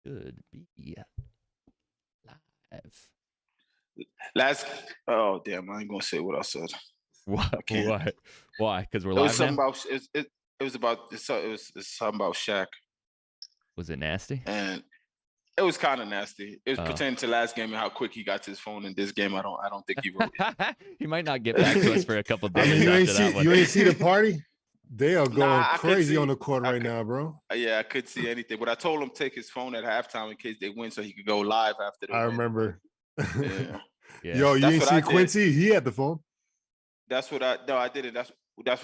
Should be live. Oh damn! I ain't gonna say what I said. What? Why? Because we're It live was something now? about it was something about Shaq, Was it nasty? and it was kind of nasty. It was pertaining to last game and how quick he got to his phone. In this game, I don't think he wrote it. He might not get back to us for a couple days. I mean, you after ain't see the party? They are going I crazy on the court right now, bro. Yeah, I could see anything. But I told him take his phone at halftime in case they win, so he could go live after the win. I remember. Yeah. Yeah. Yo, you ain't see Quincy? He had the phone. That's what I did. That's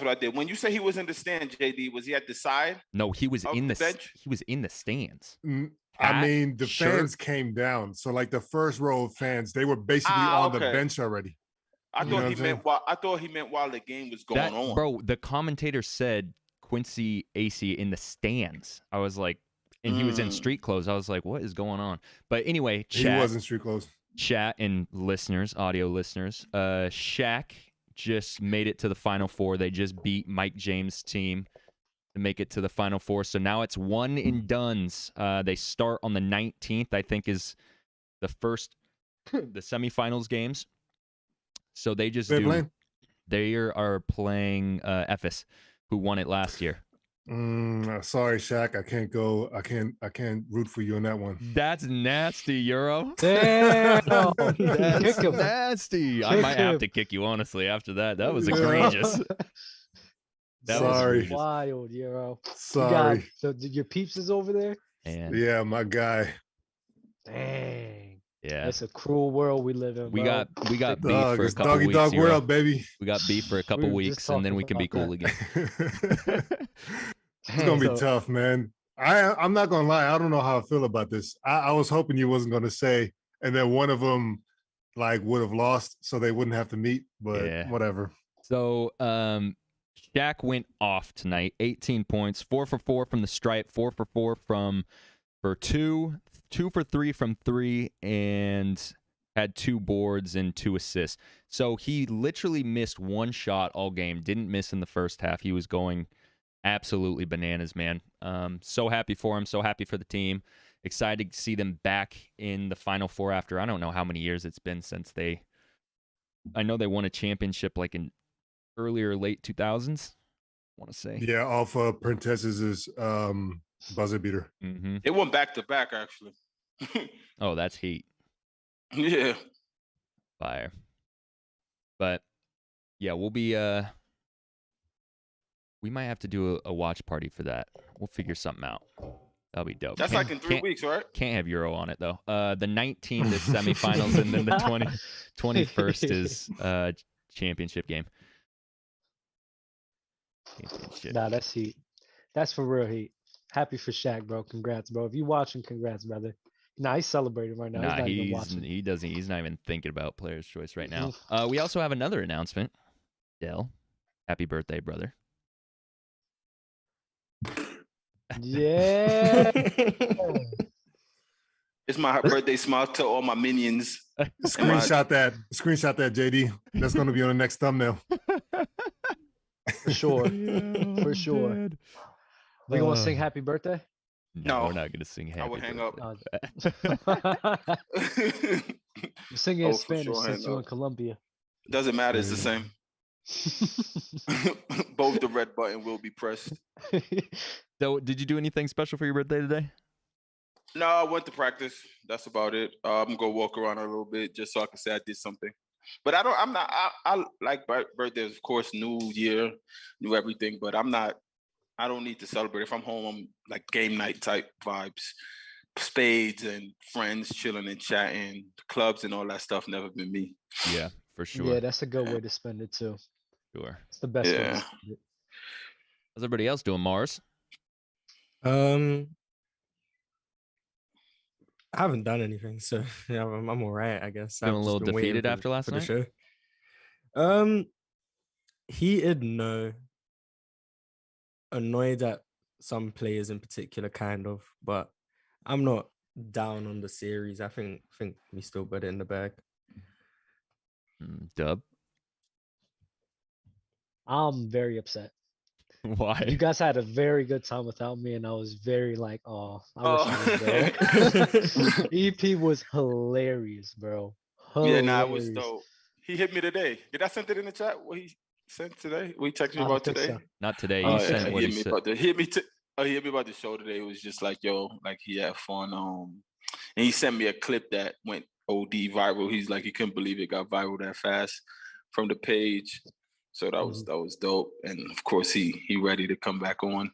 what I did. When you say he was in the stand, JD, was he at the side? No, he was in the bench. He was in the stands. I mean, the fans came down. So like the first row of fans, they were basically on the bench already. I thought he meant while the game was going on. Bro, the commentator said Quincy AC in the stands. I was like, and he was in street clothes. I was like, what is going on? But anyway, he was in street clothes. Chat and listeners, audio listeners, Shaq just made it to the Final Four. They just beat Mike James' team to make it to the Final Four. So now it's one and dones. They start on the 19th, I think, is the first, the semifinals games. So they just They are playing EMPHIS, who won it last year. Sorry, Shaq. I can't go. I can't root for you on that one. That's nasty, Euro. Damn. That's nasty. I might have to kick you, honestly, after that. That was egregious. Sorry. Was wild, Euro. Sorry. So your peeps is over there? Yeah, my guy. Dang. Yeah. It's a cruel world we live in, We bro. got beef for a couple weeks. Dog world, baby. We got beef for a couple weeks, and then we can be cool again. It's gonna be tough, man. I'm not gonna lie. I don't know how I feel about this. I was hoping you wasn't gonna say, and then one of them like would have lost, so they wouldn't have to meet. But whatever. So, Shaq went off tonight. 18 points, 4 for 4 from the stripe, 4 for 4 for 2 for 3 from 3, and had 2 boards and 2 assists. So he literally missed one shot all game. Didn't miss in the first half. He was going absolutely bananas, man. So happy for him. So happy for the team. Excited to see them back in the Final Four after I don't know how many years it's been since I know they won a championship like in earlier late 2000s. I want to say. Yeah, off of Prentess's buzzer beater. Mm-hmm. It went back to back, actually. Oh, that's heat. Yeah. Fire. But yeah, we'll be we might have to do a watch party for that. We'll figure something out. That'll be dope. That's like in 3 weeks, right? Can't have Euro on it though. The 19th is semifinals, and then the 21st is championship game. Nah, that's heat. That's for real heat. Happy for Shaq, bro. Congrats, bro. If you watching, congrats, brother. Nah, he's celebrating right now. Nah, he's not even watching. He's not even thinking about Player's Choice right now. We also have another announcement. Dell, happy birthday, brother. Yeah. It's my birthday smile to all my minions. Screenshot that, JD. That's going to be on the next thumbnail. For sure. For sure. We going to sing happy birthday? No, we're not going to sing happy I would hang up. You're singing in Spanish since you're in Colombia. Doesn't matter. It's the same. Both the red button will be pressed. So, did you do anything special for your birthday today? No, I went to practice. That's about it. I'm gonna walk around a little bit just so I can say I did something. But I like birthdays, of course, new year, new everything. But I don't need to celebrate. If I'm home, I'm like game night type vibes, spades and friends chilling and chatting, clubs and all that stuff. Never been me. Yeah, for sure. Yeah, that's a good way to spend it too. Sure. It's the best way to spend it. How's everybody else doing, Mars? I haven't done anything, so yeah, I'm all right, I guess. Feeling a little defeated after last night? Show. Heated, no. Annoyed at some players in particular, kind of, but I'm not down on the series. I think we still got it in the bag. Dub? I'm very upset. Why? You guys had a very good time without me, and I was very like, oh, I wish Oh. he was there. EP was hilarious, bro. Yeah, Hilarious. it was dope. He hit me today. Did I send it in the chat? What he sent today? What he texted me I don't about think today? so. Not today. Oh, You yeah, sent He what hit he me said. about the he hit me about the show today. It was just like, yo, like he had fun. And he sent me a clip that went OD viral. He's like, he couldn't believe it got viral that fast from the page. So that was dope. And of course, he ready to come back on.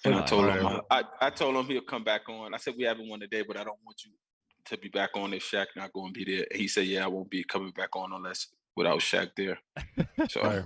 And I told him I told him he'll come back on. I said we haven't won today, but I don't want you to be back on if Shaq not going to be there. And he said, yeah, I won't be coming back on unless without Shaq there. So,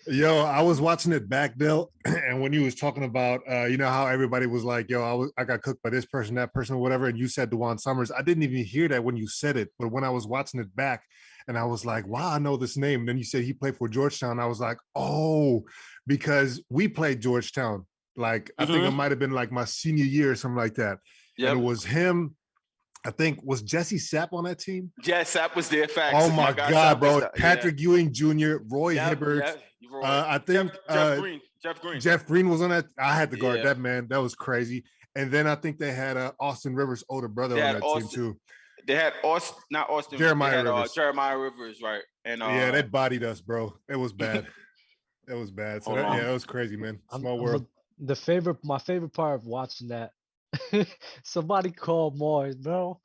yo, I was watching it back, Dill, and when you was talking about, you know how everybody was like, yo, I got cooked by this person, that person, or whatever, and you said DeJuan Summers. I didn't even hear that when you said it, but when I was watching it back, and I was like, wow, I know this name. And then you said he played for Georgetown. I was like, oh, because we played Georgetown. Like, I think it might have been like my senior year or something like that. Yep. And it was him. I think, was Jesse Sapp on that team? Yeah, Sapp was there. Facts. Oh my God, bro. Patrick Ewing Jr., Roy Hibbert. I think Jeff Green was on that. I had to guard that, man. That was crazy. And then I think they had Austin Rivers' older brother on that team too. They had Austin, not Austin. Jeremiah Rivers. Jeremiah Rivers, right. And yeah, they bodied us, bro. It was bad. It was bad. So that was crazy, man. Small world. My favorite part of watching that, somebody called Mars, bro.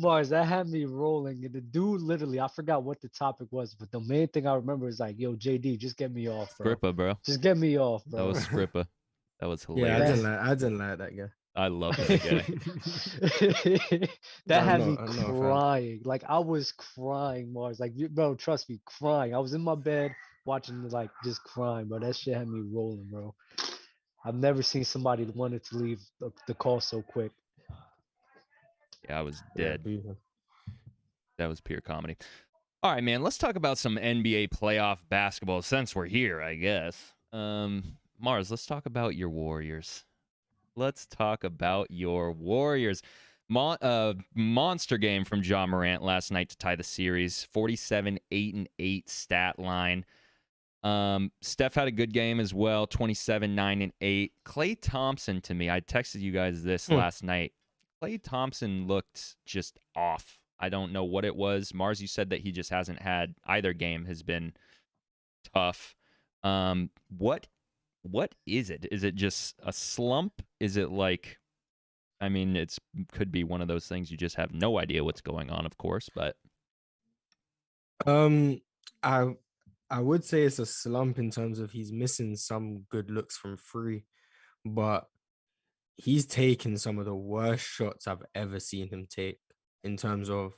Mars, that had me rolling. And the dude literally, I forgot what the topic was, but the main thing I remember is like, yo, JD, just get me off, bro. Scrippa, bro. Just get me off, bro. That was Scrippa. That was hilarious. Yeah, I didn't like that guy. I love that guy. That had me crying. Like, I was crying, Mars. Like, bro, trust me, crying. I was in my bed watching, like, just crying, bro. That shit had me rolling, bro. I've never seen somebody wanted to leave the call so quick. Yeah, I was dead. That was pure comedy. All right, man, let's talk about some NBA playoff basketball since we're here, I guess. Mars, let's talk about your Warriors. Let's talk about your Warriors. Monster game from Ja Morant last night to tie the series. 47, 8-8 stat line. Steph had a good game as well. 27, 9-8. Klay Thompson, to me, I texted you guys this last night. Klay Thompson looked just off. I don't know what it was. Mars, you said that he just hasn't had either game has been tough. What is it? Is it just a slump? Is it like, I mean, it's could be one of those things you just have no idea what's going on, of course, but I would say it's a slump in terms of he's missing some good looks from three, but he's taken some of the worst shots I've ever seen him take in terms of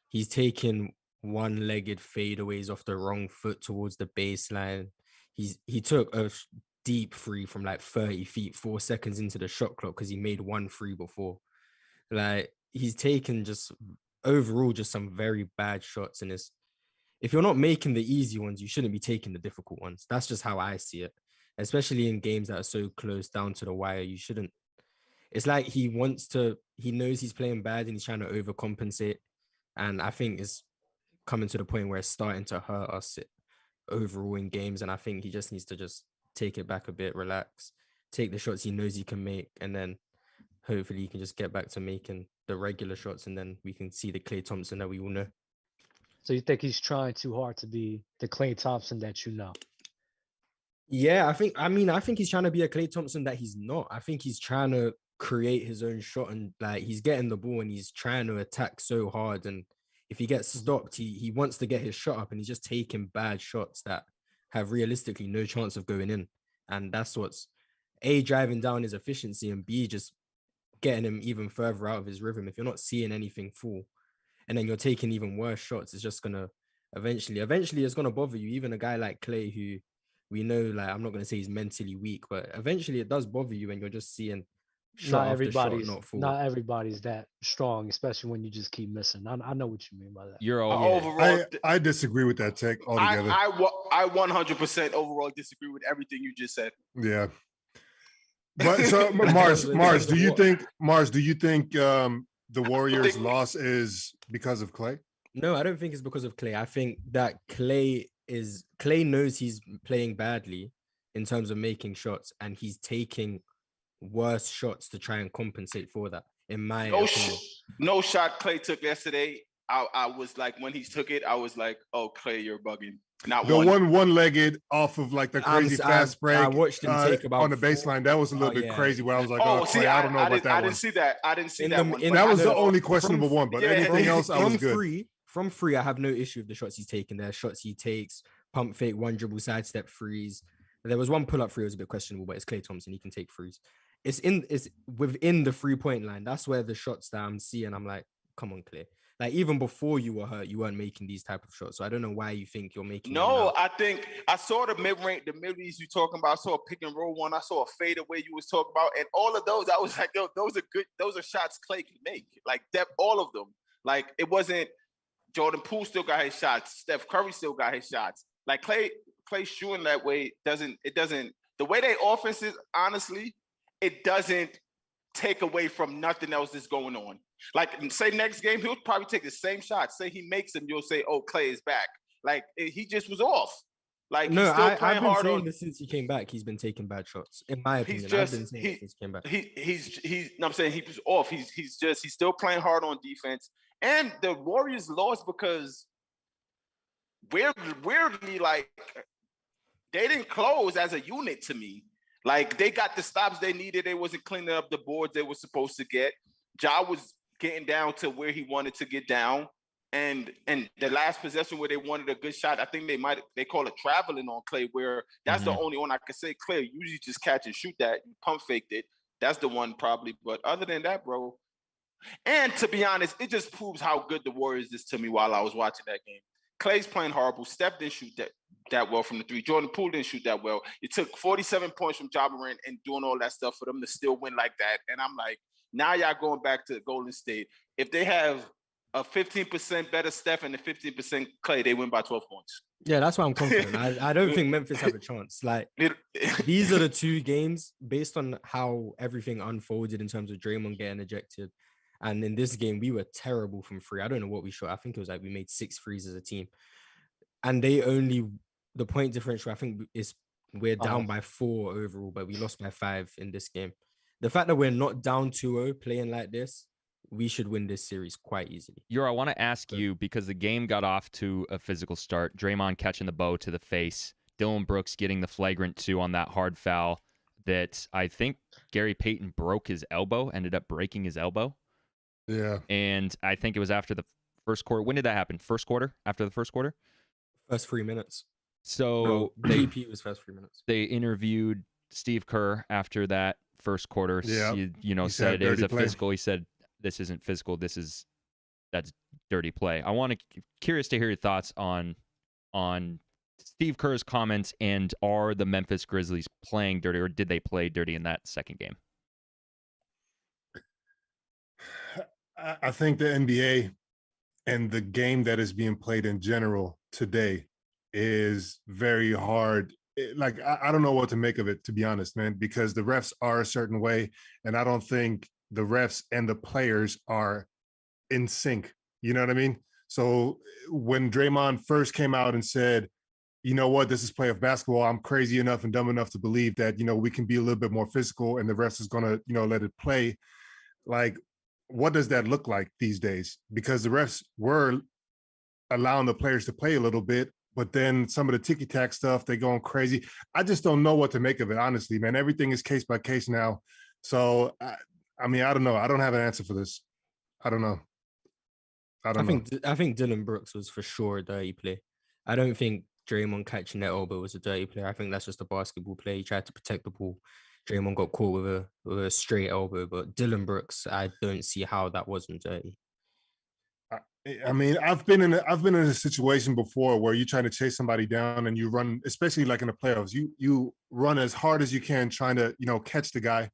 he's taken one-legged fadeaways off the wrong foot towards the baseline. He took a deep three from like 30 feet, 4 seconds into the shot clock because he made 1 free before. Like, he's taken just overall just some very bad shots. And if you're not making the easy ones, you shouldn't be taking the difficult ones. That's just how I see it, especially in games that are so close down to the wire. You shouldn't. It's like he knows he's playing bad and he's trying to overcompensate. And I think it's coming to the point where it's starting to hurt us overall in games, and I think he just needs to just take it back a bit, relax, take the shots he knows he can make, and then hopefully he can just get back to making the regular shots, and then we can see the Klay Thompson that we all know. So you think he's trying too hard to be the Klay Thompson that you know? Yeah, I think he's trying to be a Klay Thompson that he's not. I think he's trying to create his own shot, and like he's getting the ball and he's trying to attack so hard, and if he gets stopped, he wants to get his shot up, and he's just taking bad shots that have realistically no chance of going in. And that's what's A, driving down his efficiency, and B, just getting him even further out of his rhythm. If you're not seeing anything full and then you're taking even worse shots, it's just going to eventually it's going to bother you. Even a guy like Klay, who we know, like, I'm not going to say he's mentally weak, but eventually it does bother you when you're just seeing not everybody's that strong, especially when you just keep missing. I know what you mean by that. You're overall. I disagree with that take altogether. I 100% overall disagree with everything you just said. Yeah. But so Mars, do you think the Warriors' loss is because of Klay? No, I don't think it's because of Klay. I think that Klay is Clay knows he's playing badly in terms of making shots, and he's taking worse shots to try and compensate for that. In my opinion, no shot Clay took yesterday. I was like, when he took it, I was like, oh, Clay, you're bugging. Not the one. one-legged off of like the crazy fast break. I watched him take about on the baseline. That was a little bit crazy. Where I was like, "Oh, see, Clay, I don't know about that one." I didn't see that. I didn't see that one. That was the only questionable one, but anything else, I was good. From free, I have no issue with the shots he's taking. There are shots he takes, pump fake, one dribble, sidestep threes. There was one pull-up free, it was a bit questionable, but it's Klay Thompson. He can take threes. It's within the 3-point line. That's where the shots that I'm seeing, I'm like, come on, Klay. Like, even before you were hurt, you weren't making these type of shots. So I don't know why you think you're making. No, I think I saw the mid-range, the mid-range you talking about. I saw a pick and roll one. I saw a fadeaway you was talking about, and all of those, I was like, yo, those are good. Those are shots Klay can make. Like that, all of them. Like it wasn't. Jordan Poole still got his shots. Steph Curry still got his shots. Like Klay shooting that way doesn't. The way they offense is, honestly, it doesn't take away from nothing else that's going on. Like, say next game, he'll probably take the same shot. Say he makes them, you'll say, oh, Klay is back. Like, he just was off. Like, no, he's still playing I've been hard saying this since he came back. He's been taking bad shots. In my opinion, I've been saying it since he came back. I'm saying he was off. He's still playing hard on defense. And the Warriors lost because weirdly, like, they didn't close as a unit to me. Like, they got the stops they needed. They wasn't cleaning up the boards they were supposed to get. Ja was getting down to where he wanted to get down. And the last possession where they wanted a good shot, I think they call it traveling on Klay, where that's the only one I could say. Klay usually just catch and shoot that. You pump faked it. That's the one probably. But other than that, bro. And to be honest, it just proves how good the Warriors is to me while I was watching that game. Klay's playing horrible. Steph didn't shoot that well from the three. Jordan Poole didn't shoot that well. It took 47 points from Ja Morant and doing all that stuff for them to still win like that. And I'm like, now y'all going back to Golden State. If they have a 15% better Steph and a 15% Klay, they win by 12 points. Yeah, that's why I'm confident. I don't think Memphis have a chance. Like, these are the two games based on how everything unfolded in terms of Draymond getting ejected. And in this game, we were terrible from free. I don't know what we shot. I think it was like we made 6 threes as a team. And the point differential, I think, is we're down by 4 overall, but we lost by 5 in this game. The fact that we're not down 2-0 playing like this, we should win this series quite easily. I want to ask you, because the game got off to a physical start, Draymond catching the bow to the face, Dillon Brooks getting the flagrant 2 on that hard foul that I think Gary Payton broke his elbow, ended up breaking his elbow. Yeah. And I think it was after the first quarter. When did that happen? First quarter? After the first quarter? First 3 minutes. So EP was first 3 minutes. They interviewed Steve Kerr after that first quarter. Yeah. He said it was a physical. He said, this isn't physical. That's dirty play. Curious to hear your thoughts on Steve Kerr's comments, and are the Memphis Grizzlies playing dirty, or did they play dirty in that second game? I think the NBA and the game that is being played in general today is very hard. Like, I don't know what to make of it, to be honest, man, because the refs are a certain way, and I don't think the refs and the players are in sync. You know what I mean? So when Draymond first came out and said, you know what, this is playoff basketball, I'm crazy enough and dumb enough to believe that, we can be a little bit more physical and the refs is going to, let it play. Like, what does that look like these days? Because the refs were allowing the players to play a little bit, but then some of the ticky-tack stuff, they're going crazy. I just don't know what to make of it, honestly, man. Everything is case by case now. So, I don't know. I don't have an answer for this. I don't know. I think Dillon Brooks was for sure a dirty play. I don't think Draymond catching that elbow was a dirty play. I think that's just a basketball play. He tried to protect the ball. Draymond got caught with a straight elbow, but Dillon Brooks, I don't see how that wasn't dirty. I mean, I've been in a situation before where you're trying to chase somebody down and you run, especially like in the playoffs, you run as hard as you can trying to, catch the guy,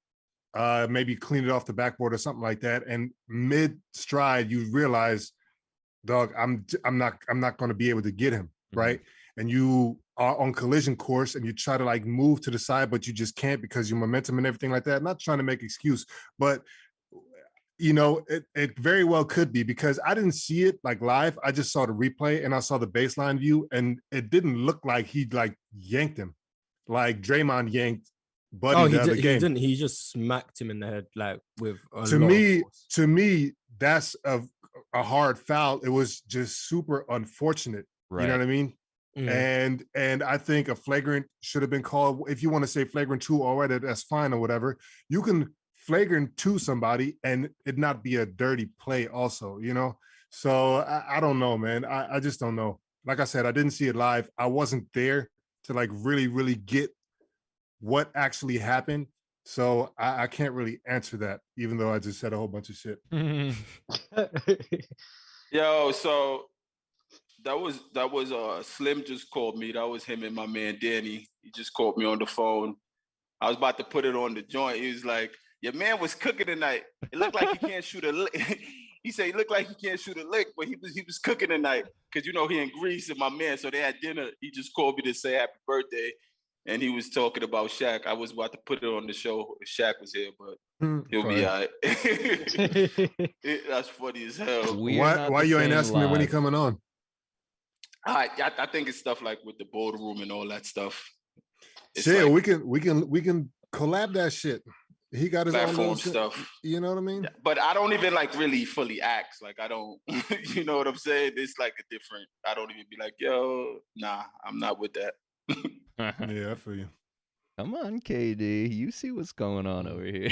maybe clean it off the backboard or something like that. And mid stride, you realize, dog, I'm not going to be able to get him, right? And you are on collision course and you try to like move to the side, but you just can't because your momentum and everything like that. I'm not trying to make excuse, but it very well could be because I didn't see it like live. I just saw the replay and I saw the baseline view, and it didn't look like he like yanked him, like Draymond yanked Buddy the other game. He didn't. He just smacked him in the head like with a To lot me, of force. to me, that's a hard foul. It was just super unfortunate. Right. You know what I mean? And I think a flagrant should have been called. If you want to say flagrant 2 already, that's fine or whatever. You can flagrant 2 somebody and it not be a dirty play also, So I don't know, man. I just don't know. Like I said, I didn't see it live. I wasn't there to like really, really get what actually happened. So I can't really answer that, even though I just said a whole bunch of shit. Yo, so that was Slim just called me. That was him and my man Danny. He just called me on the phone. I was about to put it on the joint. He was like, "Your man was cooking tonight. It looked like he can't shoot a lick." He said he looked like he can't shoot a lick, but he was cooking tonight because he in Greece and my man. So they had dinner. He just called me to say happy birthday, and he was talking about Shaq. I was about to put it on the show if Shaq was here, but he'll be all right. That's funny as hell. Why you ain't asking me when he coming on? I think it's stuff like with the boardroom and all that stuff. Shit, like, we can collab that shit. He got his own stuff. You know what I mean? Yeah, but I don't even like really fully ask. Like I don't, you know what I'm saying? It's like a different. I don't even be like, yo, nah, I'm not with that. Yeah, I feel you. Come on, KD. You see what's going on over here.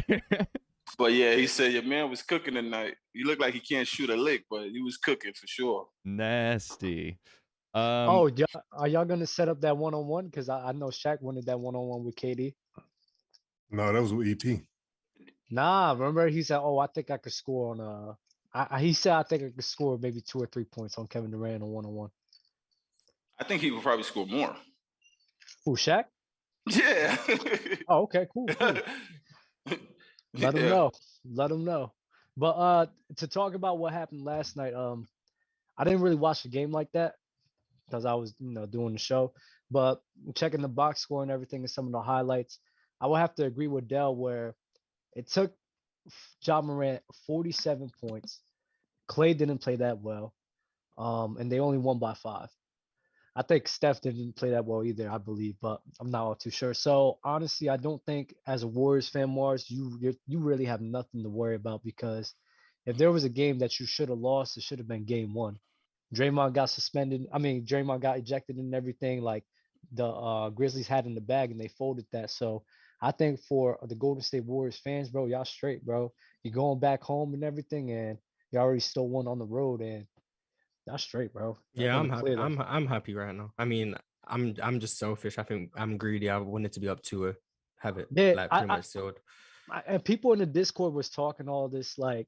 But yeah, he said your man was cooking tonight. He looked like he can't shoot a lick, but he was cooking for sure. Nasty. Are y'all gonna set up that 1-on-1? Because I know Shaq wanted that 1-on-1 with KD. No, that was with EP. Nah, remember he said, "Oh, I think I could score on he said I think I could score maybe 2 or 3 points on Kevin Durant on 1-on-1." I think he would probably score more. Who, Shaq? Yeah. Oh, okay, cool. Let him know. Let him know. But to talk about what happened last night, I didn't really watch the game like that because I was, doing the show. But checking the box score and everything and some of the highlights, I will have to agree with Dell where it took Ja Morant 47 points. Clay didn't play that well, and they only won by 5. I think Steph didn't play that well either, I believe, but I'm not all too sure. So honestly, I don't think as a Warriors fan, Mars, you really have nothing to worry about because if there was a game that you should have lost, it should have been game 1. Draymond got suspended. Draymond got ejected and everything like the Grizzlies had in the bag and they folded that. So I think for the Golden State Warriors fans, bro, y'all straight, bro. You're going back home and everything, and you already still won on the road, and that's straight, bro. Yeah, I'm happy. I'm happy right now. I mean, I'm just selfish. I think I'm greedy. I wanted to be up to have it pretty much sealed. And people in the Discord was talking all this, like,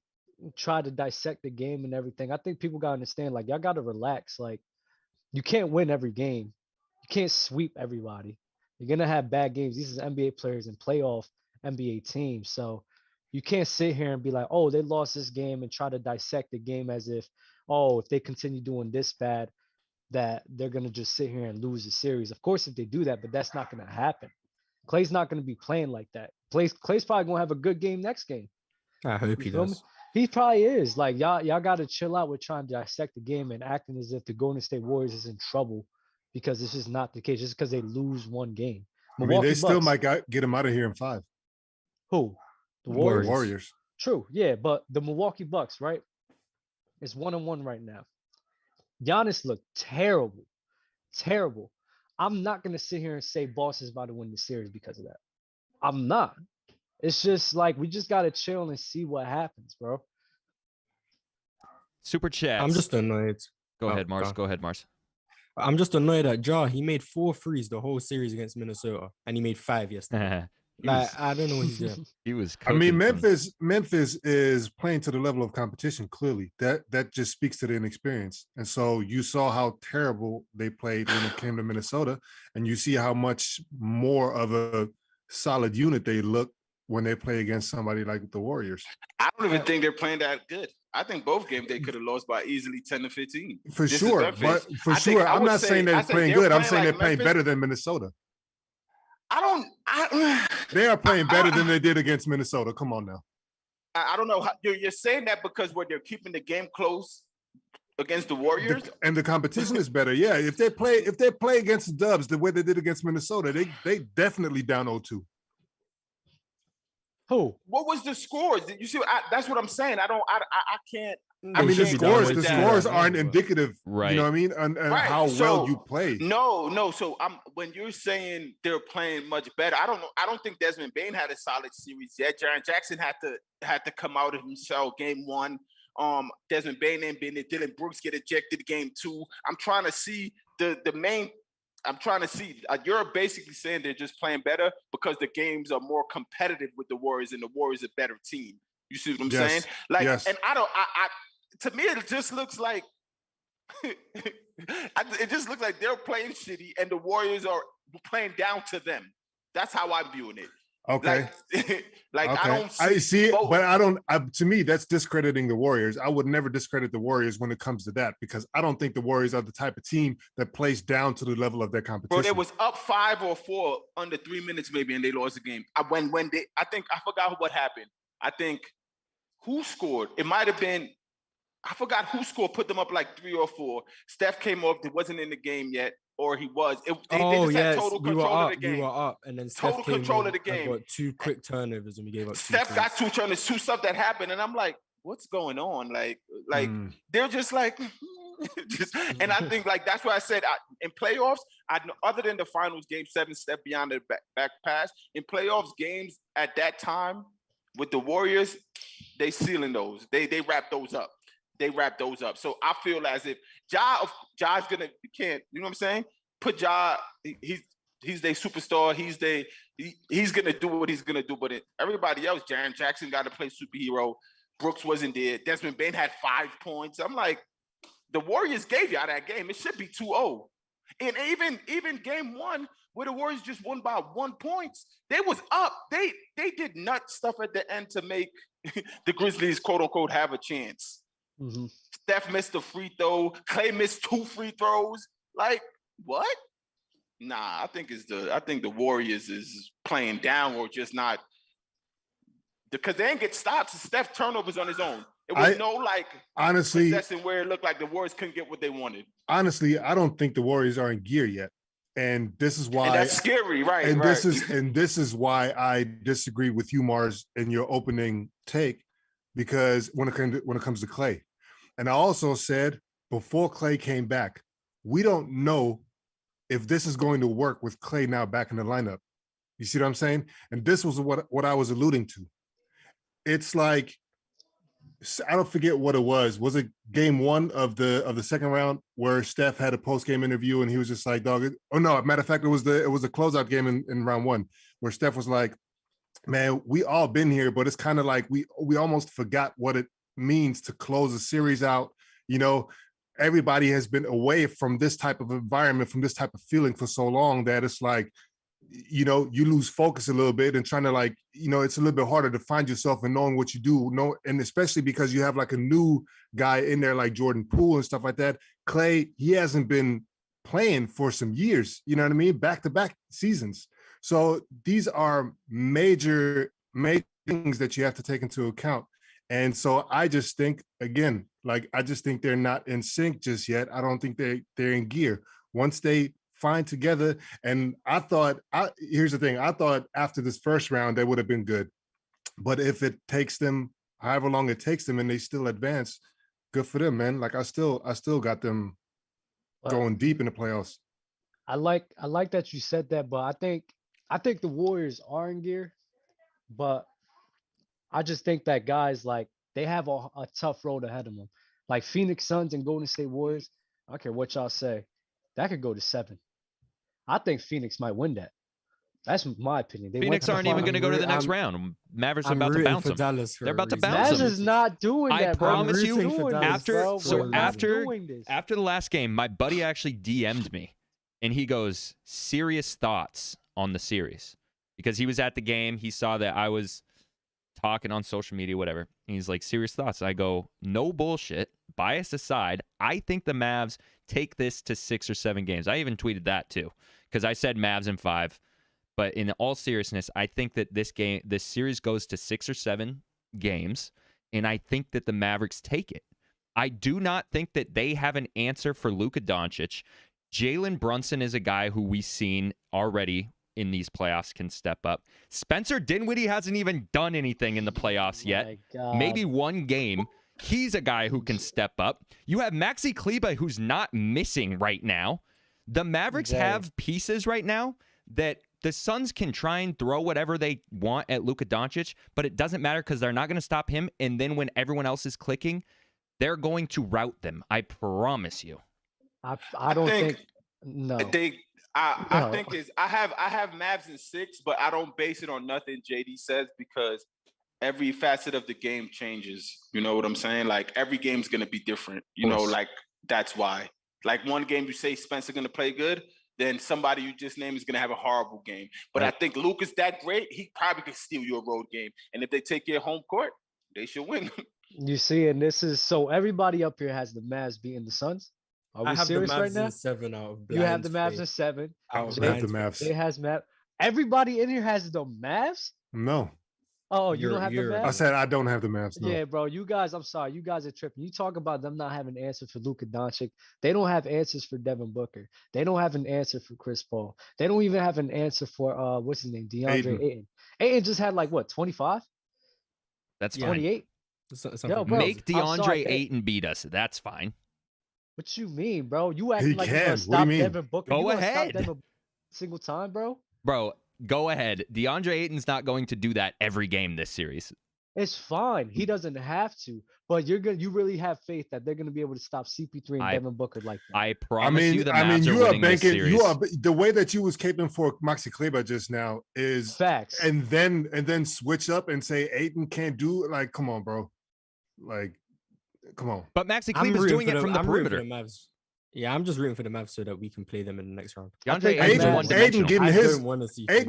try to dissect the game and everything. I think people gotta understand, like, y'all gotta relax. Like, you can't win every game. You can't sweep everybody. You're gonna have bad games. These are NBA players and playoff NBA teams. So you can't sit here and be like, oh, they lost this game and try to dissect the game as if, oh, if they continue doing this bad, that they're gonna just sit here and lose the series. Of course, if they do that, but that's not gonna happen. Clay's not gonna be playing like that. Clay's probably gonna have a good game next game. I hope he does. He probably is. Like y'all gotta chill out with trying to dissect the game and acting as if the Golden State Warriors is in trouble. Because this is not the case. Just because they lose one game. They still might get him out of here in 5. Who? The Warriors. True. Yeah, but the Milwaukee Bucks, right? It's 1-1 right now. Giannis looked terrible. Terrible. I'm not going to sit here and say Boston's about to win the series because of that. I'm not. It's just like we just got to chill and see what happens, bro. Super chat. I'm just annoyed. Go ahead, Mars. Go ahead, Mars. I'm just annoyed at Ja. He made 4 threes the whole series against Minnesota, and he made 5 yesterday. I don't know what he's doing. He was. I mean, Memphis is playing to the level of competition. Clearly, that just speaks to the inexperience. And so you saw how terrible they played when it came to Minnesota, and you see how much more of a solid unit they look when they play against somebody like the Warriors. I don't even think they're playing that good. I think both games they could have lost by easily 10 to 15. For sure, but for sure, I'm not saying they're playing good. I'm saying they're playing better than Minnesota. They are playing better than they did against Minnesota. Come on now. I don't know how you're saying that because when they're keeping the game close against the Warriors, and the competition is better. Yeah, if they play against the Dubs the way they did against Minnesota, they definitely down 0-2. Who? What was the scores? Did you see? That's what I'm saying. I can't. I mean, the can't scores aren't indicative, right? You know what I mean? On right. how well you play. No. So when you're saying they're playing much better, I don't know. I don't think Desmond Bane had a solid series yet. Jaren Jackson had to come out of himself game 1. Desmond Bane ain't been there. Dillon Brooks get ejected game 2. I'm trying to see the main. I'm trying to see. You're basically saying they're just playing better because the games are more competitive with the Warriors, and the Warriors are a better team. You see what I'm saying? Like, and to me, it just looks like it just looks like they're playing shitty, and the Warriors are playing down to them. That's how I'm viewing it. Okay. Like okay. I don't see both. But I don't. To me, that's discrediting the Warriors. I would never discredit the Warriors when it comes to that because I don't think the Warriors are the type of team that plays down to the level of their competition. Bro, they was up 5 or 4 under 3 minutes maybe, and they lost the game. I forgot what happened. I think who scored? It might have been. I forgot who scored. Put them up like 3 or 4. Steph came up. He wasn't in the game yet. Or he was. They just had total control of the game. We were up, and then total Steph control of the game. Got 2 quick turnovers, and we gave up. Steph got 2 turnovers, 2 stuff that happened, and I'm like, what's going on? Like they're just like, and I think like that's why I said in playoffs, other than the finals, game 7, step beyond the back pass. In playoffs games at that time with the Warriors, they sealing those. They wrap those up. So I feel as if Ja's gonna, you can't, you know what I'm saying? Put Ja, he's their superstar. He's gonna do what he's gonna do. But everybody else, Jaren Jackson got to play superhero. Brooks wasn't there. Desmond Bane had 5 points. I'm like, the Warriors gave y'all that game. It should be 2-0. And even game 1, where the Warriors just won by 1 point, they was up. They did nut stuff at the end to make the Grizzlies, quote unquote, have a chance. Mm-hmm. Steph missed a free throw. Clay missed 2 free throws. Like, what? Nah, I think the Warriors is playing down or just not, because they ain't get stops. Steph turnovers on his own. It was honestly possession where it looked like the Warriors couldn't get what they wanted. Honestly, I don't think the Warriors are in gear yet. And this is why, and that's scary, right? And right. this is why I disagree with you, Mars, in your opening take, because when it comes to Clay. And I also said before Clay came back, we don't know if this is going to work with Clay now back in the lineup. You see what I'm saying? And this was what I was alluding to. It's like, I don't forget what it was. Was it game 1 of the second round where Steph had a post-game interview and he was just like, dog, oh no, matter of fact, it was the closeout game in round 1 where Steph was like, man, we all been here, but it's kind of like we almost forgot what it means to close a series out. You know, everybody has been away from this type of environment, from this type of feeling for so long that it's like, you know, you lose focus a little bit and trying to like, you know, it's a little bit harder to find yourself and knowing what you do. And especially because you have like a new guy in there like Jordan Poole and stuff like that. Clay, he hasn't been playing for some years, you know what I mean? Back-to-back seasons. So these are major things that you have to take into account. And so I just think, again, like, I just think they're not in sync just yet. I don't think they're in gear. Once they find together, and here's the thing, I thought after this first round, they would have been good. But if it takes them, however long it takes them, and they still advance, good for them, man. Like, I still got them going deep in the playoffs. I like that you said that, but I think the Warriors are in gear, but I just think that guys, like, they have a tough road ahead of them. Like Phoenix Suns and Golden State Warriors, I don't care what y'all say, that could go to 7. I think Phoenix might win that. That's my opinion. Phoenix aren't even going to go to the next round. Mavericks are about to bounce them. They're about to bounce them. Mavs is not doing that. I promise you. After the last game, my buddy actually DM'd me, and he goes, "Serious thoughts on the series," because he was at the game. He saw that I was talking on social media, whatever. And he's like, "Serious thoughts." I go, "No bullshit. Bias aside, I think the Mavs take this to 6 or 7 games." I even tweeted that too, because I said Mavs in 5. But in all seriousness, I think that this series goes to 6 or 7 games, and I think that the Mavericks take it. I do not think that they have an answer for Luka Doncic. Jalen Brunson is a guy who we've seen already in these playoffs can step up. Spencer Dinwiddie hasn't even done anything in the playoffs yet. Maybe one game. He's a guy who can step up. You have Maxi Kleber, who's not missing right now. The Mavericks have pieces right now that the Suns can try and throw whatever they want at Luka Doncic, but it doesn't matter because they're not going to stop him. And then when everyone else is clicking, they're going to rout them. I promise you. I don't think no. I think I have Mavs in 6, but I don't base it on nothing JD says because every facet of the game changes. You know what I'm saying? Like every game's gonna be different. You know, like that's why. Like one game you say Spencer gonna play good, then somebody you just named is gonna have a horrible game. But I think Luka's that great, he probably could steal your road game. And if they take your home court, they should win. You see, and this is so everybody up here has the Mavs beating the Suns. Are we serious right now? 7 out of you have the Mavs in 7. I have the Mavs. It has Mavs. Everybody in here has the Mavs? No. Oh, you don't have the Mavs? I said I don't have the Mavs. No. Yeah, bro. You guys, I'm sorry. You guys are tripping. You talk about them not having an answer for Luka Doncic. They don't have answers for Devin Booker. They don't have an answer for Chris Paul. They don't even have an answer for what's his name? DeAndre Ayton. Ayton just had like what, 25? That's 28? Yo, bro, make DeAndre Ayton beat us. That's fine. What you mean, bro? You acting like you're gonna stop Devin Booker. Go ahead. Stop Devin single time, bro. Bro, go ahead. DeAndre Ayton's not going to do that every game this series. It's fine. He doesn't have to. But you really have faith that they're gonna be able to stop CP3 and Devin Booker like that. I promise you the Mavs are winning this series. You are the way that you was caping for Maxi Kleber just now is facts. And then switch up and say Ayton can't do it. Like, come on, bro. Like, come on. But Maxi Kleber's doing it from the perimeter. Yeah, I'm just rooting for the Mavs so that we can play them in the next round. Ayton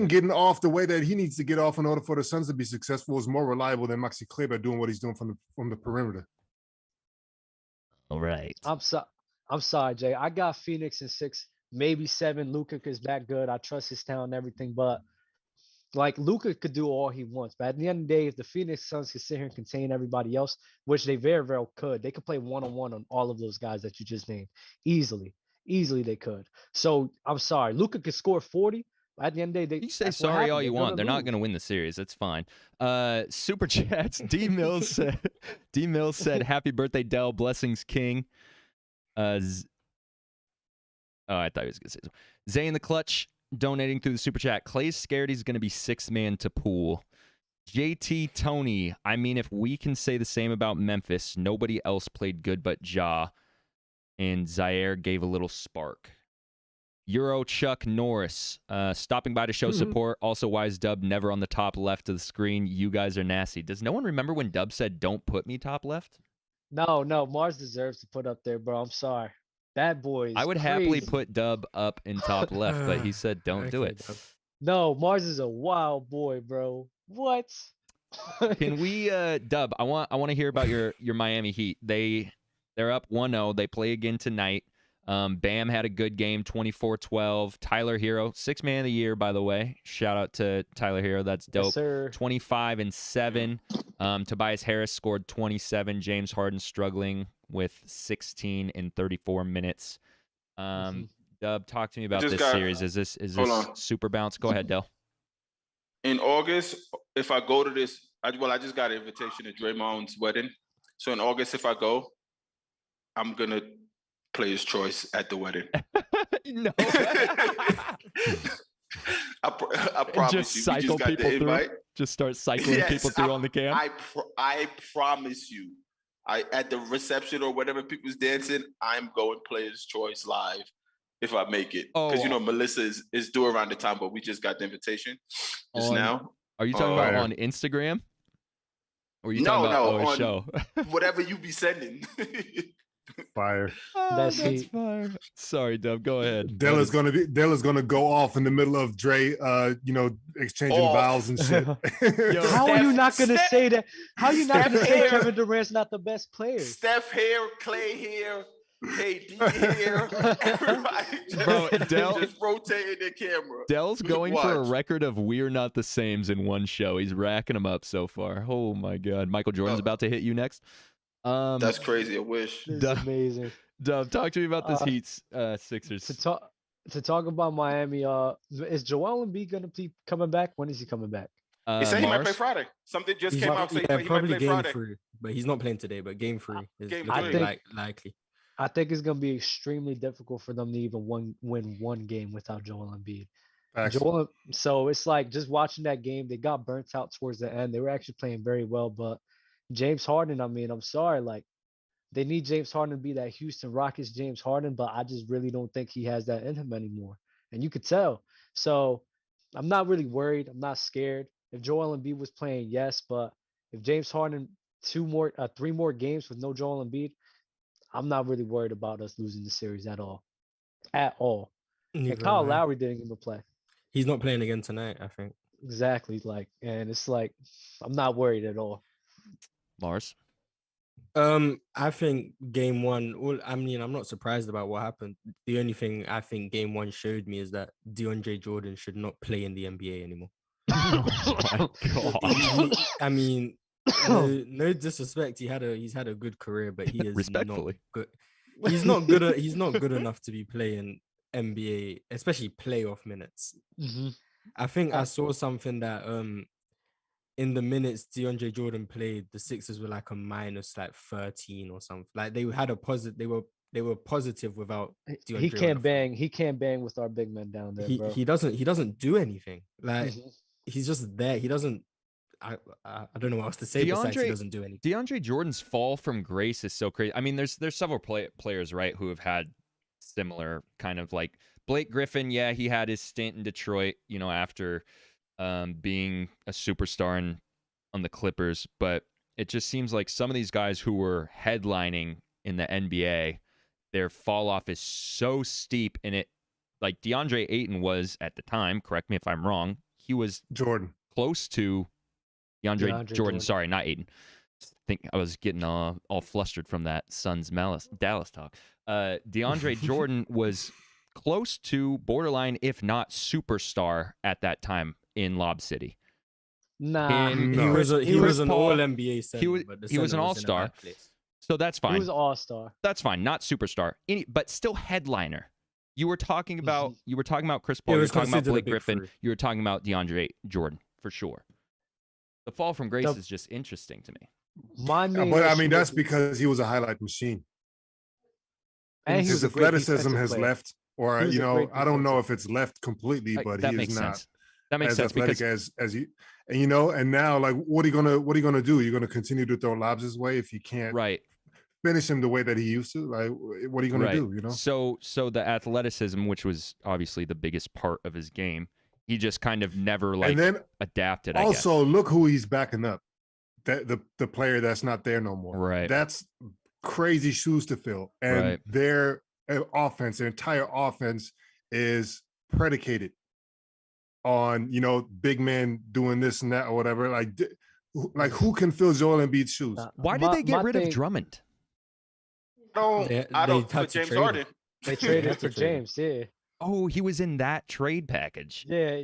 getting off the way that he needs to get off in order for the Suns to be successful is more reliable than Maxi Kleber doing what he's doing from the perimeter. All right. I'm sorry, Jay. I got Phoenix in 6, maybe 7. Luka is that good. I trust his talent and everything, but like Luka could do all he wants, but at the end of the day, if the Phoenix Suns could sit here and contain everybody else, which they very well could, they could play one-on-one on all of those guys that you just named easily they could. So I'm sorry, Luka could score 40. But at the end of the day, you say sorry all you want. They're not going to win the series. That's fine. Super chats. D Mills said, "Happy birthday, Dell. Blessings, King." I thought he was going to say so. Zay in the clutch. Donating through the super chat. Clay's scared he's going to be 6th man to Poole. JT Tony. I mean, if we can say the same about Memphis, nobody else played good but Ja. And Zaire gave a little spark. Euro Chuck Norris. Stopping by to show support. Also, wise Dub never on the top left of the screen. You guys are nasty. Does no one remember when Dub said, "Don't put me top left"? No. Mars deserves to put up there, bro. I'm sorry. That boy is I would happily put Dub up in top left, but he said don't do it. No, Mars is a wild boy, bro. What? Can we Dub, I want to hear about your Miami Heat. They're up 1-0. They play again tonight. Bam had a good game, 24-12. Tyler Hero, 6th man of the year, by the way. Shout out to Tyler Hero. That's dope. Yes, sir. 25-7. Tobias Harris scored 27. James Harden struggling with 16 in 34 minutes. Dub, talk to me about this series. Is this super bounce? Go ahead, Del. In August, if I go to this, I just got an invitation to Draymond's wedding. So in August, if I go, I'm gonna play his choice at the wedding. No. I promise just you. Cycle We just people through. Just start cycling people through on the cam. I promise you. At the reception or whatever people's dancing, I'm going play his choice live if I make it. Because Melissa is due around the time, but we just got the invitation just now. Are you talking about on Instagram? Or are you talking about on show? Whatever you be sending. Fire. That's fire. Sorry, Dub. Go ahead. Della's gonna go off in the middle of Dre, exchanging vows and shit. How are you not gonna say that? How are you not gonna say Kevin Durant's not the best player? Steph here, Clay here, KD here, everybody Bro, just rotating the camera. Dell's going for a Watch. record of we're not the sames in one show. He's racking them up so far. Oh my God. Michael Jordan's about to hit you next. That's crazy. I wish. This is amazing. Dub, talk to me about this Heat's Sixers. To talk about Miami, is Joel Embiid gonna be coming back? When is he coming back? He said he might Mars? play Friday. Something just came out saying Yeah, he might probably play game Friday. 3, but he's not playing today. But game 3 is Game looking three. likely. I think it's gonna be extremely difficult for them to even win one game without Joel Embiid. Facts. So it's like just watching that game, they got burnt out towards the end. They were actually playing very well, but James Harden, I mean, I'm sorry, like they need James Harden to be that Houston Rockets James Harden, but I just really don't think he has that in him anymore. And you could tell. So I'm not really worried. I'm not scared. If Joel Embiid was playing, yes, but if James Harden 3 more games with no Joel Embiid, I'm not really worried about us losing the series at all. At all. And Kyle Lowry didn't even play. He's not playing again tonight, I think. Exactly. And it's like, I'm not worried at all. Mars. I think game 1. I'm not surprised about what happened. The only thing I think game 1 showed me is that DeAndre Jordan should not play in the NBA anymore. Oh my God. I mean, no disrespect. He's had a good career, but he is Respectfully. not good. He's not good. He's not good enough to be playing NBA, especially playoff minutes. Mm-hmm. I think I saw something that in the minutes DeAndre Jordan played, the Sixers were like a minus like 13 or something. Like they had a positive. They were positive without DeAndre. He can't bang. He can't bang with our big men down there, bro. He doesn't do anything. Like he's just there. He doesn't. I don't know what else to say besides he doesn't do anything. DeAndre Jordan's fall from grace is so crazy. I mean, there's several players, right, who have had similar kind of like Blake Griffin. Yeah, he had his stint in Detroit, after being a superstar on the Clippers. But it just seems like some of these guys who were headlining in the NBA, their fall off is so steep. And it, like DeAndre Ayton was at the time, correct me if I'm wrong, he was Jordan close to DeAndre Jordan. Sorry, not Ayton. I think I was getting all flustered from that Suns Dallas talk. DeAndre Jordan was close to borderline, if not superstar, at that time in Lob City. Nah, he was an All NBA center. He was an All-Star, so that's fine. He was All-Star. That's fine, not superstar, but still headliner. You were talking about Chris Paul. You were talking about Blake Griffin. You were talking about DeAndre Jordan for sure. The fall from grace is just interesting to me. But I mean, that's because he was a highlight machine. And his athleticism has left, or I don't know if it's left completely, but he is not. That makes sense. Athletic as you, and now, like, what are you gonna do? You're gonna continue to throw lobs his way if you can't finish him the way that he used to. Like, what are you gonna do? So the athleticism, which was obviously the biggest part of his game, he just kind of never adapted. Also, look who he's backing up. The player that's not there no more. Right. That's crazy shoes to fill. And their offense, their entire offense is predicated on, big men doing this and that or whatever. Like who can fill Joel Embiid's shoes? Why did they get rid of Drummond? I don't for James Harden. They traded for James, yeah. Oh, he was in that trade package. Yeah.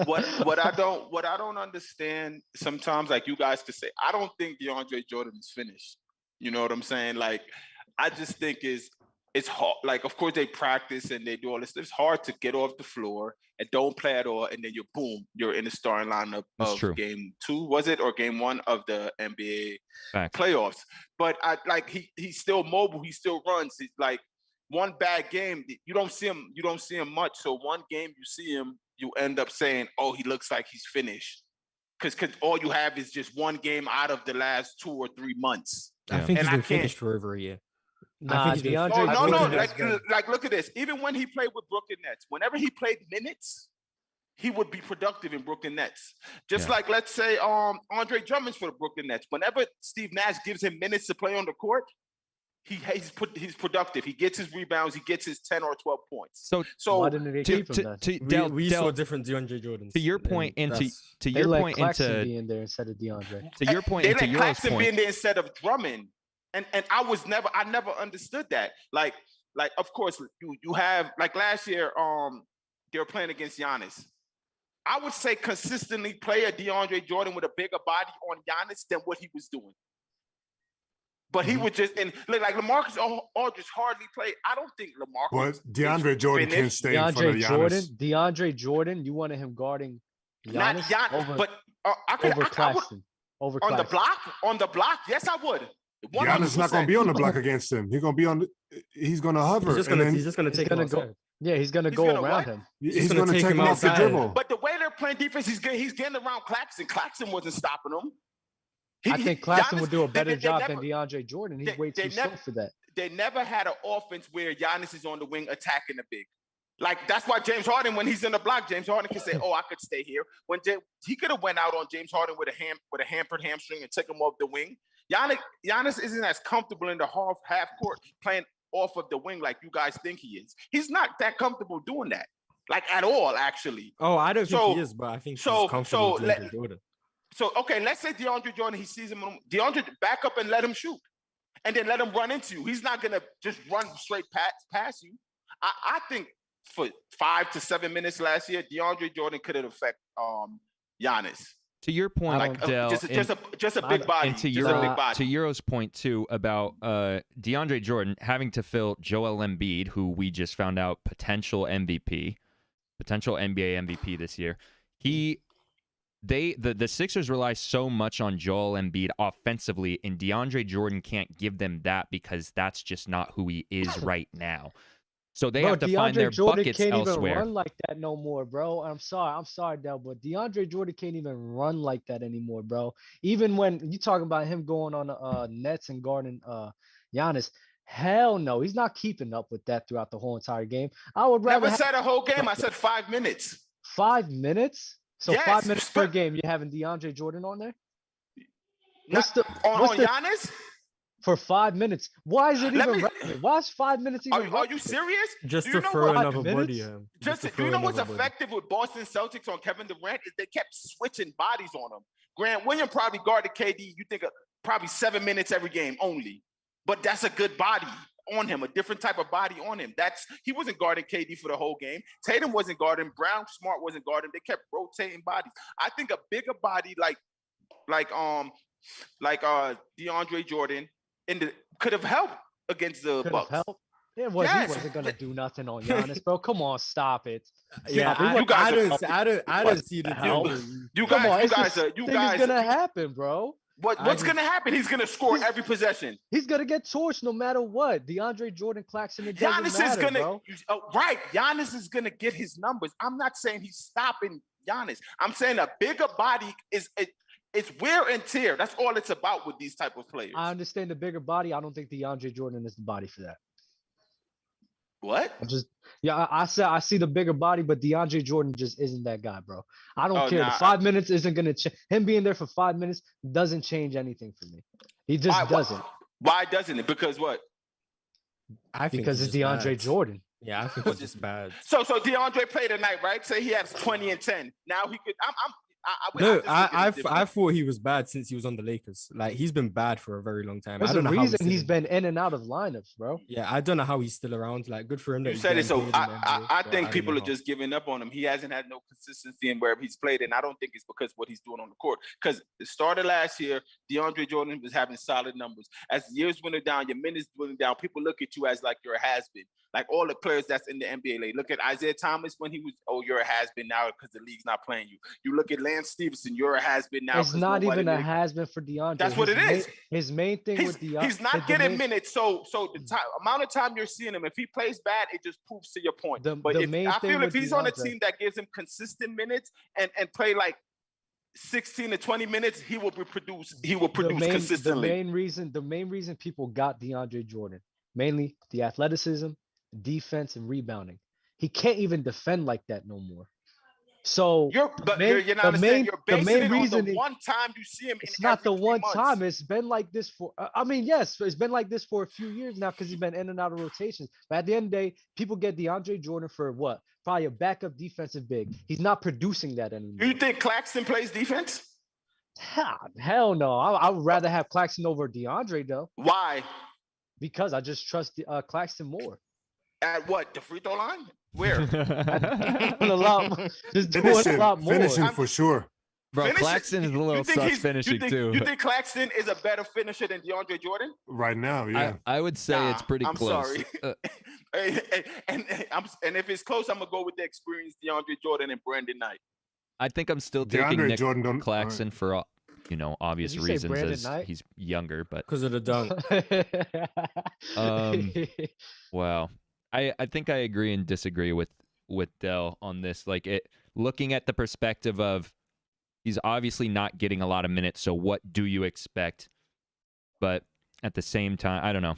What I don't understand sometimes, like you guys could say, I don't think DeAndre Jordan is finished. You know what I'm saying? Like, I just think it's hard. Like, of course they practice and they do all this. It's hard to get off the floor and don't play at all, and then you're in the starting lineup of game 2, was it, or game 1 of the NBA playoffs. But he's still mobile. He still runs. He's like, one bad game, you don't see him much. So one game you see him, you end up saying, oh, he looks like he's finished. Because all you have is just one game out of the last 2 or 3 months. I think he's been finished for over a year. Nah, DeAndre. Like, look at this. Even when he played with Brooklyn Nets, whenever he played minutes, he would be productive in Brooklyn Nets. Just like, let's say, Andre Drummond's for the Brooklyn Nets. Whenever Steve Nash gives him minutes to play on the court, he's productive. He gets his rebounds. He gets his 10 or 12 points. So why didn't they keep him then? We saw different DeAndre Jordans. To your point, to your point, Claxton be in there instead of DeAndre. To your point, they and to let Euro's Claxton point, be in there instead of Drummond. And I never understood that. Like of course you have like last year, they were playing against Giannis. I would say consistently play a DeAndre Jordan with a bigger body on Giannis than what he was doing. But he would just, and like LaMarcus Aldridge hardly played. I don't think LaMarcus. But DeAndre Jordan can't stay in front of Giannis. DeAndre Jordan, you wanted him guarding Giannis over Claxton. Over on the block, yes, I would. Giannis not going to be on the block against him. He's going to be on. He's going to hover. He's just going to take him outside. Yeah, he's going to go around him. He's going to take him off the dribble. But the way they're playing defense, he's getting around Claxton. Claxton wasn't stopping him. I think Claxton would do a better job than DeAndre Jordan. He's way too slow for that. They never had an offense where Giannis is on the wing attacking the big. Like, that's why James Harden, when he's in the block, James Harden can say, "Oh, I could stay here." When he could have went out on James Harden with a hampered hamstring and took him off the wing. Giannis isn't as comfortable in the half court playing off of the wing like you guys think he is. He's not that comfortable doing that, like at all, actually. Oh, I don't think he is, but I think he's comfortable with Jordan. So, okay, let's say DeAndre Jordan, he sees him. DeAndre, back up and let him shoot. And then let him run into you. He's not going to just run straight past you. I think for 5 to 7 minutes last year, DeAndre Jordan could have affected Giannis. To your point, like, Dell, just a big body. And to Euro's point, too, about DeAndre Jordan having to fill Joel Embiid, who we just found out potential MVP, potential NBA MVP this year. The Sixers rely so much on Joel Embiid offensively, and DeAndre Jordan can't give them that because that's just not who he is right now. So they have to find their Jordan buckets can't elsewhere. Even run like that no more, bro. I'm sorry, Del, but DeAndre Jordan can't even run like that anymore, bro. Even when you talking about him going on the Nets and guarding Giannis, hell no, he's not keeping up with that throughout the whole entire game. I would rather never said a whole game. I said 5 minutes. 5 minutes. So yes, 5 minutes per game, you're having DeAndre Jordan on there? On Giannis? For 5 minutes. Why is it even relevant? Why is 5 minutes even Are you serious? Just to throw another body at him. Do you know what's effective with Boston Celtics on Kevin Durant is they kept switching bodies on him. Grant Williams probably guarded KD, you think probably 7 minutes every game only. But that's a good body on him, a different type of body on him. He wasn't guarding KD for the whole game. Tatum wasn't guarding. Brown Smart wasn't guarding. They kept rotating bodies. I think a bigger body like DeAndre Jordan could have helped against the Bucks. He wasn't gonna do nothing on Giannis, bro. Come on, stop it. Yeah, I don't see the help. You guys are gonna happen, bro. What's going to happen? He's going to score every possession. He's going to get torched no matter what. DeAndre Jordan, Claxton, it doesn't Giannis matter, is going to right. Giannis is going to get his numbers. I'm not saying he's stopping Giannis. I'm saying a bigger body it's wear and tear. That's all it's about with these type of players. I understand the bigger body. I don't think DeAndre Jordan is the body for that. What? I see the bigger body, but DeAndre Jordan just isn't that guy, bro. I don't care. The 5 minutes isn't gonna change. Him being there for 5 minutes doesn't change anything for me. He just doesn't. Why doesn't it? Because what? Because it's DeAndre Jordan. Yeah, I think it's just bad. So DeAndre played tonight, right? Say he has 20 and 10. Now he could. I thought he was bad since he was on the Lakers. Like, he's been bad for a very long time. There's a reason he's been in and out of lineups, bro. Yeah, I don't know how he's still around. Like, good for him. You said it. So I think people are just giving up on him. He hasn't had no consistency in wherever he's played, and I don't think it's because what he's doing on the court. Because it started last year, DeAndre Jordan was having solid numbers. As the years went down, your minutes went down. People look at you as like you're a has-been. Like all the players that's in the NBA league. Look at Isaiah Thomas when he was, you're a has-been now because the league's not playing you. You look at Lance Stevenson, you're a has-been now. It's not even a has-been for DeAndre. That's what it is. His main thing with DeAndre. He's not getting minutes. So the amount of time you're seeing him, if he plays bad, it just proves to your point. I feel if he's on a team that gives him consistent minutes and play like 16 to 20 minutes, he will produce consistently. The main reason people got DeAndre Jordan, mainly the athleticism, defense, and rebounding. He can't even defend like that no more. So you're not saying you're basing it on the one time you see him. It's not the one time. It's been like this for. Yes, it's been like this for a few years now because he's been in and out of rotations. But at the end of the day, people get DeAndre Jordan for what? Probably a backup defensive big. He's not producing that anymore. Do you think Claxton plays defense? Hell no. I would rather have Claxton over DeAndre though, Why? because I just trust Claxton more. At what? The free throw line? Where? Doing a lot, just doing a lot more. Finishing for sure. Bro, Finishing- Claxton is a little sus finishing too. You think Claxton is a better finisher than DeAndre Jordan? Right now, yeah. I would say it's pretty I'm close. sorry. and if it's close, I'm gonna go with the experienced DeAndre Jordan and Brandon Knight. I think I'm still taking Nick Jordan Claxton for obvious Did you say reasons Brandon as Knight? he's younger, but Because of the dunk. wow. I think I agree and disagree with Dell on this. Like looking at the perspective of he's obviously not getting a lot of minutes, so what do you expect? But at the same time, I don't know.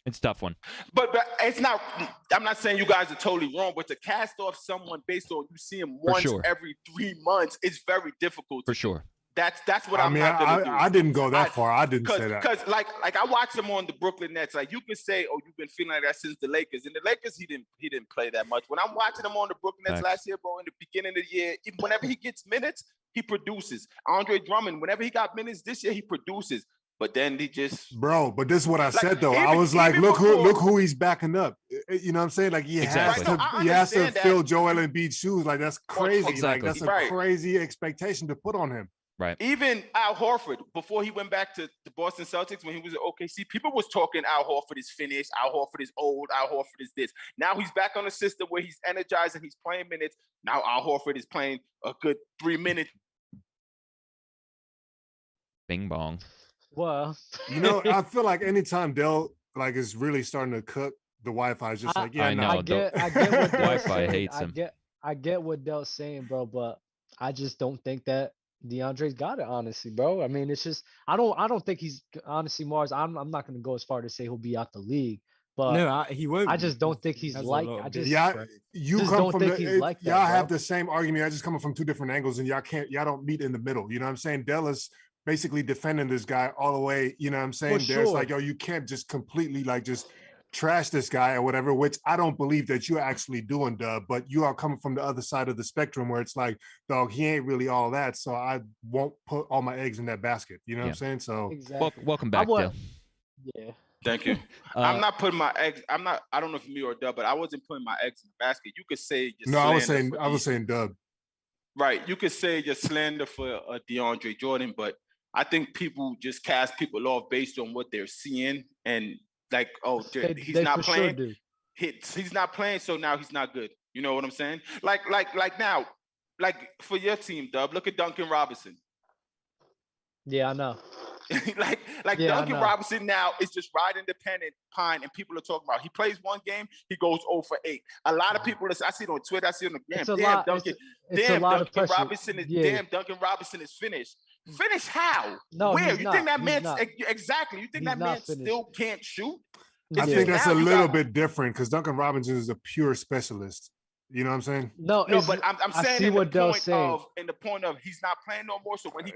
It's a tough one. But it's not. I'm not saying you guys are totally wrong, but to cast off someone based on you see him once every 3 months is very difficult. For sure. That's what I'm not gonna do. I didn't go that far. I didn't say that. Because like I watched him on the Brooklyn Nets. Like you could say, oh, you've been feeling like that since the Lakers. In the Lakers, he didn't play that much. When I'm watching him on the Brooklyn Nets last year, bro, in the beginning of the year, even whenever he gets minutes, he produces. Andre Drummond, whenever he got minutes this year, he produces. But then he just but this is what I said though. I was like, look who he's backing up. You know what I'm saying? Like he has to fill Joel Embiid's shoes. Like that's crazy. Exactly. Like that's a crazy expectation to put on him. Right. Even Al Horford, before he went back to the Boston Celtics, when he was at OKC, people was talking Al Horford is finished, Al Horford is old, Al Horford is this. Now he's back on a system where he's energized and he's playing minutes. Now Al Horford is playing a good 3 minutes. Bing bong. Well, I feel like anytime Dell is really starting to cook, the Wi-Fi is just I get what Wi-Fi hates him. I get what Dell's saying, bro, but I just don't think that DeAndre's got it, honestly, bro. I mean, it's just I don't think he's honestly Mars. I'm not gonna go as far to say he'll be out the league, but no, he won't. I just don't think he's like. I just you just come don't from think he's like that, y'all bro. have the same argument. I just coming from two different angles, and y'all don't meet in the middle. You know what I'm saying? Dell is basically defending this guy all the way. You know what I'm saying? There's like, yo, you can't just completely just trash this guy or whatever, which I don't believe that you're actually doing, Dub, but you are coming from the other side of the spectrum where it's like, dog, he ain't really all that, so I won't put all my eggs in that basket. You know what I'm saying? So exactly. Welcome back, Dale. Yeah. Thank you. I'm not putting my eggs. I don't know if me or Dub, but I wasn't putting my eggs in the basket. You could say I was saying Dub. Right. You could say you're slander for DeAndre Jordan, but I think people just cast people off based on what they're seeing and like, oh, he's not playing. Sure he's not playing, so now he's not good. You know what I'm saying? Like now, like for your team, Dub, look at Duncan Robinson. Yeah, I know. Duncan Robinson now is just riding the pine, and people are talking about he plays one game, he goes 0 for 8. A lot of people, I see it on Twitter, I see it on the gram. Duncan Robinson is finished. Finish how? No, where? You not. think that man exactly? You think that man still can't shoot? I think that's a little bit different because Duncan Robinson is a pure specialist. You know what I'm saying? No, but I'm saying in the point of he's not playing no more. So when he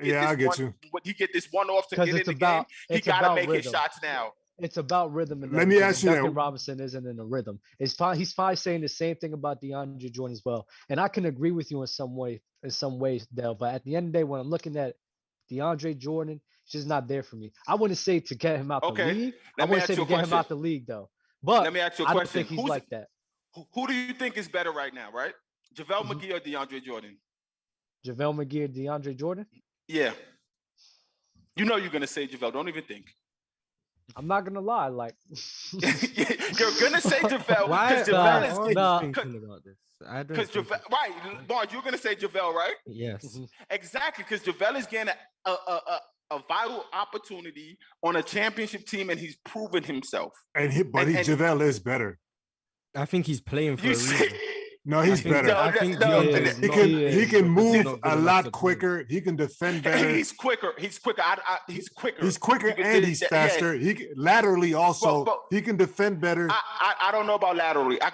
get this one off to get in the game, he gotta make his shots now. It's about rhythm. Let me ask you that. Duncan Robinson isn't in a rhythm. He's probably saying the same thing about DeAndre Jordan as well. And I can agree with you in some ways, Dale. But at the end of the day, when I'm looking at DeAndre Jordan, it's just not there for me. I wouldn't say to get him out the league. I wouldn't say to get him out the league, though. But let me ask you a question. I don't think he's like that. Who do you think is better right now, right? JaVale McGee or DeAndre Jordan? JaVale McGee or DeAndre Jordan? Yeah. You know you're going to say JaVale. Don't even think. I'm not going to lie. Like you're going to say JaVale. Why? JaVale is thinking about this. Because JaVale, right, Mark, you're going to say JaVale, right? Yes. Exactly, because JaVale is getting a vital opportunity on a championship team, and he's proven himself. JaVale is better. I think he's playing for a reason. No, he's better. I think he can move a lot quicker. He can defend better. He's quicker. He's quicker. He's quicker and he's faster. He can, laterally also. He can defend better. I don't know about laterally. I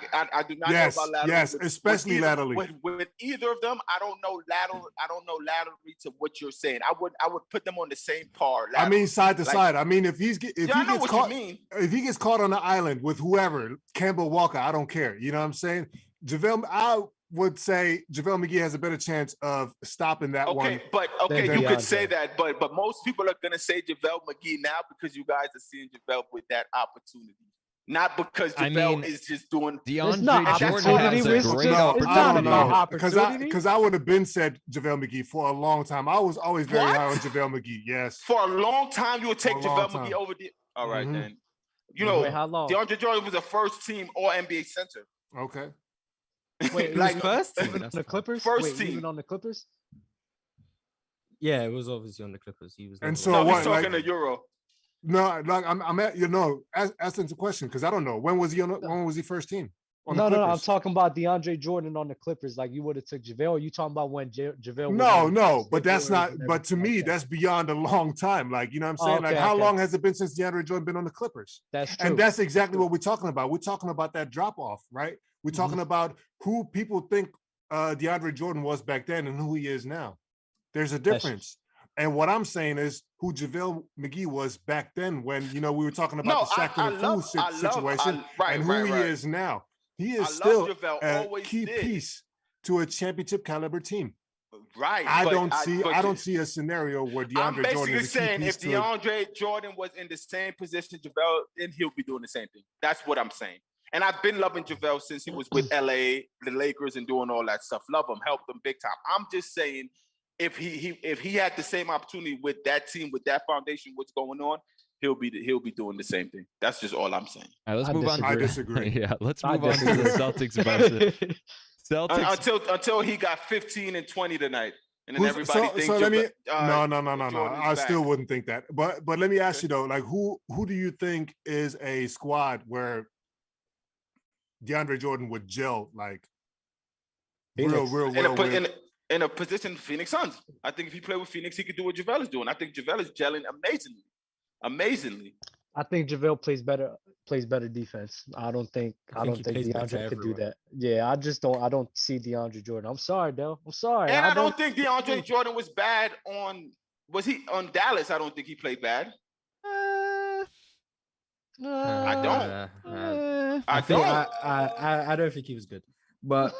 do not know about laterally. Yes, especially laterally. With either of them, I don't know laterally to what you're saying. I would put them on the same par. Laterally. I mean, side to side. I mean, if he gets caught on the island with whoever, Campbell Walker, I don't care. You know what I'm saying? JaVale, would say JaVale McGee has a better chance of stopping that one. Okay, but you could say that, but most people are gonna say JaVale McGee now because you guys are seeing JaVale with that opportunity. Not because JaVale is just doing. DeAndre Jordan has a great opportunity. Because I would have been said JaVale McGee for a long time. I was always very high on JaVale McGee. Yes. For a long time, you would take JaVale McGee over the. All right, then. You know, how long? DeAndre Jordan was a first team All NBA center. Okay. Wait, like first team on the Clippers? First team. Even on the Clippers? Yeah, it was obviously on the Clippers. He was. And so what? He's talking to Euro. No, like I'm at asking the question because I don't know when was he first team? No, I'm talking about DeAndre Jordan on the Clippers. Like you would have took JaVale. Or you talking about when JaVale? No, but that's not. But to me, that's beyond a long time. Like you know what I'm saying. How long has it been since DeAndre Jordan been on the Clippers? That's true. And that's exactly what we're talking about. We're talking about that drop off, right? We're talking about who people think DeAndre Jordan was back then and who he is now. There's a difference. And what I'm saying is who JaVale McGee was back then when, we were talking about the Sacramento situation and who he is now. He is still a key piece to a championship caliber team. Right. I don't see a scenario where DeAndre Jordan is saying if DeAndre Jordan was in the same position JaVale, then he'll be doing the same thing. That's what I'm saying. And I've been loving JaVale since he was with LA, the Lakers, and doing all that stuff. Love him, helped him big time. I'm just saying if he had the same opportunity with that team, with that foundation, what's going on, he'll be doing the same thing. That's just all I'm saying. All right, let's move on. I disagree. Yeah, let's move on to the Celtics versus Celtics until he got 15 and 20 tonight. And then everybody thinks no. I still wouldn't think that. But let me ask you though, like who do you think is a squad where DeAndre Jordan would gel like real in a position Phoenix Suns? I think if he played with Phoenix, he could do what JaVale is doing. I think JaVale is gelling amazingly. I think JaVale plays better defense. I don't think DeAndre could do that. Yeah, I don't see DeAndre Jordan. I'm sorry, Dale. I'm sorry. And I don't think DeAndre Jordan was bad was he on Dallas? I don't think he played bad. I don't. I don't think he was good. But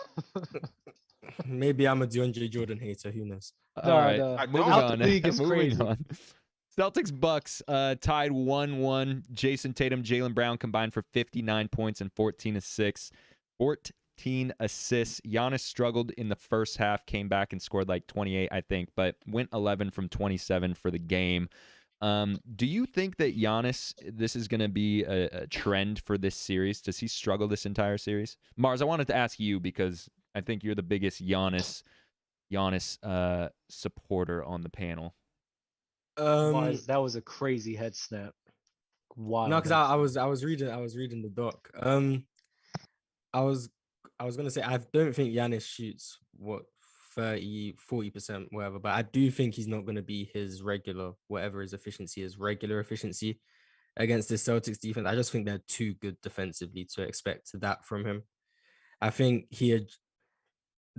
maybe I'm a DeAndre Jordan hater. Who knows? All right. Moving on. Moving on. Celtics Bucks tied 1-1. Jason Tatum, Jaylen Brown combined for 59 points and 14 assists. 14 assists. Giannis struggled in the first half, came back and scored like 28, I think, but went 11 from 27 for the game. Do you think that Giannis, this is going to be a trend for this series? Does he struggle this entire series? Mars, I wanted to ask you because I think you're the biggest Giannis supporter on the panel. That was a crazy head snap. Wow. No, because I was reading the doc. I was gonna say I don't think Giannis shoots 30-40%, whatever, but I do think he's not gonna be his regular, whatever his efficiency is, regular efficiency against the Celtics defense. I just think they're too good defensively to expect that from him. I think the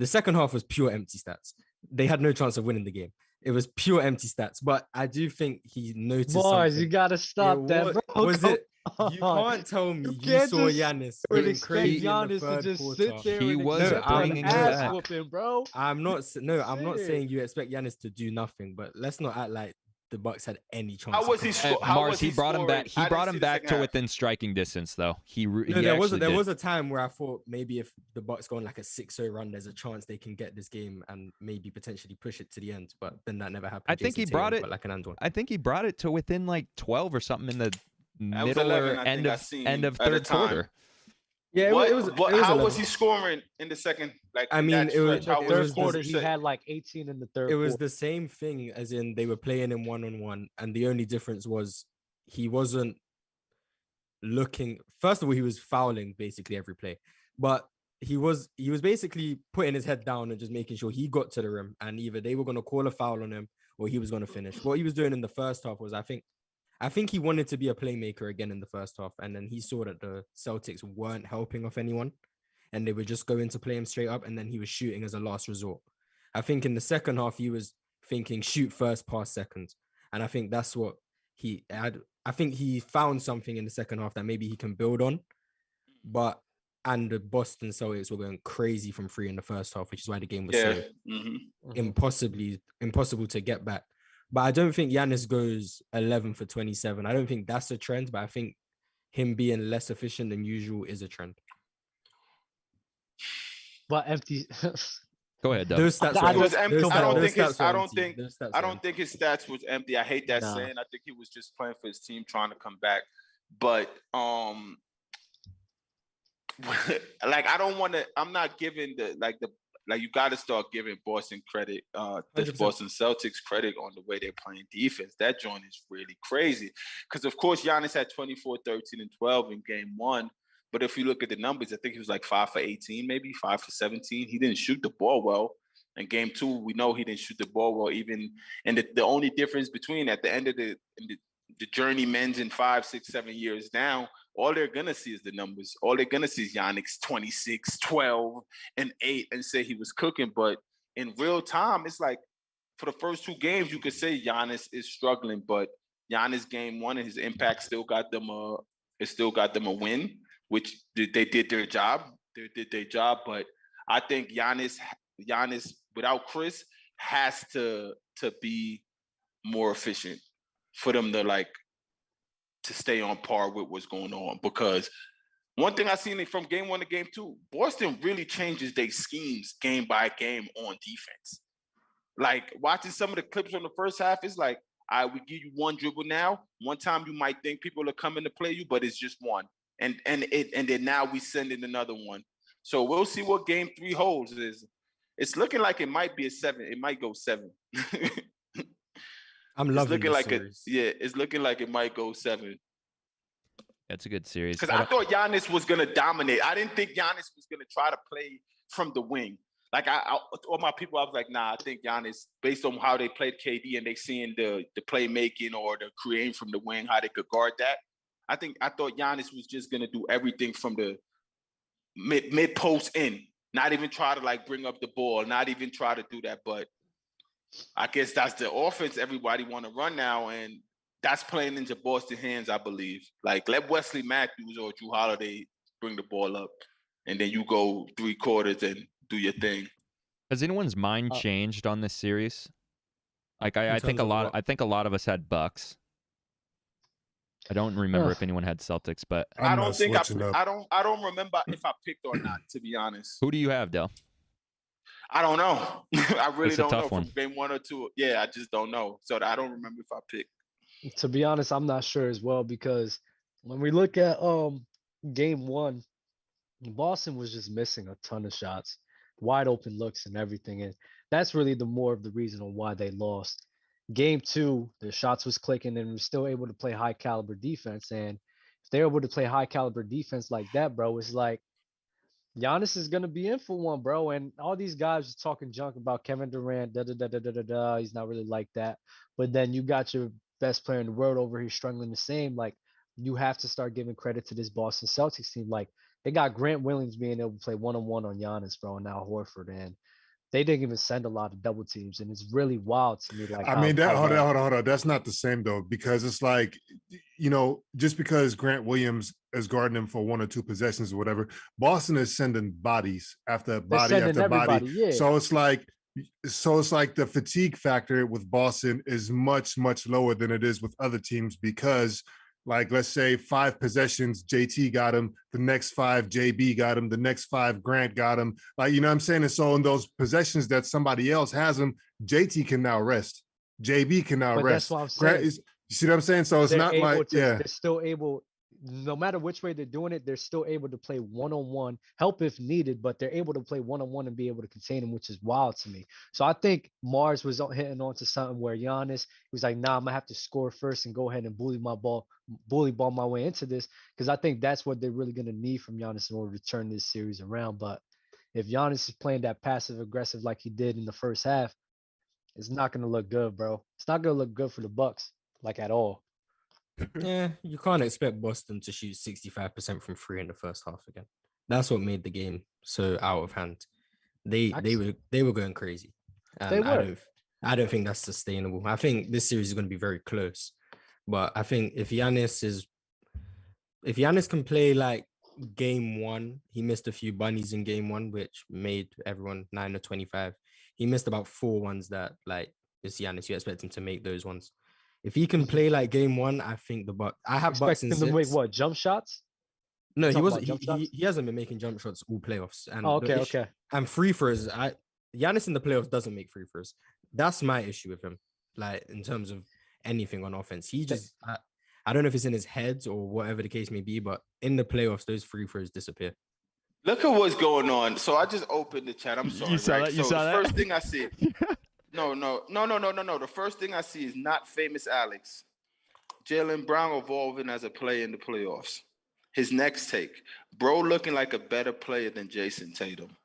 second half was pure empty stats. They had no chance of winning the game. It was pure empty stats, but I do think he noticed Boys, something. You gotta stop that, bro. Was it? You can't tell me you saw Giannis getting crazy Giannis to just sit there. He was bringing ass whooping, bro. I'm not saying you expect Giannis to do nothing, but let's not act like the Bucks had any chance. He brought him back. He brought him back to within striking distance, though. There was a time where I thought maybe if the Bucks go on like a 6-0 run, there's a chance they can get this game and maybe potentially push it to the end. But then that never happened. I think he brought it like an end one. I think he brought it to within like 12 or something in the middle or end of third quarter. Yeah, how was he scoring in the second? Like, I mean, it was third quarter. He had like 18 in the third. It was the same thing as in they were playing him 1-on-1, and the only difference was he wasn't looking. First of all, he was fouling basically every play, but he was basically putting his head down and just making sure he got to the rim, and either they were going to call a foul on him or he was going to finish. What he was doing in the first half was, I think he wanted to be a playmaker again in the first half, and then he saw that the Celtics weren't helping off anyone, and they were just going to play him straight up, and then he was shooting as a last resort. I think in the second half, he was thinking shoot first, pass second, and I think that's what he had. I think he found something in the second half that maybe he can build on, but and the Boston Celtics were going crazy from three in the first half, which is why the game was so impossible to get back. But I don't think Giannis goes 11 for 27. I don't think that's a trend, but I think him being less efficient than usual is a trend. But empty. Go ahead, Doug. Those stats I were was empty. those I don't stats- think those his. stats were I don't empty. think. Those stats I were don't empty. think his stats was empty. I hate that Nah. saying. I think he was just playing for his team, trying to come back. But like I don't want to. I'm not giving you got to start giving Boston credit. This 100%. Boston Celtics credit on the way they're playing defense. That joint is really crazy. Because of course Giannis had 24, 13, and 12 in game one. But if you look at the numbers, I think he was like 5 for 18, maybe 5 for 17. He didn't shoot the ball well. In game two, we know he didn't shoot the ball well. Even and the only difference between at the end of the journey men's in 5, 6, 7 years down, all they're gonna see is the numbers. All they're gonna see is Giannis 26, 12, and 8, and say he was cooking. But in real time, it's like for the first two games, you could say Giannis is struggling, but Giannis game one and his impact still got them a win, which they did their job. They did their job, but I think Giannis without Chris has to be more efficient for them to stay on par with what's going on. Because one thing I seen from game one to game two, Boston really changes their schemes game by game on defense. Like watching some of the clips from the first half, it's like, we give you one dribble now. One time you might think people are coming to play you, but it's just one. And then now we send in another one. So we'll see what game three holds. It's looking like it might be a 7. It might go 7. I'm loving this series. It's looking like it might go 7. That's a good series. Because I thought Giannis was gonna dominate. I didn't think Giannis was gonna try to play from the wing. Like all my people, I was like, nah. I think Giannis, based on how they played KD and they seeing the playmaking or the creating from the wing, how they could guard that. I thought Giannis was just gonna do everything from the mid post in, not even try to bring up the ball, not even try to do that. But I guess that's the offense everybody want to run now, and that's playing into Boston's hands, I believe. Let Wesley Matthews or Drew Holiday bring the ball up, and then you go 3 quarters and do your thing. Has anyone's mind changed on this series? I think a lot of us had Bucks. I don't remember if anyone had Celtics, but I don't remember if I picked or not, to be honest. Who do you have, Del? I don't know. I really don't know one. from game 1 or 2. Yeah, I just don't know. So I don't remember if I picked. To be honest, I'm not sure as well, because when we look at game 1, Boston was just missing a ton of shots, wide open looks and everything. And that's really the more of the reason on why they lost. Game 2, the shots was clicking and we're still able to play high caliber defense. And if they're able to play high caliber defense like that, bro, it's like Giannis is going to be in for one, bro. And all these guys are talking junk about Kevin Durant, he's not really like that. But then you got your best player in the world over here struggling the same. Like, you have to start giving credit to this Boston Celtics team. Like, they got Grant Williams being able to play one-on-one on Giannis, bro, and now Horford. And they didn't even send a lot of double teams. And it's really wild to me. Hold on. That's not the same, though, because it's like, just because Grant Williams is guarding him for 1 or 2 possessions or whatever, Boston is sending bodies after body after body. Yeah. So it's like the fatigue factor with Boston is much, much lower than it is with other teams, because let's say 5 possessions, JT got him. The next 5, JB got him. The next 5, Grant got him. You know what I'm saying? And so in those possessions that somebody else has him, JT can now rest. JB can now rest. That's what I'm saying. Grant you see what I'm saying? So it's not they're still able, no matter which way they're doing it, they're still able to play one-on-one, help if needed, but they're able to play one-on-one and be able to contain him, which is wild to me. So I think Mars was hitting on to something where Giannis was like, nah, I'm gonna have to score first and go ahead and bully ball my way into this, because I think that's what they're really gonna need from Giannis in order to turn this series around. But if Giannis is playing that passive aggressive like he did in the first half, it's not gonna look good, bro. It's not gonna look good for the Bucks, at all. Yeah, you can't expect Boston to shoot 65% from 3 in the first half again. That's what made the game so out of hand. They were going crazy. And They were. I don't think that's sustainable. I think this series is going to be very close. But I think if Giannis can play game one. He missed a few bunnies in game one, which made everyone 9 or 25. He missed about 4 ones that, like, it's Giannis. You expect him to make those ones. If he can play like game one, I think the Bucks. I have Bucks in Expect him to make 6. what, jump shots? No, he talking wasn't. about jump shots? He hasn't been making jump shots all playoffs. And Oh, the okay, issue- okay. And free throws. Giannis in the playoffs doesn't make free throws. That's my issue with him. Like, in terms of anything on offense, he just. I don't know if it's in his head or whatever the case may be, but in the playoffs, those free throws disappear. Look at what's going on. So I just opened the chat. I'm sorry. You saw right? that? You so saw the that? first thing I see. No. The first thing I see is not famous Alex. Jaylen Brown evolving as a player in the playoffs. His next take. Bro looking like a better player than Jason Tatum.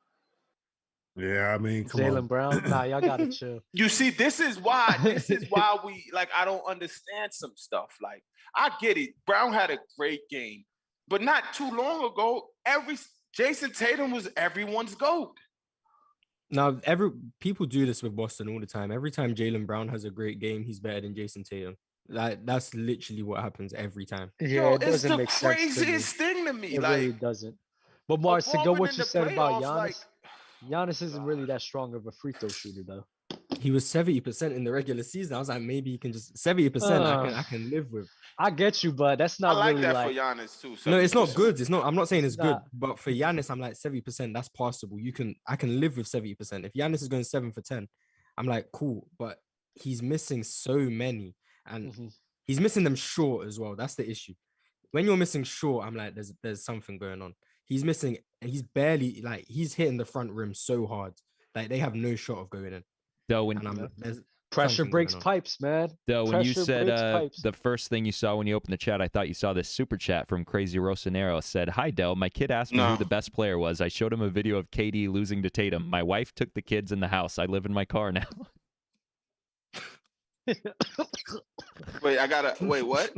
Yeah, I mean, come on. Jaylen Brown? Nah, y'all gotta chill. You see, this is why we, like, I don't understand some stuff. Like, I get it. Brown had a great game. But not too long ago, Jason Tatum was everyone's GOAT. Now, people do this with Boston all the time. Every time Jaylen Brown has a great game, he's better than Jason Tatum. That's literally what happens every time. Yeah, Yo, it it's doesn't the make sense to me. craziest thing to me. It Like, really doesn't. But Mars, to go evolving what in you the said about playoffs, Giannis, like, Giannis isn't really that strong of a free throw shooter, though. He was 70% in the regular season. I was like, maybe he can just 70%. I can live with. I get you, but that's I not like really that like. for Giannis too. No, it's not 70%. good. It's not. I'm not saying it's good, Nah. but for Giannis, I'm like 70%. That's possible. I can live with 70%. If Giannis is going 7 for 10, I'm like, cool. But he's missing so many, and Mhm. he's missing them short as well. That's the issue. When you're missing short, I'm like, there's something going on. He's missing, and he's barely, like, he's hitting the front rim so hard, like they have no shot of going in. Though And when there's Pressure something breaks going on. pipes, man. you Pressure said breaks pipes. the first thing you saw when you opened the chat, I thought you saw this super chat from Crazy Rosanero. Said, "Hi Del, my kid asked me No. who the best player was. I showed him a video of KD losing to Tatum. My wife took the kids in the house. I live in my car now." Wait, what?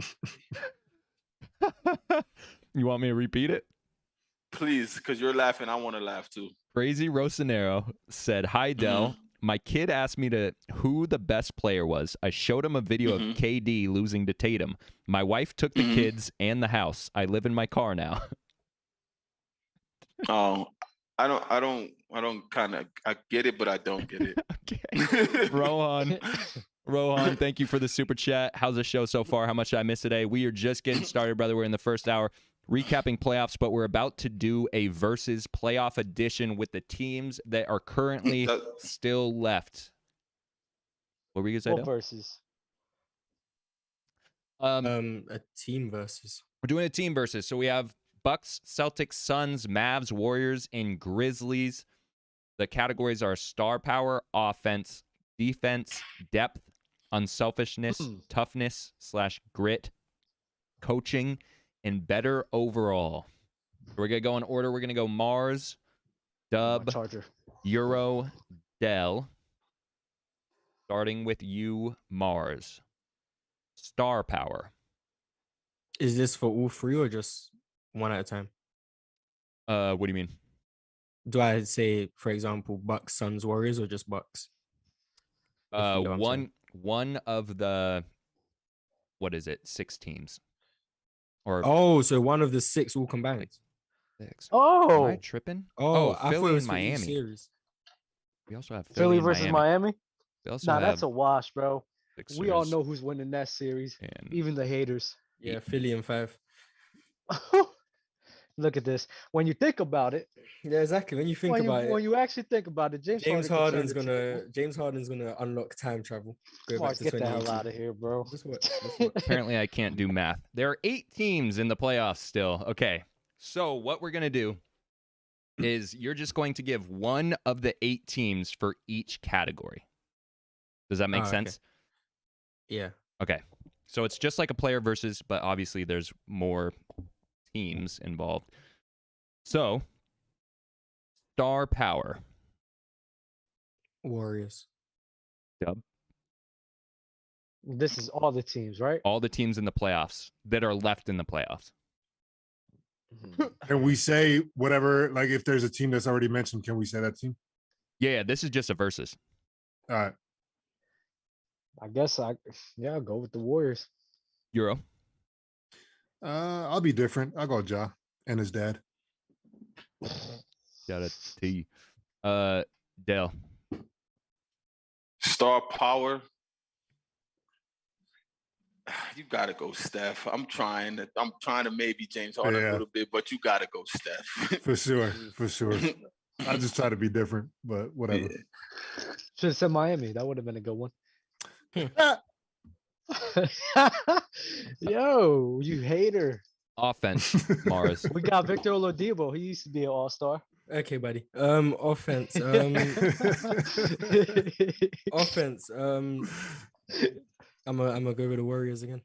You want me to repeat it? Please, because you're laughing. I want to laugh too. Crazy Rosanero said, "Hi Del, my kid asked me who the best player was. I showed him a video of KD losing to Tatum. My wife took the kids and the house. I live in my car now." Oh, I get it, but I don't get it. Okay. Rohan, thank you for the super chat. How's the show so far? How much did I miss today? We are just getting started, brother. We're in the first hour recapping playoffs, but we're about to do a versus playoff edition with the teams that are currently still left. What were you going to say, Del? Versus. A team versus. We're doing a team versus. So we have Bucks, Celtics, Suns, Mavs, Warriors, and Grizzlies. The categories are star power, offense, defense, depth, unselfishness, toughness / grit, coaching, and better overall. We're going to go in order. We're going to go Mars, Dub, Charger. Euro, Del. Starting with you, Mars. Star power. Is this for all three or just one at a time? What do you mean? Do I say, for example, Bucks, Suns, Warriors, or just Bucks? One of the, what is it, 6 teams? Or so one of the 6 all combined. 6. Oh, Am I tripping? I thought it Philly was and for each Miami. series. We also have Philly and versus Miami. We also Nah, have that's a wash, bro. Sixers We all know who's winning that series, and even the haters. Yeah, Philly and 5. Look at this. When you think about it, Yeah, exactly. When you think about it, when you actually think about it, James Harden's gonna unlock time travel. Go back to get the hell 2018. out of here, bro. Just what? apparently I can't do math. There are 8 teams in the playoffs still. Okay. So what we're going to do is you're just going to give one of the 8 teams for each category. Does that make sense? Yeah. Okay. So it's just like a player versus, but obviously there's more teams involved. So, star power. Warriors. Dub. This is all the teams, right? All the teams in the playoffs that are left in the playoffs. Can we say whatever, like if there's a team that's already mentioned, can we say that team? Yeah, this is just a versus. All right. I guess I'll go with the Warriors. Euro. I'll be different. I'll go Ja and his dad. Got a T. Dale. Star power. You gotta go, Steph. I'm trying to maybe James Harden a little bit, but you gotta go, Steph. For sure. I just try to be different, but whatever. Yeah. Should have said Miami. That would have been a good one. Yo, you hater. Offense, Mars. We got Victor Oladipo. He used to be an all-star. Okay, buddy. Offense. Offense. I'm gonna go with the Warriors again.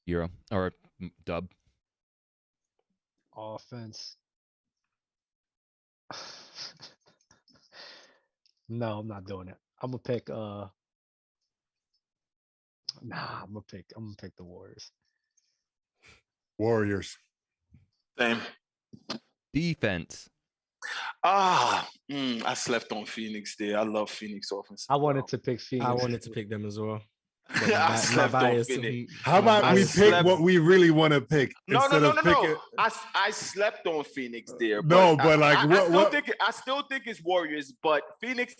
Euro or dub. Offense. No, I'm not doing it. I'm gonna pick I'm gonna pick the Warriors. Warriors. Same. Defense. I slept on Phoenix there. I love Phoenix offense. I wanted to pick Phoenix. I wanted to pick them as well. I slept on Phoenix. How about we pick what we really want to pick? No. Picking... I slept on Phoenix there. No, but like I still think it's Warriors, but Phoenix.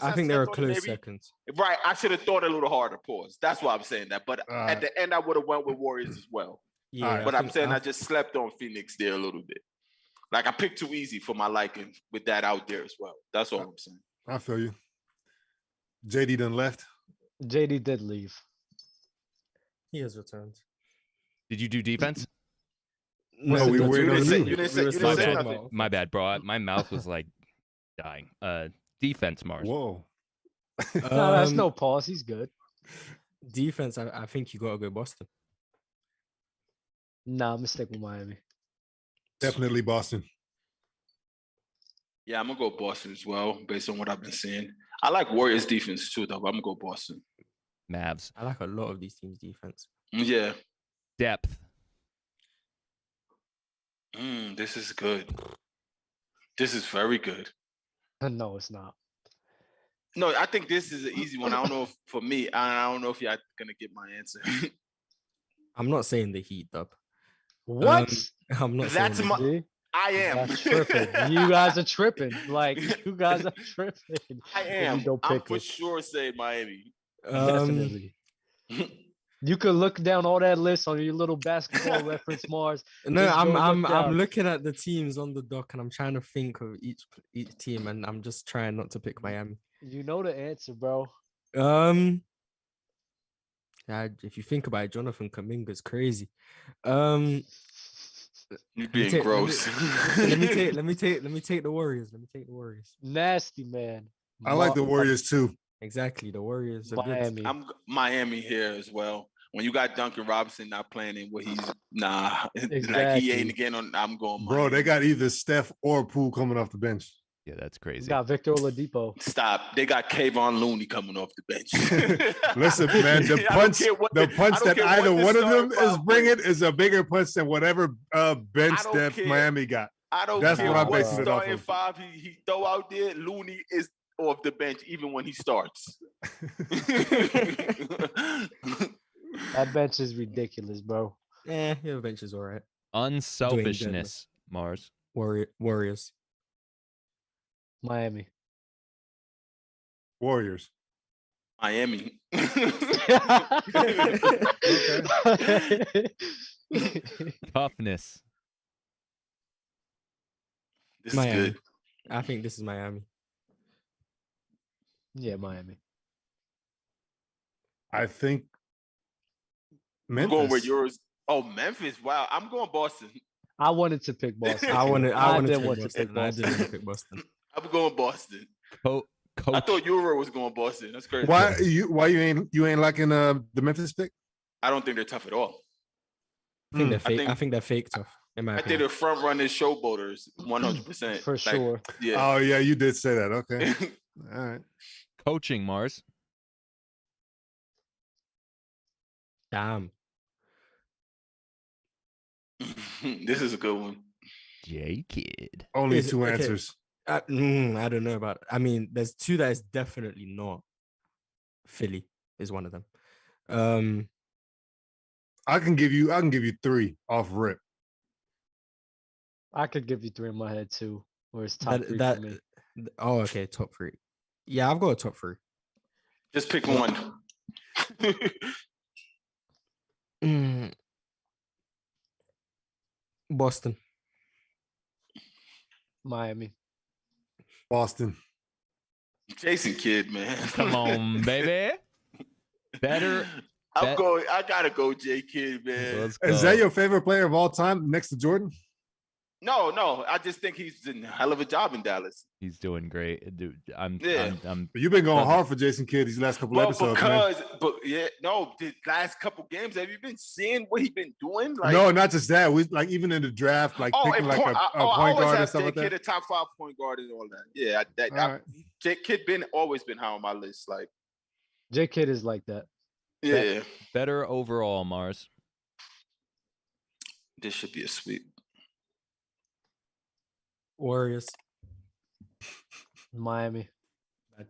I think they're a close second. Right, I should have thought a little harder. Pause. That's why I'm saying that. But at the end, I would have went with Warriors as well. Yeah, but I'm saying I just slept on Phoenix there a little bit. Like I picked too easy for my liking with that out there as well. That's all I'm saying. I feel you. JD done left. JD did leave. He has returned. Did you do defense? No, we were. You didn't say nothing. My bad, bro. My mouth was like dying. Defense, Mars. Whoa. No, that's no pause. He's good. Defense, I think you gotta go Boston. Nah, I'm gonna stick with Miami. Definitely Boston. Yeah, I'm gonna go Boston as well, based on what I've been seeing. I like Warriors defense too, though. But I'm gonna go Boston. Mavs. I like a lot of these teams' defense. Yeah. Depth. This is good. This is very good. No, it's not. No, I think this is an easy one. I don't know if for me, I don't know if y'all gonna get my answer. I'm not saying the Heat, Dub. What? I'm not. That's saying my. I am. That's tripping. You guys are tripping. Like you guys are tripping. I am. I'm for sure saying Miami. Definitely. You could look down all that list on your little basketball reference, Mars. No, I'm looking at the teams on the dock and I'm trying to think of each team, and I'm just trying not to pick Miami. You know the answer, bro. If you think about it, Jonathan Kuminga's crazy. You're being gross. Let me take the Warriors. Let me take the Warriors. Nasty man. I like the Warriors too. Exactly, the Warriors. Miami. I'm Miami here as well. When you got Duncan Robinson not playing in what he's Exactly. like he ain't again on. I'm going. Bro, Miami. they got either Steph or Poole coming off the bench. Yeah, that's crazy. Got Victor Oladipo. Stop. They got Kayvon Looney coming off the bench. Listen, man, the punch that either one of them is bringing is a bigger punch than whatever bench that Miami got. I don't That's care what I'm what basing it off starting of. five he throw out there. Looney is off the bench even when he starts. That bench is ridiculous, bro. Your bench is all right. Unselfishness, Mars. Warriors. Miami. Warriors. Miami. Toughness. This Miami. is good. I think this is Miami. Yeah, Miami. I think I'm going with yours. Oh, Memphis. Wow. I'm going Boston. I wanted to pick Boston. I wanted didn't to want pick to pick Boston. I Boston. didn't pick Boston. I'm going Boston. Coach. I thought Euro was going Boston. That's crazy. why you ain't liking the Memphis pick? I don't think they're tough at all. I think they're fake. I think they're fake tough. In my I think opinion. they're front running showboaters 100%. For sure. Yeah. Oh yeah, you did say that. Okay. All right. Coaching, Mars. Damn. This is a good one. J-Kid. Only two answers. I don't know about it. I mean, there's two that is definitely not. Philly is one of them. I can give you three off rip. I could give you three in my head too, or it's top three That for me. oh, okay, top three. Yeah, I've got a top three. Just pick one. Boston. Miami. Boston. Jason Kidd, man. Come on, baby. Better. I gotta go, J Kidd, man. Let's go. Is that your favorite player of all time next to Jordan? No. I just think he's doing a hell of a job in Dallas. He's doing great, dude. I'm But you've been going hard for Jason Kidd these last couple episodes, man. The last couple games, have you been seeing what he's been doing? Like, No, not just that. We like even in the draft, like picking like a point guard and stuff like that. J Kidd a top 5 point guard and all that. Yeah, Right. J Kidd always been high on my list. Like, J Kidd is like that. yeah, better overall, Mars. this should be a sweep. Warriors. Miami.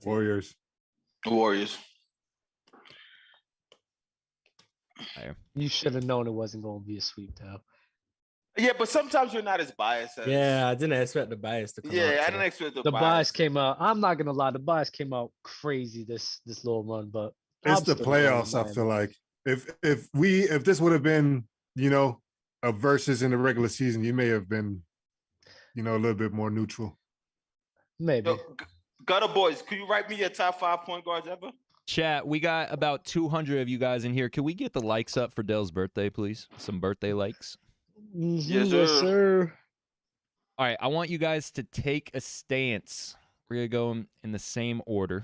Warriors. Warriors. You should have known it wasn't going to be a sweep, though. Yeah, but sometimes you're not as biased as. Yeah, I didn't expect the bias to come out. Yeah, I so. didn't expect The bias came out. I'm not gonna lie, the bias came out crazy this little run, but It's I'm the still going playoffs. I Miami. feel like if this would have been, a versus in the regular season, you may have been, a little bit more neutral. Maybe. Yo, Gutter Boys, could you write me your top 5 point guards ever? Chat, we got about 200 of you guys in here. Can we get the likes up for Dell's birthday, please? Some birthday likes. Yes, Yes, sir. sir. All right, I want you guys to take a stance. We're going to go in the same order.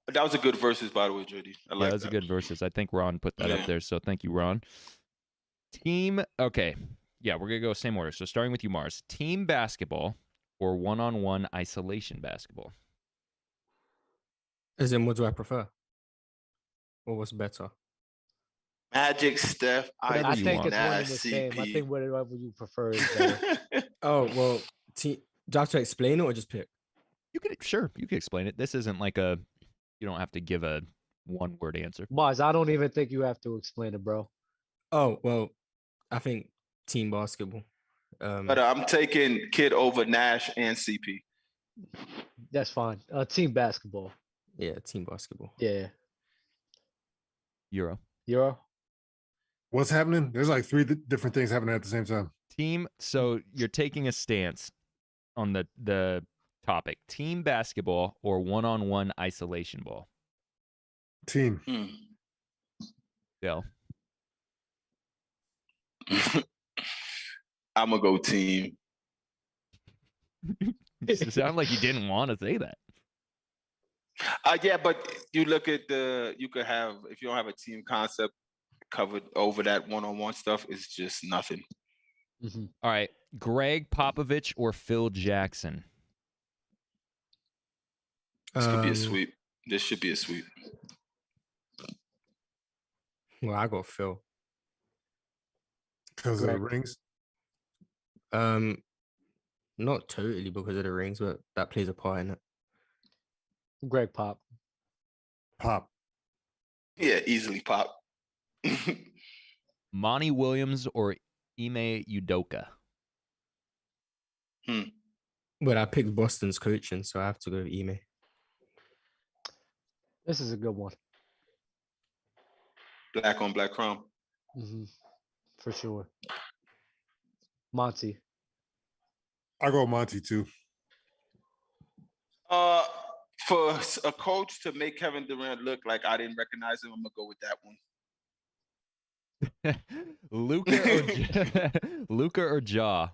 That was a good versus, by the way, JD. I Yeah, like that was a good versus. I think Ron put that Yeah. up there, so thank you, Ron. Team, okay. Yeah, we're going to go same order. So starting with you, Mars. Team basketball or one-on-one isolation basketball? As in, what do I prefer? Or what's better? Magic, Steph, Whatever I you think want. it's one and the same. I CP. think whatever you prefer is better. Oh, well, do you have to explain it or just pick? You can explain it. This isn't like you don't have to give a one-word answer. Mars, I don't even think you have to explain it, bro. Oh, well, I think team basketball. But I'm taking Kid over Nash and CP. That's fine. Team basketball. Yeah, team basketball. Yeah. Euro. Euro? What's happening? There's like three different things happening at the same time. Team, so you're taking a stance on the topic. Team basketball or one-on-one isolation ball? Team. Dell. I'm gonna go team. It sounded like you didn't want to say that. Yeah, but you look at you could have, if you don't have a team concept covered over that one-on-one stuff, it's just nothing. Mm-hmm. All right. Gregg Popovich or Phil Jackson? This could be a sweep. This should be a sweep. Well, I got Phil. Because of the rings. Not totally because of the rings, but that plays a part in it. Gregg Pop. Pop. Yeah, easily Pop. Monty Williams or Ime Udoka? But I picked Boston's coaching, so I have to go with Ime. This is a good one. Black on black crime. Mm-hmm. For sure. Monty. I go Monty too. For a coach to make Kevin Durant look like I didn't recognize him, I'm gonna go with that one. Luka or Ja?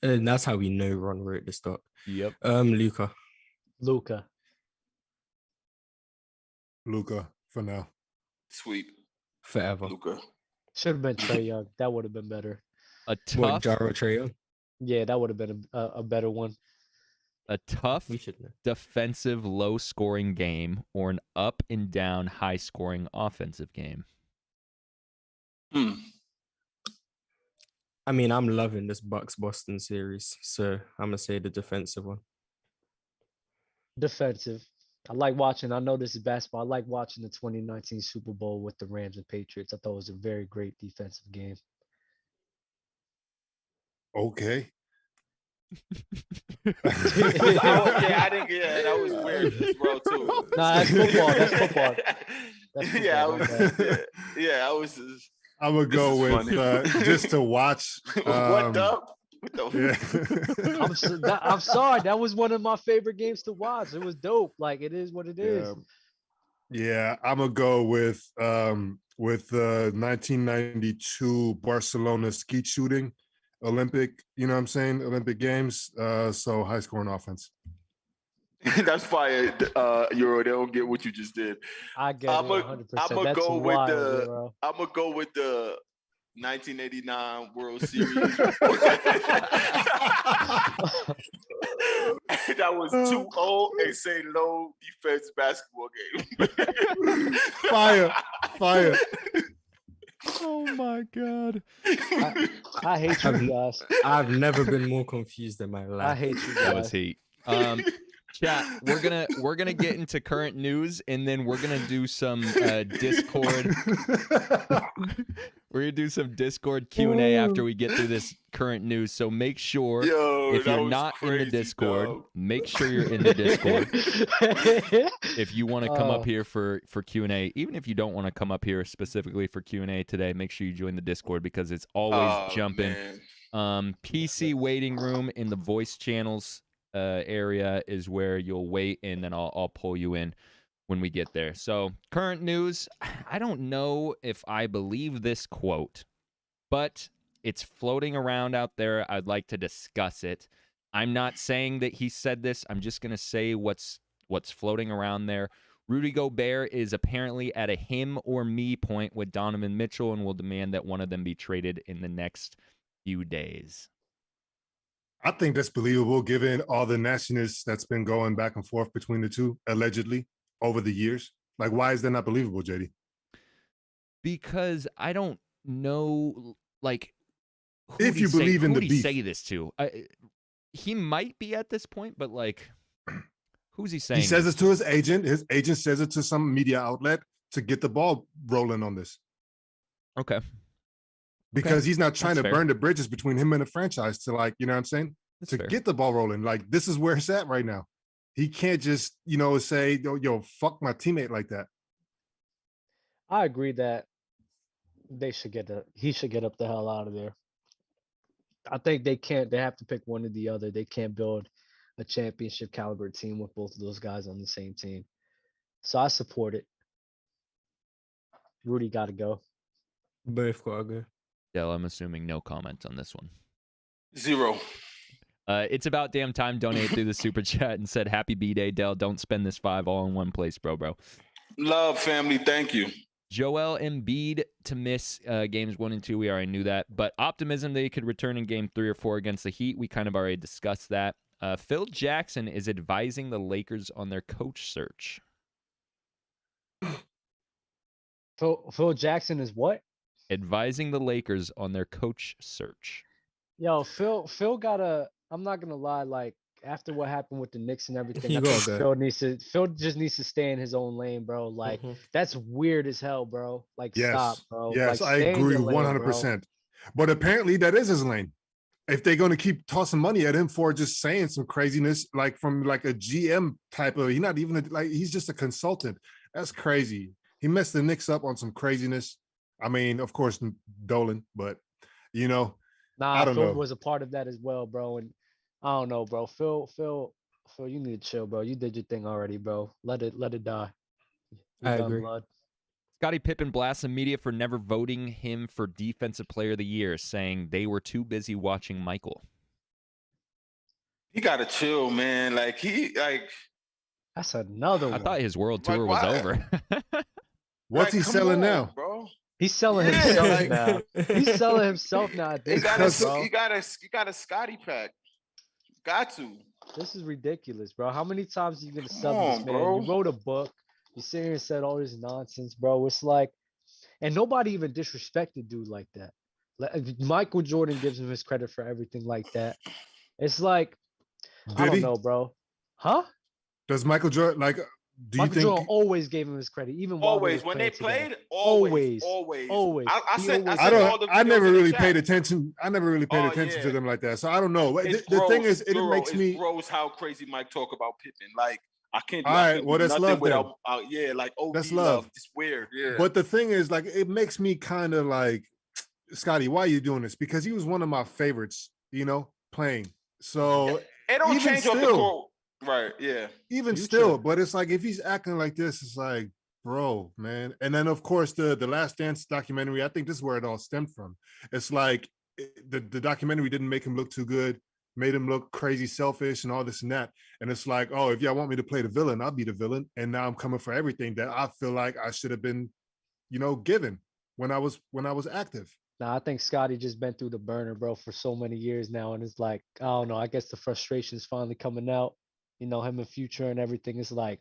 And that's how we know Ron wrote the stock. Yep. Luka. Luka for now. Sweep. Forever. Luka. Should have been Trae Young. That would have been better. A What, tough, Jaro Trae? Yeah, that would have been a better one. a tough We should know. defensive low-scoring game or an up and down high-scoring offensive game? I mean, I'm loving this Bucks Boston series, so I'm gonna say the defensive one. Defensive. I like watching. I know this is basketball. I like watching the 2019 Super Bowl with the Rams and Patriots. I thought it was a very great defensive game. Okay. I didn't get that. That was weird as well too. Nah, that's football. That's football. That's football. Yeah, I was. I'm gonna go with just to watch. What up? Yeah. I'm sorry. That was one of my favorite games to watch. It was dope. Like, it is what it is. Yeah, I'm gonna go with the 1992 Barcelona skeet shooting Olympic. You know what I'm saying? Olympic Games. So high scoring offense. That's fire, Euro. They don't get what you just did. I get it 100%. I'm gonna go with the 1989 World Series. That was 2-0 and say low defense basketball game. Fire. Oh my God. I hate you guys. I've never been more confused in my life. I hate you guys. That was heat. Chat, we're gonna get into current news, and then we're gonna do some Discord. We're gonna do some Discord Q&A after we get through this current news. So make sure if you're not in the Discord, make sure you're in the Discord. If you want to come up here for Q&A, even if you don't want to come up here specifically for Q&A today, make sure you join the Discord because it's always jumping. PC waiting room in the voice channels area is where you'll wait, and then I'll pull you in when we get there. So current news, I don't know if I believe this quote, but it's floating around out there. I'd like to discuss it. I'm not saying that he said this. I'm just gonna say what's floating around there. Rudy Gobert is apparently at a him or me point with Donovan Mitchell and will demand that one of them be traded in the next few days. I think that's believable given all the nastiness that's been going back and forth between the two, allegedly, over the years. Like, why is that not believable, JD? Because I don't know, like, if you believe in the beef. beef. Say this to? He might be at this point, but, like, who's he saying? He says it to his agent. His agent says it to some media outlet to get the ball rolling on this. Okay. Because he's not trying to burn the bridges between him and the franchise to, like, you know what I'm saying? To get the ball rolling. Like, this is where it's at right now. He can't just, say, yo, fuck my teammate like that. I agree that he should get up the hell out of there. I think they have to pick one or the other. They can't build a championship caliber team with both of those guys on the same team. So I support it. Rudy got to go. Both got to go. Dell, I'm assuming no comment on this one. 0. It's about damn time. Donate through the super chat and said, "Happy B-Day, Dell. Don't spend this 5 all in one place, bro. Love, family. Thank you." Joel Embiid to miss games 1 and 2. We already knew that. But optimism that he could return in game 3 or 4 against the Heat. We kind of already discussed that. Phil Jackson is advising the Lakers on their coach search. Phil Jackson is what? Advising the Lakers on their coach search. Yo, Phil gotta. I'm not gonna lie. Like, after what happened with the Knicks and everything, Phil just needs to stay in his own lane, bro. Like, that's weird as hell, bro. Like, stop, bro. Yes, like, I agree 100%. But apparently that is his lane. If they're gonna keep tossing money at him for just saying some craziness, like from like a GM type of, he's just a consultant. That's crazy. He messed the Knicks up on some craziness. I mean, of course, Dolan, but I don't know. Phil was a part of that as well, bro. And I don't know, bro. Phil, you need to chill, bro. You did your thing already, bro. Let it die. I agree. Blood. Scottie Pippen blasts the media for never voting him for Defensive Player of the Year, saying they were too busy watching Michael. He gotta chill, man. That's another one. I thought his world tour was over. What's he selling now, bro? He's selling himself now. He's selling himself now. You got a Scottie pack. Got to. This is ridiculous, bro. How many times are you gonna sub this man? Bro. You wrote a book. You sit here and said all this nonsense, bro. It's like, and nobody even disrespected dude like that. Like, Michael Jordan gives him his credit for everything like that. It's like, I don't know, bro. Huh? Does Michael Jordan Do you Michael Jordan think? always gave him his credit, even while Always when they playing together. played, always. I He sent always I all don't. the I videos never in the really chat. paid attention. I never really paid Oh, attention to yeah. them like that. So I don't know. It's The thing gross, is, it bro. makes It's me. gross how crazy Mike talk about Pippen. Like I can't do, All I right, can't well, do that's nothing love then. without like OD That's love. love. It's weird. Yeah. But the thing is, like, it makes me kind of like, Scottie, why are you doing this? Because he was one of my favorites, playing. So it don't even change off the still- court. Right. Yeah. even Future. still, but it's like if he's acting like this, it's like, bro, man. And then of course the Last Dance documentary, I think this is where it all stemmed from. It's like the documentary didn't make him look too good, made him look crazy selfish and all this and that. And it's like, oh, if y'all want me to play the villain, I'll be the villain. And now I'm coming for everything that I feel like I should have been, given when I was active. Nah, I think Scottie just been through the burner, bro, for so many years now, and it's like, I don't know. I guess the frustration's finally coming out. Him and Future and everything. It's like,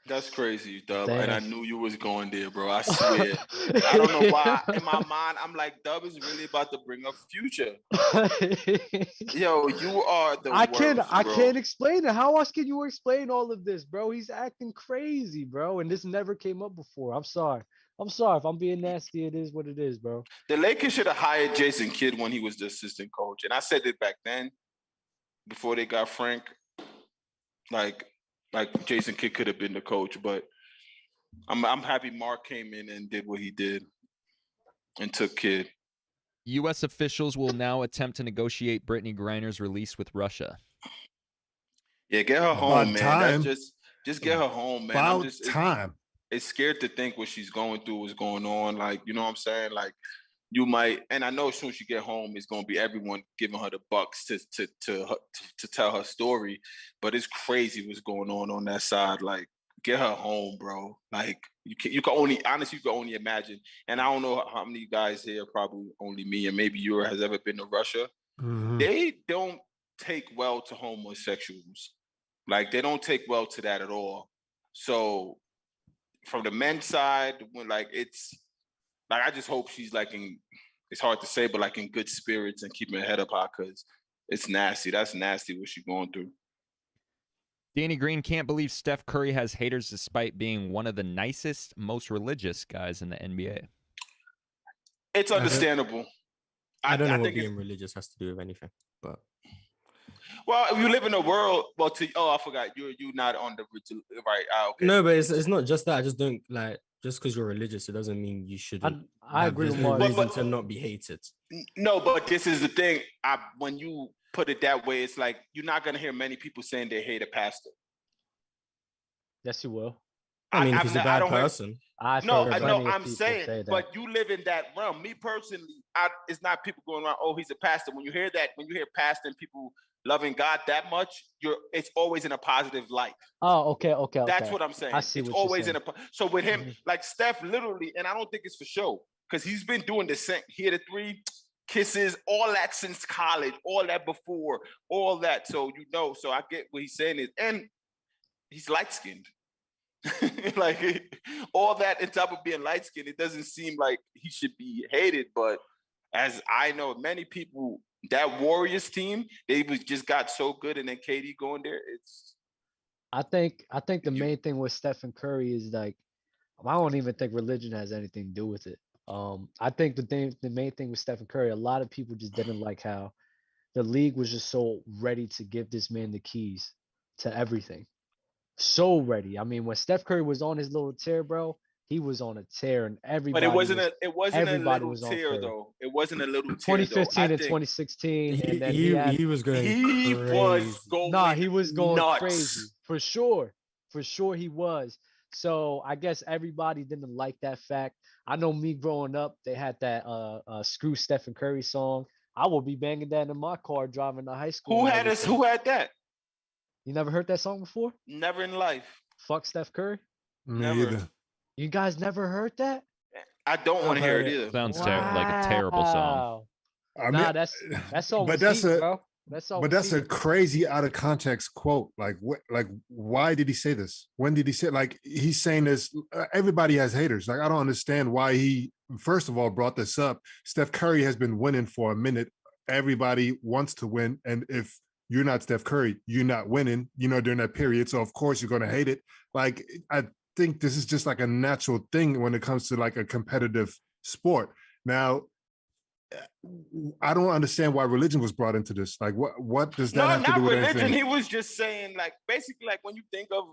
That's crazy, Dub. Damn. And I knew you was going there, bro. I swear. I don't know why. In my mind, I'm like, Dub is really about to bring up Future. Yo, you are the I worst, I bro. can't explain it. How else can you explain all of this, bro? He's acting crazy, bro, and this never came up before. I'm sorry. If I'm being nasty, it is what it is, bro. The Lakers should have hired Jason Kidd when he was the assistant coach. And I said it back then, before they got Frank. Like Jason Kidd could have been the coach, but I'm happy Mark came in and did what he did and took Kidd. U.S. officials will now attempt to negotiate Brittney Griner's release with Russia. Yeah, get her home, About man. time. That's just get her home, man. About time. It's scared to think what she's going through, what's going on. Like, you know what I'm saying? Like, you might, and I know as soon as you get home, it's gonna be everyone giving her the bucks to tell her story. But it's crazy what's going on that side. Like, get her home, bro. Like, you can only imagine. And I don't know how many guys here, probably only me and maybe you has ever been to Russia. Mhm. They don't take well to homosexuals. Like, they don't take well to that at all. So from the men's side, when it's like, I just hope she's like it's hard to say, but like in good spirits and keeping her head up high, because it's nasty. That's nasty what she's going through. Danny Green can't believe Steph Curry has haters despite being one of the nicest, most religious guys in the NBA. It's understandable. I don't know what think being religious has to do with anything, but well, if you live in a world, I forgot you're not on the right. Okay. no, but it's not just that. I just don't like, just because you're religious, it doesn't mean you shouldn't. I agree There's with no Mark. reason to not be hated. No, but this is the thing. When you put it that way, it's like you're not gonna hear many people saying they hate a pastor. Yes, you will. I mean, if he's a bad don't hear- person. I've No, heard I plenty know. of I'm people saying, say that. but you live in that realm. Me personally, it's not people going around. Oh, he's a pastor. When you hear that, when you hear pastor and people loving God that much, it's always in a positive light. Oh, okay. That's what I'm saying. I see it's what you're always saying. so with him, Mhm. like Steph, literally, and I don't think it's for show because he's been doing the same. He had the 3 kisses, all that since college, all that before, all that. So so I get what he's saying is, and he's light skinned. Like all that on top of being light skinned, it doesn't seem like he should be hated. But as I know, many people, that Warriors team, they just got so good, and then KD going there, it's. I think the main thing with Stephen Curry is like, I don't even think religion has anything to do with it. I think the main thing with Stephen Curry, a lot of people just didn't like how the league was just so ready to give this man the keys to everything. So ready. I mean, when Steph Curry was on his little tear, bro, he was on a tear, and everybody. But it wasn't a everybody little was on tear Curry. though. It wasn't a little tear. 2015 though. and 2016, and then He was going He crazy. was going. Nah, he was going nuts. crazy for sure. For sure, he was. So I guess everybody didn't like that fact. I know me growing up, they had that "Screw Stephen Curry" song. I will be banging that in my car driving to high school. Who and had us? everything. Who had that? You never heard that song before? Never in life. Fuck Steph Curry. Me Never. either. You guys never heard that? I don't want to hear it either. Sounds like a terrible song. I Nah, mean, that's song but was that's heat, a- bro. That's all. but that's a crazy out of context quote. Like what? Like why did he say this? When did he say? Like he's saying this. Everybody has haters. Like I don't understand why he first of all brought this up. Steph Curry has been winning for a minute. Everybody wants to win, and if you're not Steph Curry. You're not winning, during that period. So of course you're going to hate it. Like, I think this is just like a natural thing when it comes to like a competitive sport. Now, I don't understand why religion was brought into this. Like, what does that have to do with religion. anything? He was just saying, like, basically, like when you think of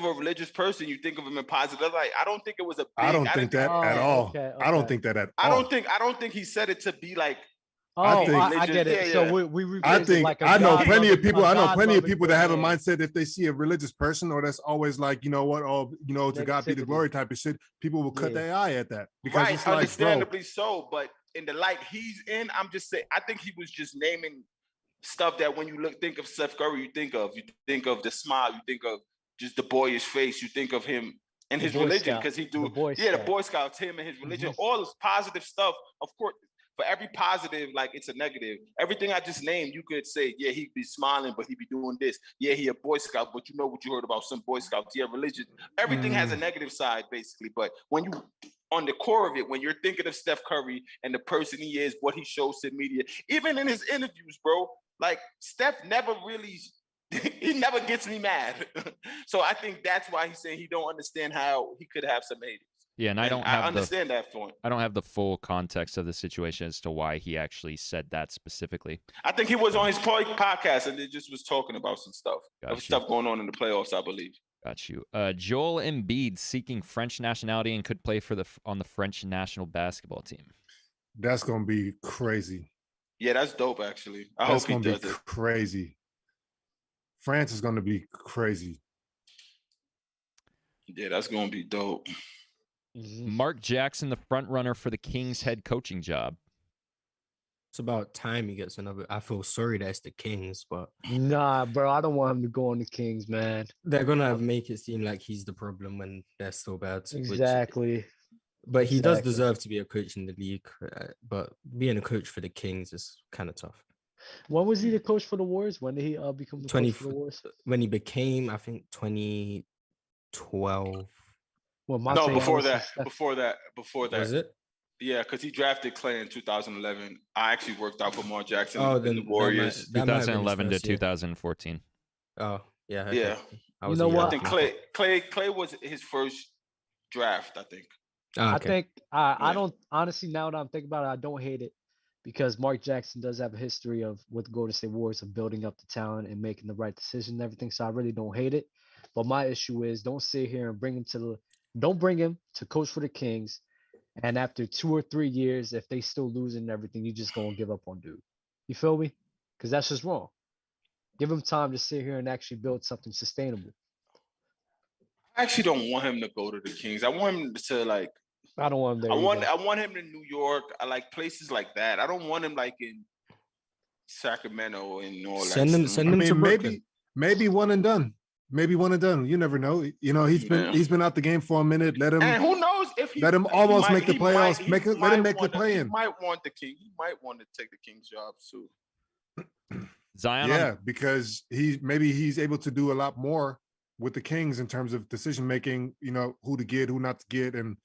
a religious person, you think of him in positive light. I don't think it was a big, I don't think that at all. Okay. I don't think that at all. I don't think he said it to be like. I get it. Yeah, so we I think like I know plenty of people. I know plenty of God-loving people that have a man. mindset if they see a religious person or that's always like, you know what, to God be the Negativity. glory type of shit. People will cut Yeah. their eye at that because Right, it's like, understandably so. But in the light he's in, I'm just saying. I think he was just naming stuff that when you think of Steph Curry, you think of the smile, you think of just the boyish face, you think of him and his religion because he do the Boy Scouts, him and his religion, all this positive stuff. Of course, for every positive, like it's a negative. Everything I just named, you could say, yeah, he'd be smiling, but he'd be doing this. Yeah, he a Boy Scout, but you know what you heard about some Boy Scouts. Yeah, religion. Everything has a negative side, basically. But when you on the core of it, when you're thinking of Steph Curry and the person he is, what he shows to media, even in his interviews, bro, like Steph never really, he never gets me mad. So I think that's why he's saying he don't understand how he could have some haters. Yeah, and I understand that point. I don't have the full context of the situation as to why he actually said that specifically. I think he was on his podcast and they just was talking about some stuff. There was stuff going on in the playoffs, I believe. Got you. Joel Embiid seeking French nationality and could play on the French national basketball team. That's gonna be crazy. Yeah, that's dope. Actually, I hope he does it. Crazy. France is gonna be crazy. Yeah, that's gonna be dope. Mark Jackson, the front runner for the Kings head coaching job. It's about time he gets another. I feel sorry that it's the Kings, but nah, bro, I don't want him to go on the Kings, man. They're gonna make it seem like he's the problem when they're still bad. Exactly. But he does deserve to be a coach in the league. But being a coach for the Kings is kind of tough. When was he the coach for the Warriors? When did he become the coach for the Warriors? When he became, I think, 2012. Well, before that. Was it? Yeah, because he drafted Clay in 2011. I actually worked out for Mark Jackson in the Warriors. 2011 to 2014. Oh, yeah. Okay. Yeah. You know what? I think Clay was his first draft, I think. Okay. I think I don't honestly, now that I'm thinking about it, I don't hate it because Mark Jackson does have a history of with Golden State Warriors of building up the talent and making the right decision and everything. So I really don't hate it. But my issue is don't sit here and don't bring him to coach for the Kings. And after 2 or 3 years, if they still losing and everything, you just gonna give up on dude. You feel me? Because that's just wrong. Give him time to sit here and actually build something sustainable. I actually don't want him to go to the Kings. I want him to like. I don't want him there. I want him in New York. I like places like that. I don't want him like in Sacramento and all that. Send him to Brooklyn. Maybe one and done. Maybe one and done. You never know. You know, he's been out the game for a minute. Let him. And who knows if he let him almost make the playoffs. Let him make the play-in. He might want the King. He might want to take the King's job too. Zion. Yeah, because he's able to do a lot more with the Kings in terms of decision making. You know, who to get, who not to get, and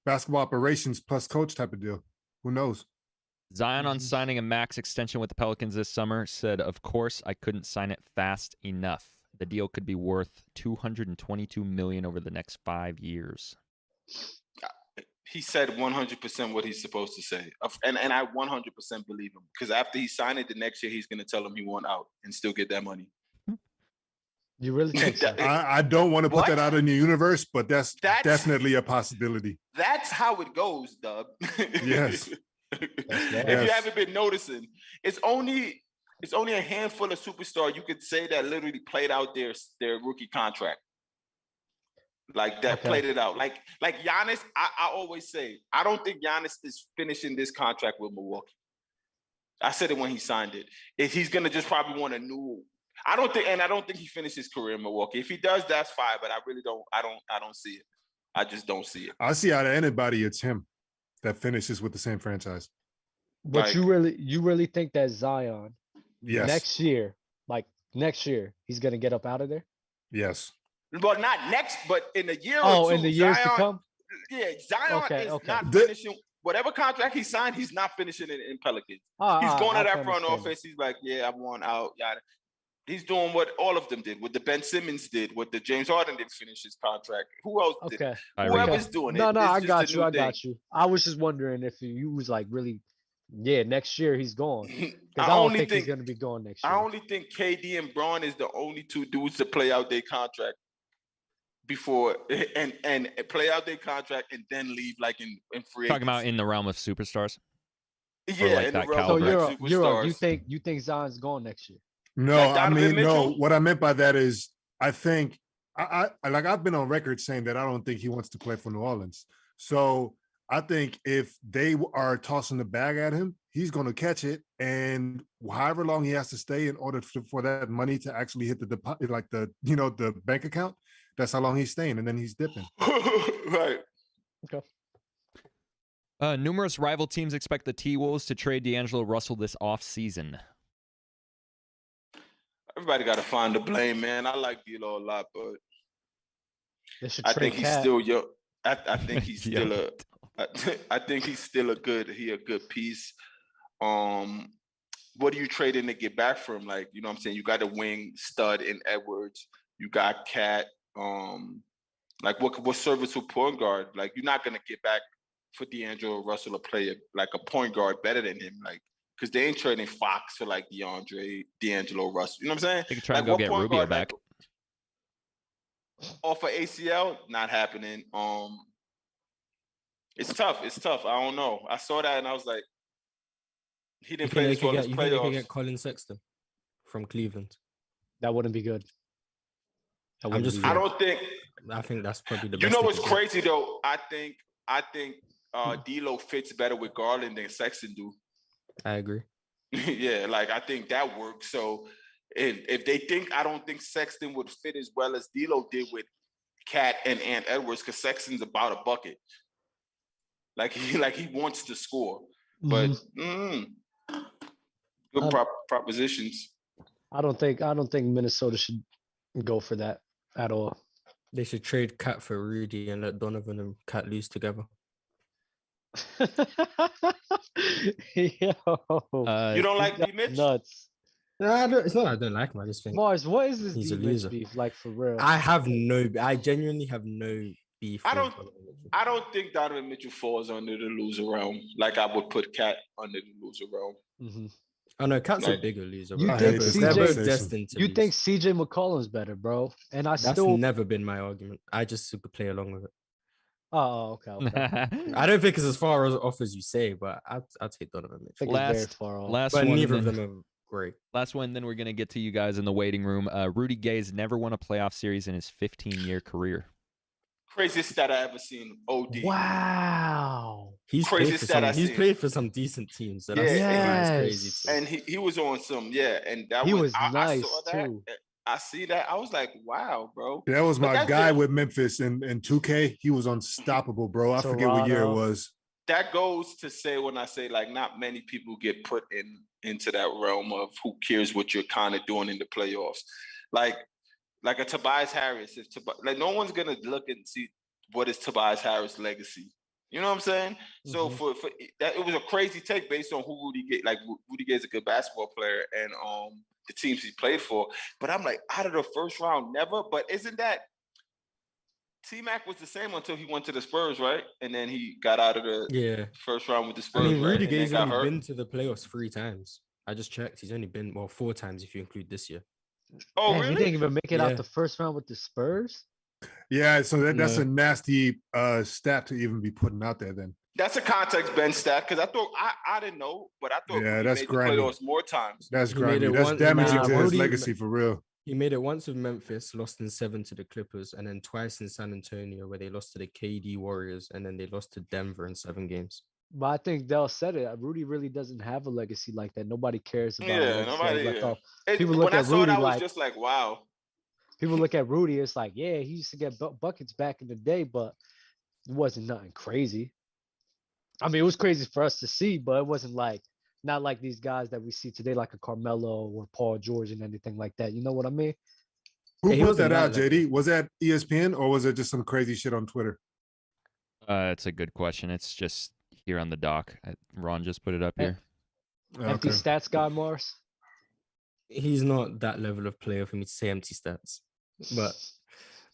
basketball operations plus coach type of deal. Who knows? Zion on signing a max extension with the Pelicans this summer said, "Of course, I couldn't sign it fast enough. The deal could be worth $222 million over the next 5 years." He said 100% what he's supposed to say, and I 100% believe him because after he signed it, the next year he's going to tell him he want out and still get that money. You really think so? I don't want to put that out in the universe, but that's definitely a possibility. That's how it goes, Doug. Yes. If you haven't been noticing, it's only a handful of superstars you could say that literally played out their rookie contract. Like that played it out. Like Giannis, I always say, I don't think Giannis is finishing this contract with Milwaukee. I said it when he signed it. If he's gonna just probably want a new. I don't think he finished his career in Milwaukee. If he does, that's fine. But I really don't. I don't see it. I just don't see it. I see out of anybody, it's him that finishes with the same franchise. But you really think that Zion, next year, he's gonna get up out of there? Yes. But not next, but in a year or two. In the years to come? Yeah, Zion is not finishing whatever contract he signed, he's not finishing it in Pelicans. Ah, He's going I to that can front understand office. He's like, yeah, I want out. Yada. He's doing what all of them did, what the Ben Simmons did, what the James Harden did finish his contract. Who else did? Okay. Whoever's doing it. No, it's I just got a you. new I thing. got you. I was just wondering if you was like really, yeah, next year he's gone. Because I I don't only think he's think going to be gone next year. I only think KD and Braun is the only two dudes to play out their contract before and play out their contract and then leave like in free Talking about agency. in the realm of superstars. Yeah, like in the that realm So of caliber. like Euro, superstars. you think Zion's gone next year? No, Like I Donovan mean, no. Mitchell? What I meant by that is, I think I've been on record saying that I don't think he wants to play for New Orleans. So I think if they are tossing the bag at him, he's going to catch it, and however long he has to stay in order for that money to actually hit the deposit, like the bank account, that's how long he's staying, and then he's dipping. Right. Okay. Numerous rival teams expect the T-Wolves to trade D'Angelo Russell this offseason. Everybody got to find the blame, man. I like D'Lo a lot, but They should I trade think he's Cat. still young. I think he's Yeah. still I think he's still a good piece. What are you trading to get back from? Like, you know what I'm saying? You got a wing stud in Edwards. You got Cat. Like what service with point guard? Like, you're not gonna get back for D'Angelo Russell to play like a point guard better than him. Like, because they ain't trading Fox for like D'Angelo Russell. You know what I'm saying? They could try Like, and go what get point Rubio guard, back. Off of ACL, not happening. It's tough. I don't know. I saw that and I was like, he didn't play this well as You think they could playoffs. get Colin Sexton from Cleveland? That wouldn't be good. That I'm wouldn't just be I good. don't think. I think that's probably the You best. know they what's could do. crazy though? I think D'Lo fits better with Garland than Sexton do. I agree. Yeah, like I think that works. So if they think, I don't think Sexton would fit as well as D'Lo did with Cat and Ant Edwards, because Sexton's about a bucket. Like he wants to score, but good propositions. I don't think Minnesota should go for that at all. They should trade Cat for Rudy and let Donovan and Cat lose together. Yo, You don't like D Mitch? nuts. No, it's not that I don't like him. I just think Mars, what is this he's a D-Mitch loser. beef like for real? I genuinely have no beef. I with don't- Donovan Mitchell. I don't think Donovan Mitchell falls under the loser realm. Like I would put Cat under the loser realm. Mhm. Oh no, Cat's a Like, bigger loser. you bro. think They're CJ both destined to You lose. think CJ McCollum's better, bro? And I That's still. never been my argument. I just could play along with it. Oh, okay. I don't think it's as far off as you say, but I'd take Donovan I Mitchell. think it's very Last- far off. Last But one, neither and of then, them are great. last one, then we're going to get to you guys in the waiting room. Rudy Gay's never won a playoff series in his 15-year career. Craziest stat I ever seen. OD. Wow. He's Craziest stat I he's seen. played for some decent teams. So that's, Yeah, that's yes. crazy. Too. And he was on some, yeah, and that He was I nice, saw that. too. I see that. I was like, wow, bro. That was But my that's guy just- with Memphis in 2K. He was unstoppable, bro. I forget what year it Toronto. was. That goes to say when I say like not many people get put into that realm of who cares what you're kind of doing in the playoffs. Like a Tobias Harris. Like no one's gonna look and see what is Tobias Harris' legacy. You know what I'm saying? So for that, it was a crazy take based on who Rudy Gay. Like Rudy Gay is a good basketball player, and the teams he played for. But I'm like, out of the first round, never. But isn't that T-Mac was the same until he went to the Spurs, right? And then he got out of the first round with the Spurs. I mean, right? Rudy And then Gay's got only hurt. been to the playoffs 3 times. I just checked. He's only been 4 times if you include this year. Oh, Damn, really? He didn't even make it Yeah. out the first round with the Spurs. Yeah, so that's No. a nasty stat to even be putting out there then. That's a context bench stat because I thought I didn't know, but I thought Yeah, Rudy that's made grimy. the playoffs more times. That's He made grimy. it That's once- damaging Nah, to his Rudy- legacy for real. He made it once with Memphis, lost in 7 to the Clippers, and then twice in San Antonio, where they lost to the KD Warriors, and then they lost to Denver in 7 games. But I think Dell said it. Rudy really doesn't have a legacy like that. Nobody cares about. a Yeah, legacy. nobody. Like, Yeah. oh, people look when I at saw Rudy it, I was like- just like, wow. people look at Rudy. It's like, yeah, he used to get buckets back in the day, but it wasn't nothing crazy. I mean, it was crazy for us to see, but it wasn't like not like these guys that we see today, like a Carmelo or Paul George and anything like that. You know what I mean? Who Yeah, he put wasn't that out, that level. JD? Was that ESPN or was it just some crazy shit on Twitter? It's a good question. It's just here on the doc. Ron just put it up here. Empty stats guy, Morris. He's not that level of player for me to say empty stats, but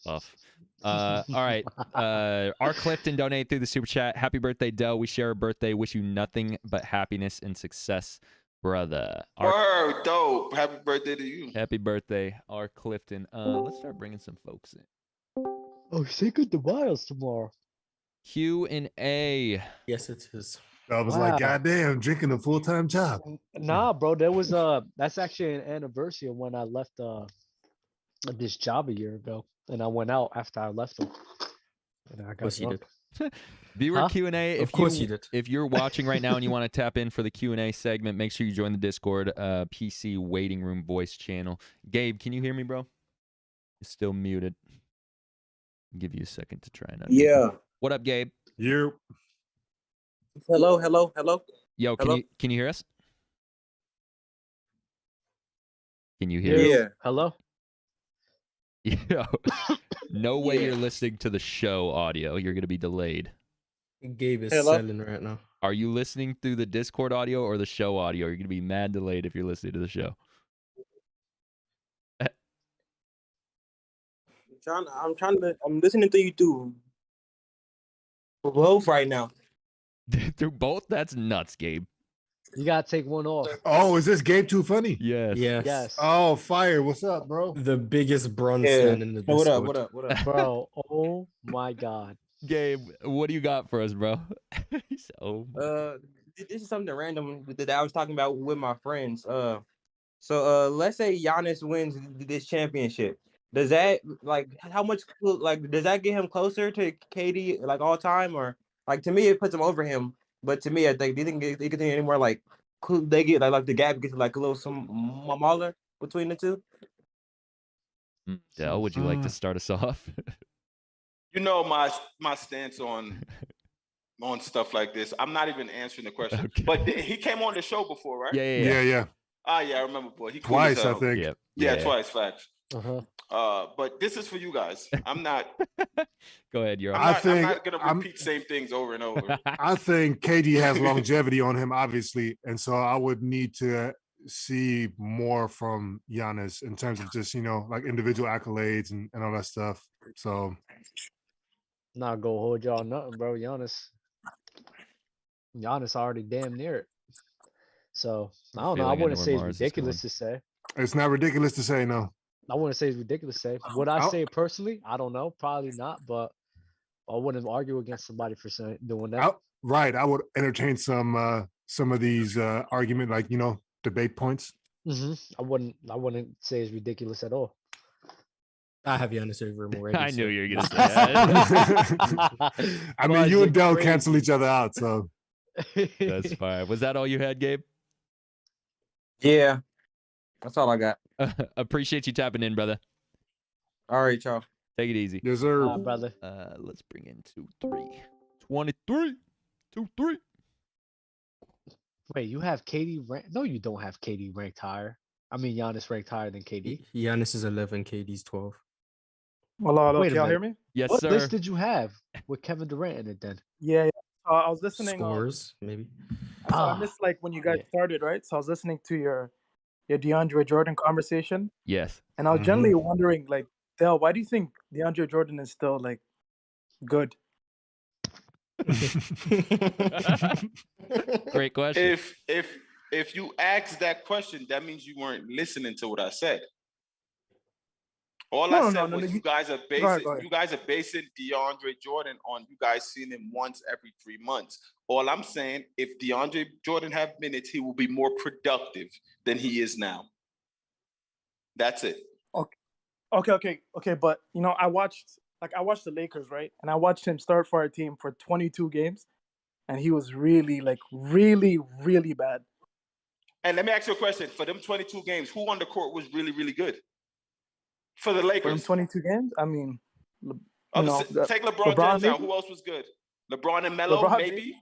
Tough. All right. R. Clifton donated through the super chat. Happy birthday, Dell. We share a birthday. Wish you nothing but happiness and success, brother. Word, dope. Happy birthday to you. Happy birthday, R. Clifton. Let's start bringing some folks in. Oh, Cinco de Mayo's tomorrow. Q and A. yes, it is. I was Wow. like, goddamn, drinking a full-time job. Nah, bro, there was that's actually an anniversary of when I left this job a year ago, and I went out after I left them. And I Of got course you drunk. did. Viewer Huh? Q&A. Of course you did. If you're watching right now and you want to tap in for the Q&A segment, make sure you join the Discord PC waiting room voice channel. Gabe, can you hear me, bro? You're still muted. I'll give you a second to try and unmute. Yeah. What up, Gabe? You. Hello. Yo, Hello? can you hear us? Can you hear? Yeah. Hello? Yo, no way Yeah. you're listening to the show audio. You're gonna be delayed. Gabe is Hello? selling right now. Are you listening through the Discord audio or the show audio? You're gonna be mad delayed if you're listening to the show. I'm listening to you through both right now. Through both? That's nuts, Gabe. You gotta take one off. Oh, is this Gabe too funny? Yes. Yes. Oh, fire. What's up, bro? The biggest bronze Yeah. stand in the Discord. What up? Bro, oh my God. Gabe, what do you got for us, bro? He said, oh, This is something random that I was talking about with my friends. So let's say Giannis wins this championship. Does that does that get him closer to KD like all time, or like to me it puts him over him? But to me, I think, do you think they get any more like could they get like the gap gets like a little smaller between the two? Del, would you like to start us off? You know my stance on stuff like this. I'm not even answering the question. Okay. But he came on the show before, right? Yeah. Ah, yeah, I remember, boy. He cool as Twice, I hell. think. Yeah, twice, facts. Uh-huh. But this is for you guys. I'm not. Go ahead, you're I on. I'm think not gonna repeat same things over and over. I think KD has longevity on him, obviously, and so I would need to see more from Giannis in terms of just like individual accolades and all that stuff. So Not go hold y'all nothing, bro. Giannis already damn near it. So I don't know. I Feeling wouldn't into say where it's Mars is ridiculous to say. it's not ridiculous to say no. I wouldn't say it's ridiculous to say. Would I say it personally? I don't know. Probably not, but I wouldn't argue against somebody for doing that. Right. I would entertain some of these argument, like debate points. I wouldn't say it's ridiculous at all. I have Giannis over him already. I knew so- you were gonna say that. I mean, you and Dell cancel each other out, so That's fine. Was that all you had, Gabe? Yeah, that's all I got. Appreciate you tapping in, brother. All right, y'all. Take it easy. yes, sir. brother. Let's bring in 2-3. 23. 2-3. Wait, you have KD ranked? No, you don't have KD ranked higher. I mean, Giannis ranked higher than KD. Giannis is 11, KD's 12. Hello, Wait a can y'all hear minute. me? Yes, What sir. list did you have with Kevin Durant in it then? Yeah. I was listening. Scores, maybe. So I missed like when you guys started, right? So I was listening to your DeAndre Jordan conversation, Yes. and I was generally wondering, like, Dale, why do you think DeAndre Jordan is still like good? Great question. If you asked that question, that means you weren't listening to what I said. All I said was you guys are basing DeAndre Jordan on you guys seeing him once every 3 months. All I'm saying, if DeAndre Jordan have minutes, he will be more productive than he is now. That's it. Okay. But I watched the Lakers, right? And I watched him start for our team for 22 games, and he was really really bad. And let me ask you a question. For them 22 games, who on the court was really, really good? For the Lakers. For him 22 games, I mean, take LeBron James out. Who else was good? LeBron and Melo, maybe.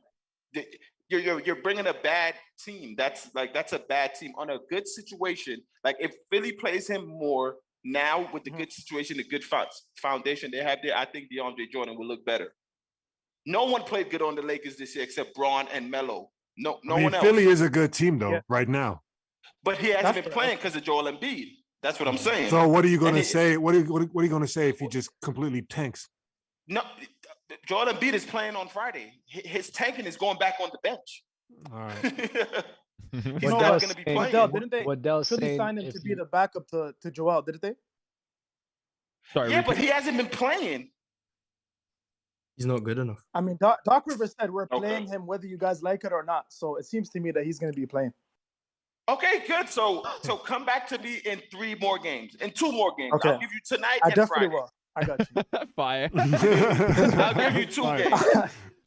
You're bringing a bad team. That's a bad team on a good situation. Like if Philly plays him more now with the good situation, the good foundation they have there, I think DeAndre Jordan will look better. No one played good on the Lakers this year except Braun and Melo. No one else. Philly is a good team though right now. But he hasn't been playing because of Joel Embiid. That's what I'm saying. So what are you going to say? What are you going to say if he just completely tanks? No, Joel Embiid is playing on Friday. His tanking is going back on the bench. All right. He's not going to be playing. Didn't they? Philly signed him to be the backup to Joel, didn't they? Sorry, yeah, but he hasn't been playing. He's not good enough. I mean, Doc Rivers said we're playing him whether you guys like it or not. So it seems to me that he's going to be playing. Okay, good. So come back to me in 3 more games, in 2 more games. Okay. I'll give you tonight I and definitely Friday. will. I got you. Fire. I'll give you 2 games.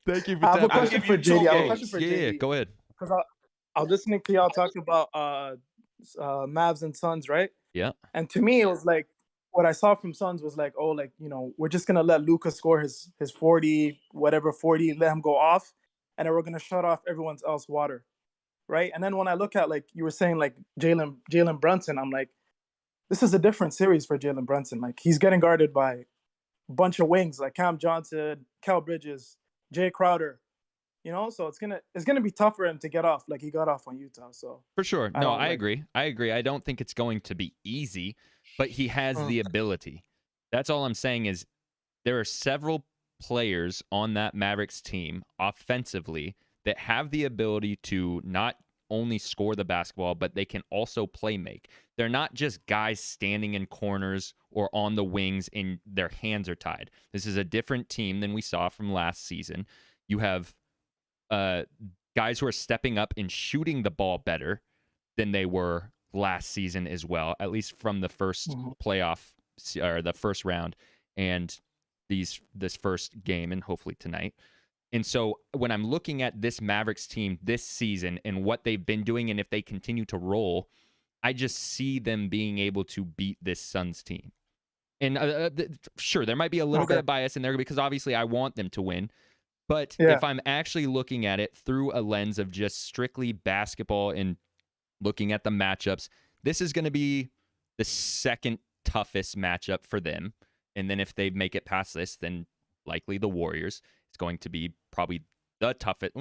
Thank you for I have a that. question for JD. I have a question for Yeah, JD. go ahead. Because I was listening to y'all talking about Mavs and Suns, right? Yeah. And to me, it was like, what I saw from Suns was like, oh, like, you know, we're just going to let Luka score his 40, whatever, 40, let him go off. And then we're going to shut off everyone's else water. Right. And then when I look at, like, you were saying, like, Jalen Brunson, I'm like, this is a different series for Jalen Brunson. Like, he's getting guarded by a bunch of wings, like Cam Johnson, Kel Bridges, Jay Crowder. You know, so it's gonna be tough for him to get off like he got off on Utah. So for sure. No, I agree. I don't think it's going to be easy, but he has the ability. That's all I'm saying is there are several players on that Mavericks team offensively that have the ability to not only score the basketball, but they can also play make. They're not just guys standing in corners or on the wings and their hands are tied. This is a different team than we saw from last season. You have guys who are stepping up and shooting the ball better than they were last season as well, at least from the first playoff or the first round and this first game and hopefully tonight. And so when I'm looking at this Mavericks team this season and what they've been doing and if they continue to roll, I just see them being able to beat this Suns team. And sure, there might be a little bit of bias in there because obviously I want them to win. But if I'm actually looking at it through a lens of just strictly basketball and looking at the matchups, this is going to be the second toughest matchup for them. And then if they make it past this, then likely the Warriors. It's going to be probably the toughest.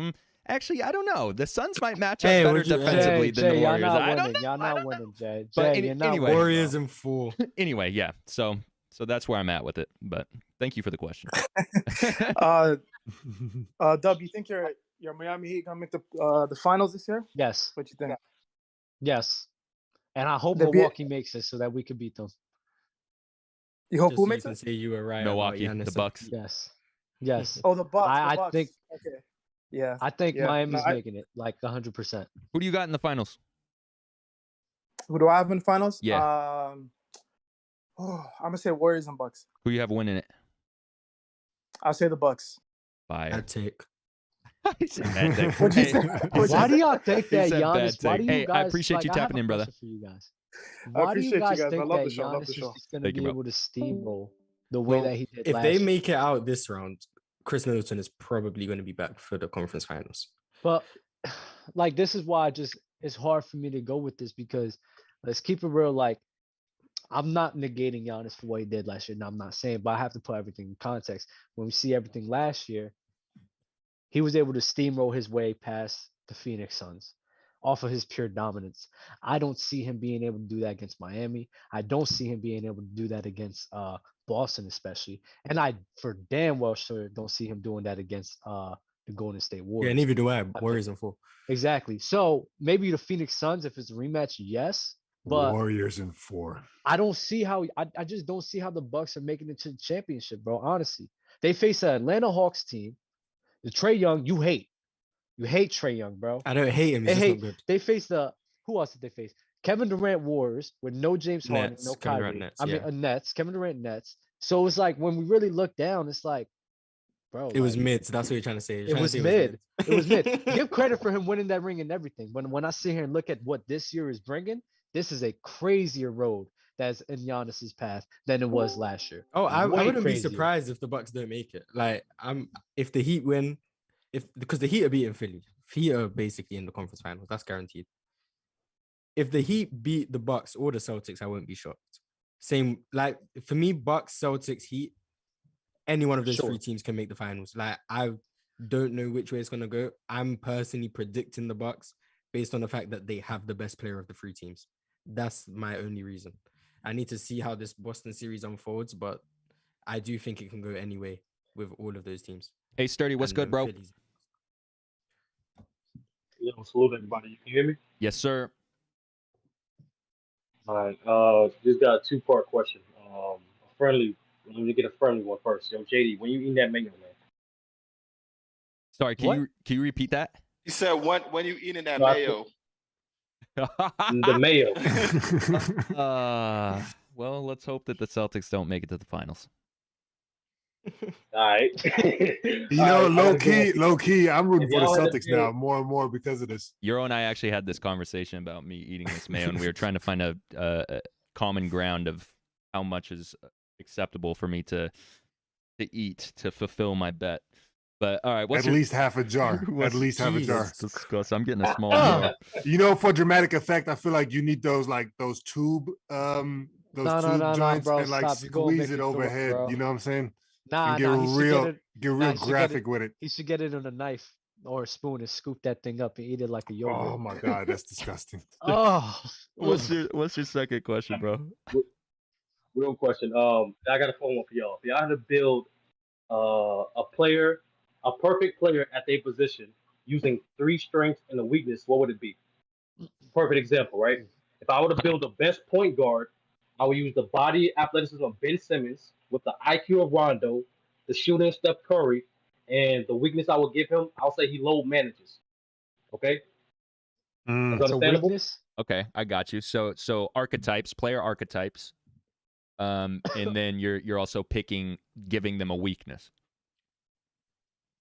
Actually, I don't know. The Suns might match up better defensively than the Warriors. I don't know. Y'all not winning, Jay. But anyway, Warriors in 4. Anyway, yeah. So that's where I'm at with it. But thank you for the question. Dub, you think your Miami Heat gonna make the finals this year? Yes. What you think? Yes. And I hope The Milwaukee makes it so that we can beat them. You hope Just who so makes you it? can say you were right. Milwaukee, about the Giannis. Bucks. Yes. Yes. Oh, the Bucks. I the Bucks. think. Okay. Yeah. I think Yeah. Miami's No, making it like 100%. Who do you got in the finals? Who do I have in finals? Yeah. I'm gonna say Warriors and Bucks. Who do you have winning it? I'll say the Bucks. Fire. Bad take. He said bad take. What'd you Hey, say? Why do y'all think He that said bad Giannis? Why do take. you Hey, guys? I appreciate you I have tapping a in, brother. question for you guys. I Why do you appreciate you guys guys. I think love that the show. Love Giannis the is show. just going to Thank you, be bro. able to steamroll the way that he did If last they year? make it out this round, Chris Middleton is probably going to be back for the conference finals. But like this is why it's hard for me to go with this because let's keep it real. Like I'm not negating Giannis for what he did last year. No, I'm not saying, but I have to put everything in context. When we see everything last year, he was able to steamroll his way past the Phoenix Suns off of his pure dominance. I don't see him being able to do that against Miami. I don't see him being able to do that against Boston, especially. And I for damn well sure don't see him doing that against the Golden State Warriors. Yeah, neither do I. Warriors in 4. Exactly. So maybe the Phoenix Suns, if it's a rematch, yes. But Warriors in 4. I don't see how I just don't see how the Bucks are making it to the championship, bro. Honestly. They face an Atlanta Hawks team. The Trae Young, you hate. You hate Trae Young, bro. I don't hate him. He's just not good. They face who else did they face? Kevin Durant Warriors with no James Harden, Nets, no Kevin Kyrie. Durant Nets, I mean yeah. Nets, Kevin Durant Nets. So it's like when we really look down, it's like, bro. It was mid. That's what you're trying to say. It was mid. It was mid. Give credit for him winning that ring and everything. When I sit here and look at what this year is bringing, this is a crazier road that's in Giannis's path than it was last year. Oh, I wouldn't be crazier. surprised if the Bucks don't make it. Like if the Heat win, because the Heat are beating Philly. Heat are basically in the conference finals. That's guaranteed. If the Heat beat the Bucks or the Celtics, I wouldn't be shocked. Same, like for me, Bucks, Celtics, Heat. any one of those Sure. three teams can make the finals. Like, I don't know which way it's gonna go. I'm personally predicting the Bucks based on the fact that they have the best player of the three teams. That's my only reason. I need to see how this Boston series unfolds, but I do think it can go anyway with all of those teams. Hey, Sturdy, what's And good, bro? Phillies. Yo, salute everybody. You can hear me? Yes, sir. All right. Just got a two-part question. A friendly. Let me get a friendly one first. Yo, JD, when you eating that mayo, man? Sorry, can you repeat that? He said, when you eating that No, I mayo? The mayo. Well, let's hope that the Celtics don't make it to the finals. All right. You know, low key, I'm rooting If for the y'all had to Celtics pick- now more and more because of this. Euro and I actually had this conversation about me eating this mayo, and we were trying to find a common ground of how much is acceptable for me to eat to fulfill my bet. But all right, At least half a jar. At least half a jar. That's disgusting. I'm getting a small jar. You know, for dramatic effect, I feel like you need those tube No, joints bro, and like stop. You're gonna make squeeze it me throw up, overhead. bro. You know what I'm saying? Nah, And get he should real, get it. get nah, real he should get graphic it- with it. He should get it on a knife or a spoon and scoop that thing up and eat it like a yogurt. Oh my god, that's disgusting. Oh, What's your second question, bro? Real question. I got a phone one for y'all. If y'all had to build a perfect player at their position using 3 strengths and a weakness, what would it be? Perfect example, right? If I were to build the best point guard, I would use the body athleticism of Ben Simmons with the IQ of Rondo, the shooting Steph Curry, and the weakness I would give him, I'll say he load manages. Okay? Mm. That's it's a understandable? weakness. Okay, I got you. So archetypes, player archetypes, and then you're also giving them a weakness.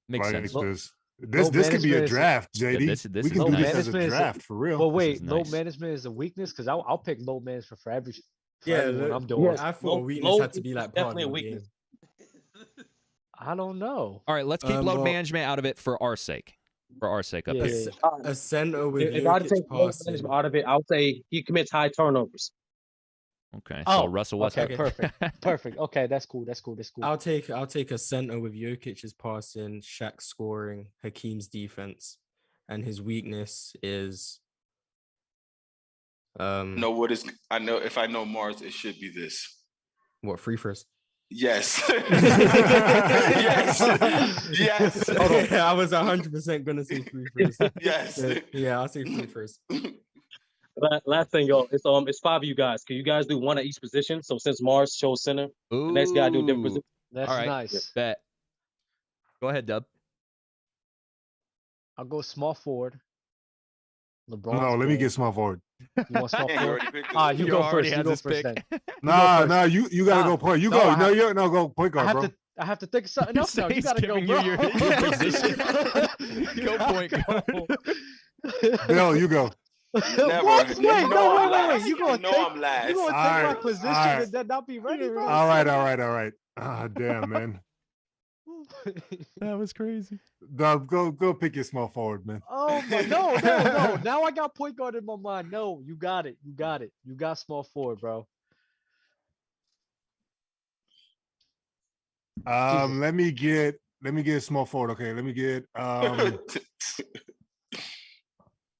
Makes Like sense. this could be a management is- draft, Yeah, JD. this We is can do nice. this as a Management is a- draft for real. But This wait, is low nice. management is a weakness because I'll pick low management for every. For Yeah, everyone look, I'm doing. I thought Low- a weakness low had to be is like part definitely of a the weakness. game. I don't know. All right, let's keep load well- management out of it for our sake. For our sake up Yeah, here. yeah. A center with If I had to Jokic take low passing. management out of it, I would say he commits high turnovers. Okay, so Oh, Russell okay, Westbrook. perfect. Okay, that's cool. That's cool. I'll take a center with Jokic's passing, Shaq scoring, Hakeem's defense, and his weakness is Know what is? I know if I know Mars, it should be this. what, free throws? Yes. yes. I was 100% gonna say free throws. Yes. Yeah, I'll say free throws. Last thing, y'all, it's 5 of you guys. Can you guys do one at each position? So since Mars chose center, the next guy do a different Ooh, position. That's All right. nice. bet. Go ahead, Dub. I'll go small forward. LeBron. No, let me get small forward. You want small He forward? already picked it. Ah, you He go already first. You has go his first pick. then. Nah, first. nah, you gotta Nah, go point. You no, go. I have- No, go point guard, bro. I have to think of something else now. You He's gotta go, giving bro. you your position. Go point guard. Bill, you go. Never. What? Wait, You know no, I'm wait. last. You gonna know take? I'm last. You gonna take All my right, position all right. and then not be ready, bro? All right. Ah, damn, man. That was crazy. Dub, go pick your small forward, man. Oh my no. Now I got point guard in my mind. No, you got it. You got small forward, bro. Jesus. Let me get a small forward. Okay, let me get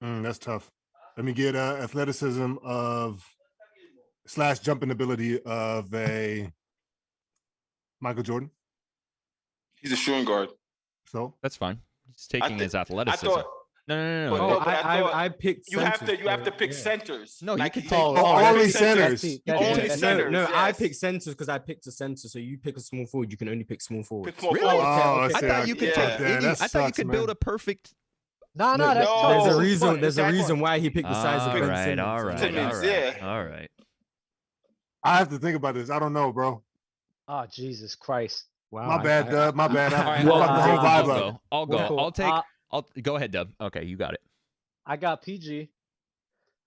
that's tough. Let me get athleticism of / jumping ability of a Michael Jordan. He's a shooting guard. So That's fine. He's taking his I athleticism. thought No. But Oh, no, but I thought I picked. you have to centers, pick yeah. centers. No, you Like, can he- take- only pick centers. Only That's centers. No, I yes. picked centers because I picked a center. So you pick a small forward, you can only pick small forward. Pick small Really? forward. Oh, okay. I see, thought you could yeah. take Damn, any. that I thought you sucks, could man. build a perfect. No, No, that's no. There's a Oh, reason. fun. There's a Exactly. reason why he picked the size of All Ben right, Simmons. all right, Simmons, all yeah. right, all right. I have to think about this. I don't know, bro. Oh Jesus Christ. Wow, My bad, Dub. My bad. All I right, fucked the whole I'll vibe up. go. I'll go. Cool. I'll take. I'll go ahead, Dub. Okay, you got it. I got PG.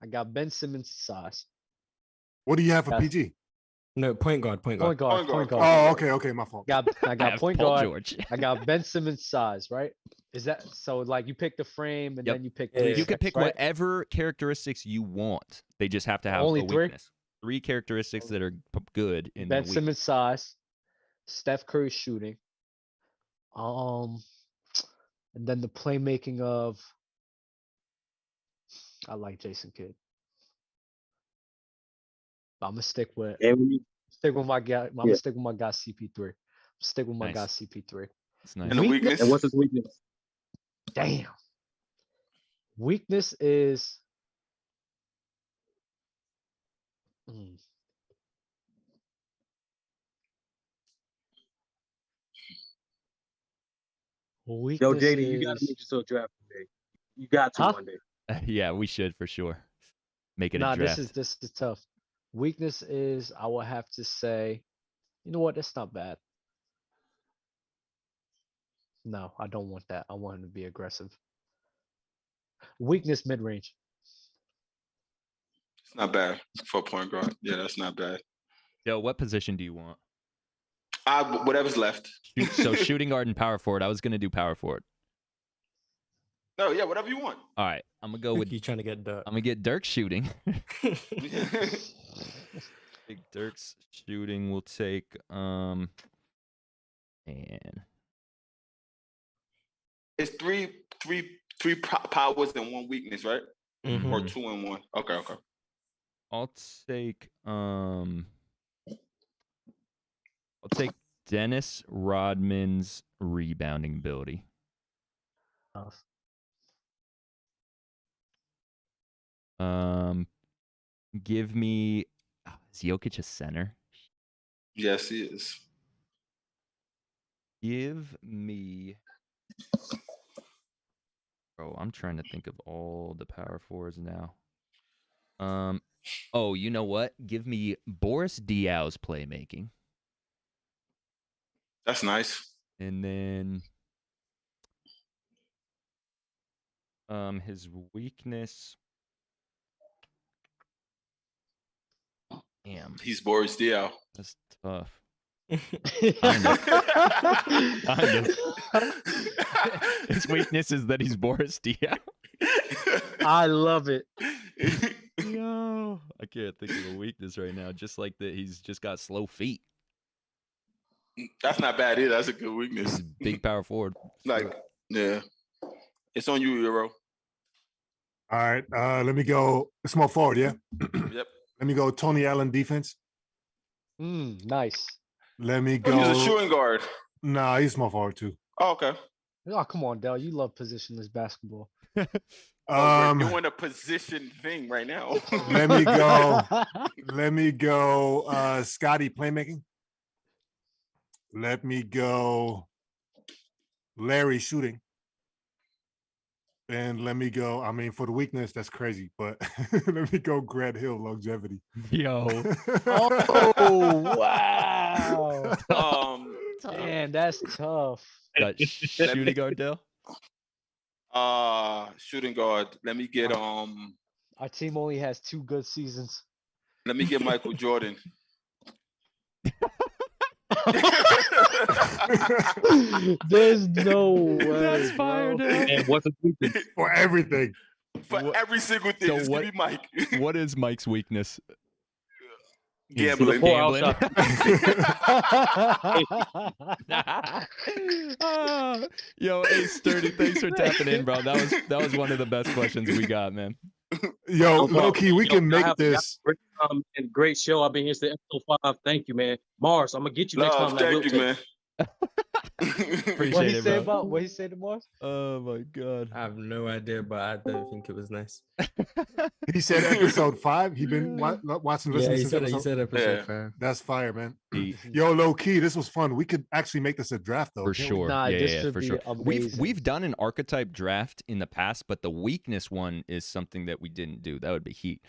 I got Ben Simmons' size. What do you have for That's- PG? No, point guard. Point guard. Point Point guard. guard. Oh, okay, my fault. I I got have point Paul guard. George. I got Ben Simmons' size, right? Is that so? Like you pick the frame and Yep. then you pick. Yeah, three yeah. You can steps, pick right? whatever characteristics you want. They just have to have Only a three? weakness. 3 characteristics that are good in Ben the week. Simmons' size, Steph Curry shooting. And then the playmaking of I like Jason Kidd. I'm gonna stick with my guy. I'm gonna stick with my guy CP3. Stick with my guy Nice. CP3. It's nice. And the weakness? And what's his weakness? Damn. Weakness is Yo, weakness JD, you gotta is make yourself draft one day. You got to Huh? one day. Yeah, we should for sure. Make it a nah. draft. This is tough. Weakness is I will have to say, you know what? That's not bad. No, I don't want that. I want him to be aggressive. Weakness mid range. It's not bad for a point guard. Yeah, that's not bad. Yo, what position do you want? Whatever's left. So shooting guard and power forward. I was gonna do power forward. No, yeah, whatever you want. All right, I'm gonna go with. You trying to get Dirk? I'm gonna get Dirk shooting. Big Dirk's shooting will take and It's three powers and one weakness, right? Mhm. Or 2 and 1. Okay. I'll take Dennis Rodman's rebounding ability. Tough. Give me is Jokic a center? Yes, he is. Give me Bro, I'm trying to think of all the power forwards now. Oh, you know what? Give me Boris Diaw's playmaking. That's nice. And then his weakness. Damn, He's Boris Diaw. that's tough. Kind Kind of. His weakness is that he's Boris Diaw. I love it. Yo, I can't think of a weakness right now. Just like that, he's just got slow feet. That's not bad either. That's a good He's weakness. a big power forward. Like, yeah. It's on you, Euro. All right. Let me go small forward. Yeah. Yep. Let me go Tony Allen defense. Nice. Let me He's go. a shooting guard. Nah, he's small forward too. Oh, okay. Oh, come on, Dell. You love positionless basketball. We're doing a position thing right now. Let me go. Let me go. Scottie playmaking. Let me go. Larry shooting. And let me go. I mean, for the weakness, that's crazy, but let me go. Grant Hill longevity. Yo. Oh, wow. Man, that's tough. Got shooting guard, Dale? Shooting guard. Let me get Our team only has 2 good seasons. Let me get Michael Jordan. There's no way. That's fire, bro. Dale. And what's his weakness? For everything. For What- every single thing. so Just what- give me Mike. What is Mike's weakness? Gambling. Gambling. Yo, hey Sturdy, thanks for tapping in, bro. That was one of the best questions we got, man. Yo, No low problem. key, we Yo, can y'all make have- this. y'all and great show. I've been here since episode 5. Thank you, man. Mars, I'm gonna get you next Love, time. That thank you, will man. Appreciate What he it, say bro. about what he say to Mars? Oh my god. I have no idea, but I don't think it was nice. He said episode 5. He been watching, Yeah, listening he since said episode. episode Yeah. 5. That's fire, man. He- Yo, low key, this was fun. We could actually make this a draft though. For can't we? sure. Nah, yeah, this yeah, should for be sure. amazing. We've done an archetype draft in the past, but the weakness one is something that we didn't do. That would be heat.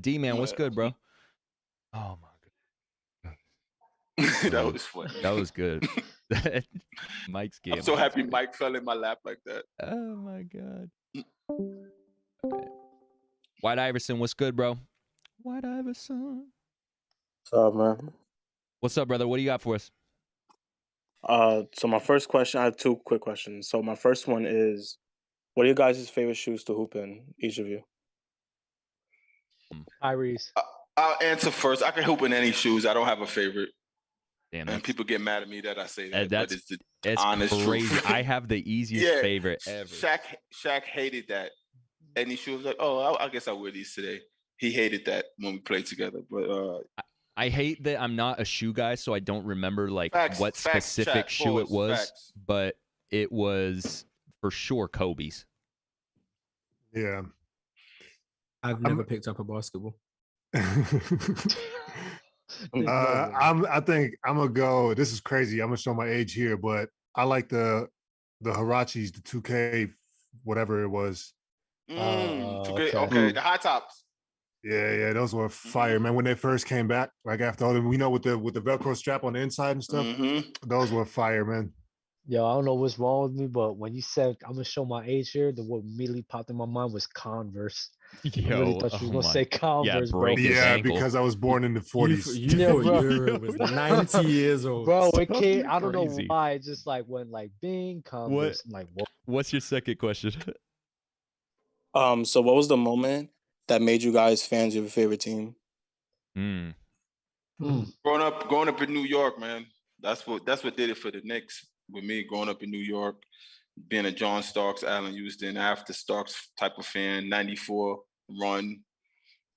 D man, what's good, bro? Oh my That was fun. god. That was good. Mike's game. I'm so happy Mike fell in my lap like that. Oh my god. Okay. White Iverson, what's good, bro? White Iverson. What's up, man? What's up, brother? What do you got for us? So my first question, I have 2 quick questions. So my first one is, what are your guys' favorite shoes to hoop in, each of you? Tyrese. I'll answer first. I can hoop in any shoes. I don't have a favorite. Damn, And people get mad at me that I say that. that's but it's the it's honest crazy. truth. I have the easiest favorite ever. Shaq hated that. And he was like, oh, I guess I wear these today. He hated that when we played together. But I hate that I'm not a shoe guy, so I don't remember what specific shoe it was. But it was for sure Kobe's. Yeah. I've never picked up a basketball. I think I'm gonna go. This is crazy. I'm gonna show my age here, but I like the Hirachis, the 2K, whatever it was. 2K, okay, the high tops. Yeah, those were fire, man. When they first came back, like after all them, with the Velcro strap on the inside and stuff, those were fire, man. Yo, I don't know what's wrong with me, but when you said I'm gonna show my age here, the what immediately popped in my mind was Converse. I really thought you were gonna say Converse, bro. Yeah, because I was born in the 40s. You thought Euro was 90 years old. Bro, it came. I don't know why. It just went bing, Converse. What? What's your second question? So what was the moment that made you guys fans of your favorite team? Growing up in New York, man. That's what did it for the Knicks. With me growing up in New York, being a John Starks, Allen Houston, after Starks type of fan, 94 run.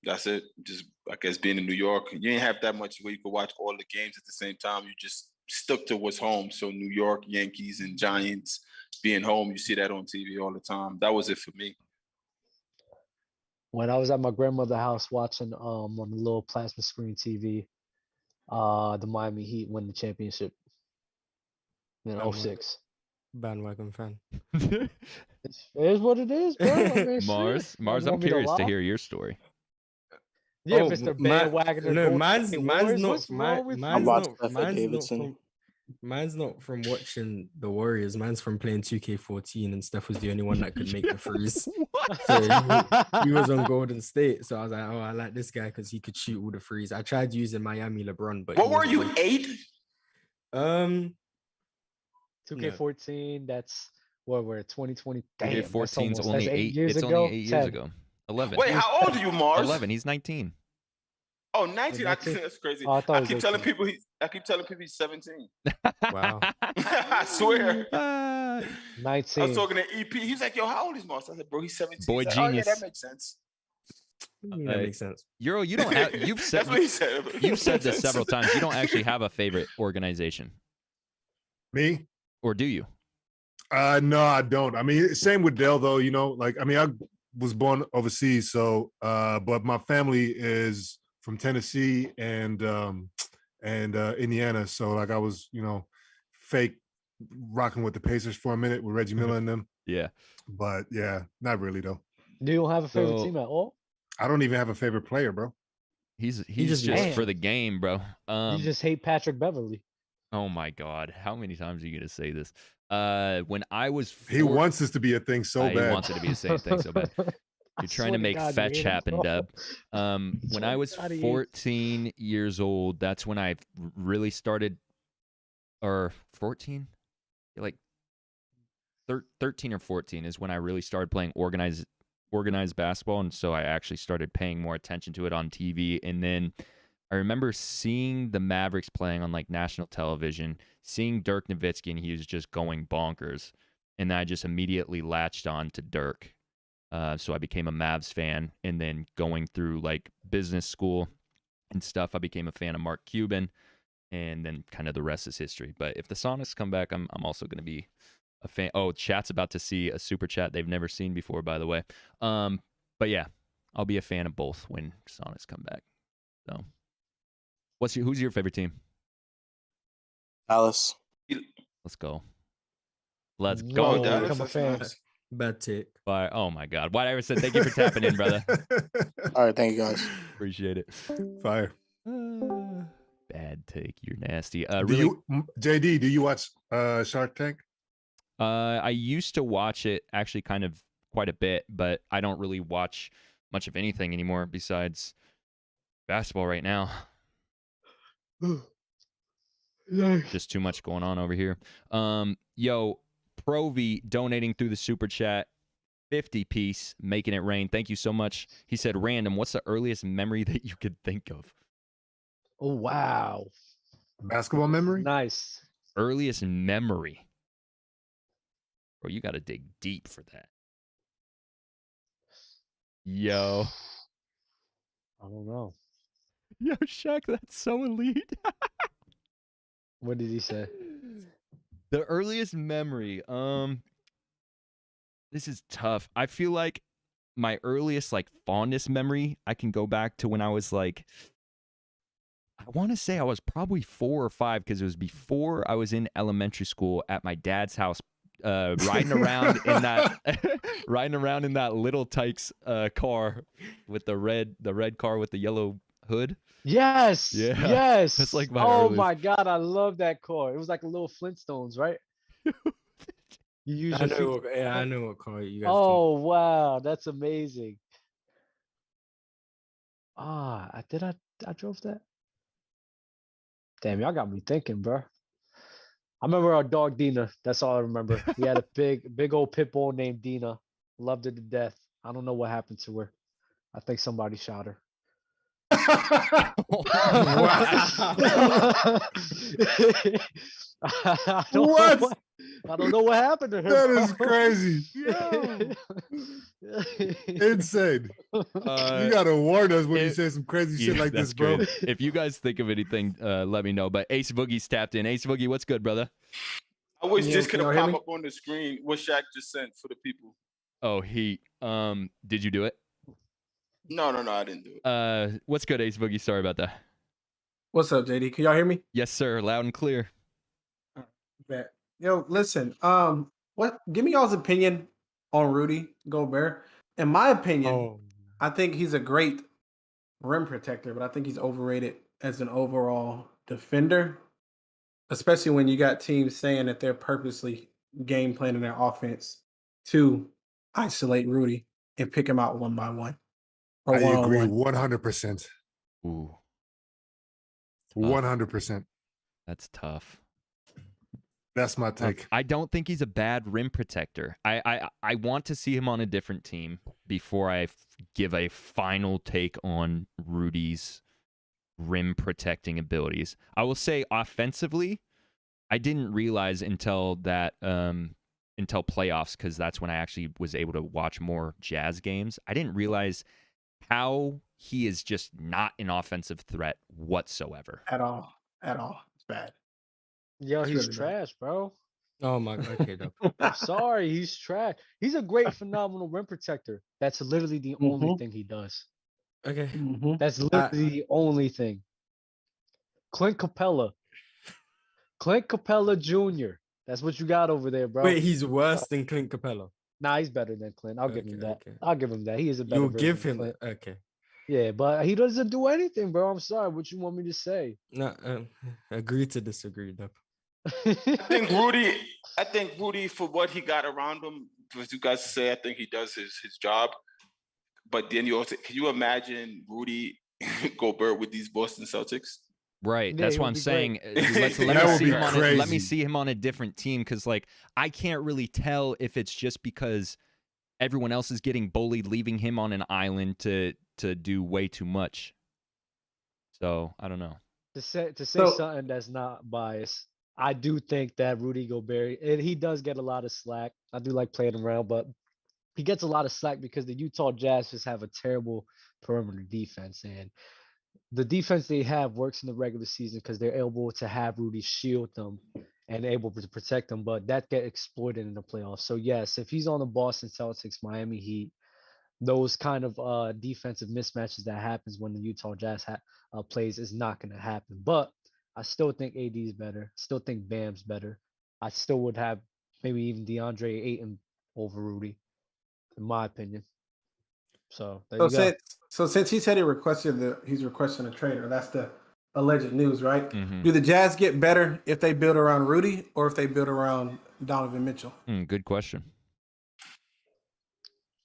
That's it. Just, I guess, being in New York, you didn't have that much where you could watch all the games at the same time. You just stuck to what's home. So New York, Yankees, and Giants being home, you see that on TV all the time. That was it for me. When I was at my grandmother's house watching on the little plasma screen TV, the Miami Heat win the championship in 06. Bandwagon fan. It is what it is, bro. I mean, Mars, I'm curious to hear your story. Yeah, Mr. Bandwagoner. No, mine's not from watching the Warriors. Mine's from playing 2K14, and Steph was the only one that could make the threes. So he was on Golden State, so I was like, oh, I like this guy because he could shoot all the threes. I tried using Miami LeBron, but what were you, 8? 2K14. That's what we're 2020. 2K14 is only 8 years ago. Only 8 years ago. 11. Wait, how old are you, Mars? 11. He's 19. Oh, 19. That's crazy. Oh, I keep telling people he's 17. Wow. I swear. 19. I was talking to EP. He's like, yo, how old is Mars? I said, bro, he's 17. Boy, like, genius. Oh, yeah, that makes sense. That makes sense. Euro, you don't have. You've said. That's what he said. You've said this several times. You don't actually have a favorite organization. Me? Or do you? No, I don't. I mean, same with Dell, though. I was born overseas, so but my family is from Tennessee and Indiana. So I was, fake rocking with the Pacers for a minute with Reggie Miller and them. Yeah. But yeah, not really though. Do you have a favorite team at all? I don't even have a favorite player, bro. He's just for the game, bro. You just hate Patrick Beverly. Oh my God. How many times are you gonna say this? When I was he wants this to be a thing so bad. He wants it to be the same thing so bad. You're trying to make fetch happen, Dub. When I was 14 years old, that's when I really started, or 14? Like 13 or 14 is when I really started playing organized basketball. And so I actually started paying more attention to it on TV. And then I remember seeing the Mavericks playing on national television, seeing Dirk Nowitzki, and he was just going bonkers. And then I just immediately latched on to Dirk. So I became a Mavs fan, and then going through business school and stuff, I became a fan of Mark Cuban, and then kind of the rest is history. But if the Sonics come back, I'm also going to be a fan. Oh, chat's about to see a super chat they've never seen before, by the way. But yeah, I'll be a fan of both when Sonics come back. So, who's your favorite team? Dallas. Let's go. Let's go. Dallas. Become a fan. Bad take. Oh my God. Why I ever said thank you for tapping in, brother. All right, thank you guys. Appreciate it. Fire. Bad take. You're nasty. JD, do you watch Shark Tank? I used to watch it actually kind of quite a bit, but I don't really watch much of anything anymore besides basketball right now. Just too much going on over here. Yo, Provi donating through the super chat, 50 piece, making it rain. Thank you so much. He said, random, what's the earliest memory that you could think of? Oh, wow. Basketball memory? Nice. Earliest memory. Bro, you got to dig deep for that. Yo. I don't know. Yo, Shaq, that's so elite. What did he say? The earliest memory. This is tough. I feel like my earliest like fondest memory, I can go back to when I was like, I want to say I was probably 4 or 5 because it was before I was in elementary school at my dad's house, riding around in that little Tykes car with the red car with the yellow hood. Yes. Yeah. Yes. That's like my oh earliest. my God, I love that car. It was like a little Flintstones, right? You use I your feet. know. Yeah, I know what car you guys. Oh wow, that's amazing. I drove that. Damn, y'all got me thinking, bro. I remember our dog Dina. That's all I remember. We had a big old pit bull named Dina. Loved her to death. I don't know what happened to her. I think somebody shot her. What? I don't know what happened to her. That is bro. crazy. Insane. You gotta warn us when you say some crazy shit like this, bro. Great. If you guys think of anything, let me know. But Ace Boogie's tapped in. Ace Boogie, what's good, brother? I wish Yeah, this could can have y'all hear popped me? up on the screen what Shaq just sent for the people. Oh, Heat. Did you do it? No, I didn't do it. What's good, Ace Boogie? Sorry about that. What's up, JD? Can y'all hear me? Yes, sir. Loud and clear. Bet. Yo, listen. Give me y'all's opinion on Rudy Gobert. In my opinion, I think he's a great rim protector, but I think he's overrated as an overall defender, especially when you got teams saying that they're purposely game planning their offense to isolate Rudy and pick him out one by one. Or I agree one-on-one. 100%. Ooh, 100%. that's tough. That's my take. I don't think he's a bad rim protector. I want to see him on a different team before I give a final take on Rudy's rim protecting abilities. I will say offensively, I didn't realize until playoffs, because that's when I actually was able to watch more Jazz games. I didn't realize how he is just not an offensive threat whatsoever. At all. It's bad. Yo, It's he's really bad. trash, bro. Oh my God. Okay, I'm sorry, he's trash. He's a great, phenomenal rim protector. That's literally the only thing he does. Okay. That's literally the only thing. Clint Capella Jr. That's what you got over there, bro. Wait, he's worse than Clint Capella. Nah, he's better than Clint. I'll give him that. Okay. I'll give him that. He is a better You'll version give of him Clint. okay. Yeah, but he doesn't do anything, bro. I'm sorry. What you want me to say? No, agree to disagree, though. I think Rudy, for what he got around him, as you guys say, I think he does his job. But then can you imagine Rudy Gobert with these Boston Celtics? Right. Yeah, That's he what would I'm be saying. great. Let me see him on a different team, because like I can't really tell if it's just because everyone else is getting bullied, leaving him on an island to do way too much. So I don't know. To say something that's not biased, I do think that Rudy Gobert, and he does get a lot of slack. I do like playing around, but he gets a lot of slack because the Utah Jazz just have a terrible perimeter defense, and the defense they have works in the regular season because they're able to have Rudy shield them and able to protect them, but that get exploited in the playoffs. So yes, if he's on the Boston Celtics, Miami Heat, those kind of defensive mismatches that happens when the Utah Jazz plays is not going to happen. But I still think AD is better. Still think Bam's better. I still would have maybe even DeAndre Ayton over Rudy, in my opinion. So there you go. Since he said he's requesting a trade, or that's the alleged news, right? Mm-hmm. Do the Jazz get better if they build around Rudy or if they build around Donovan Mitchell? Good question.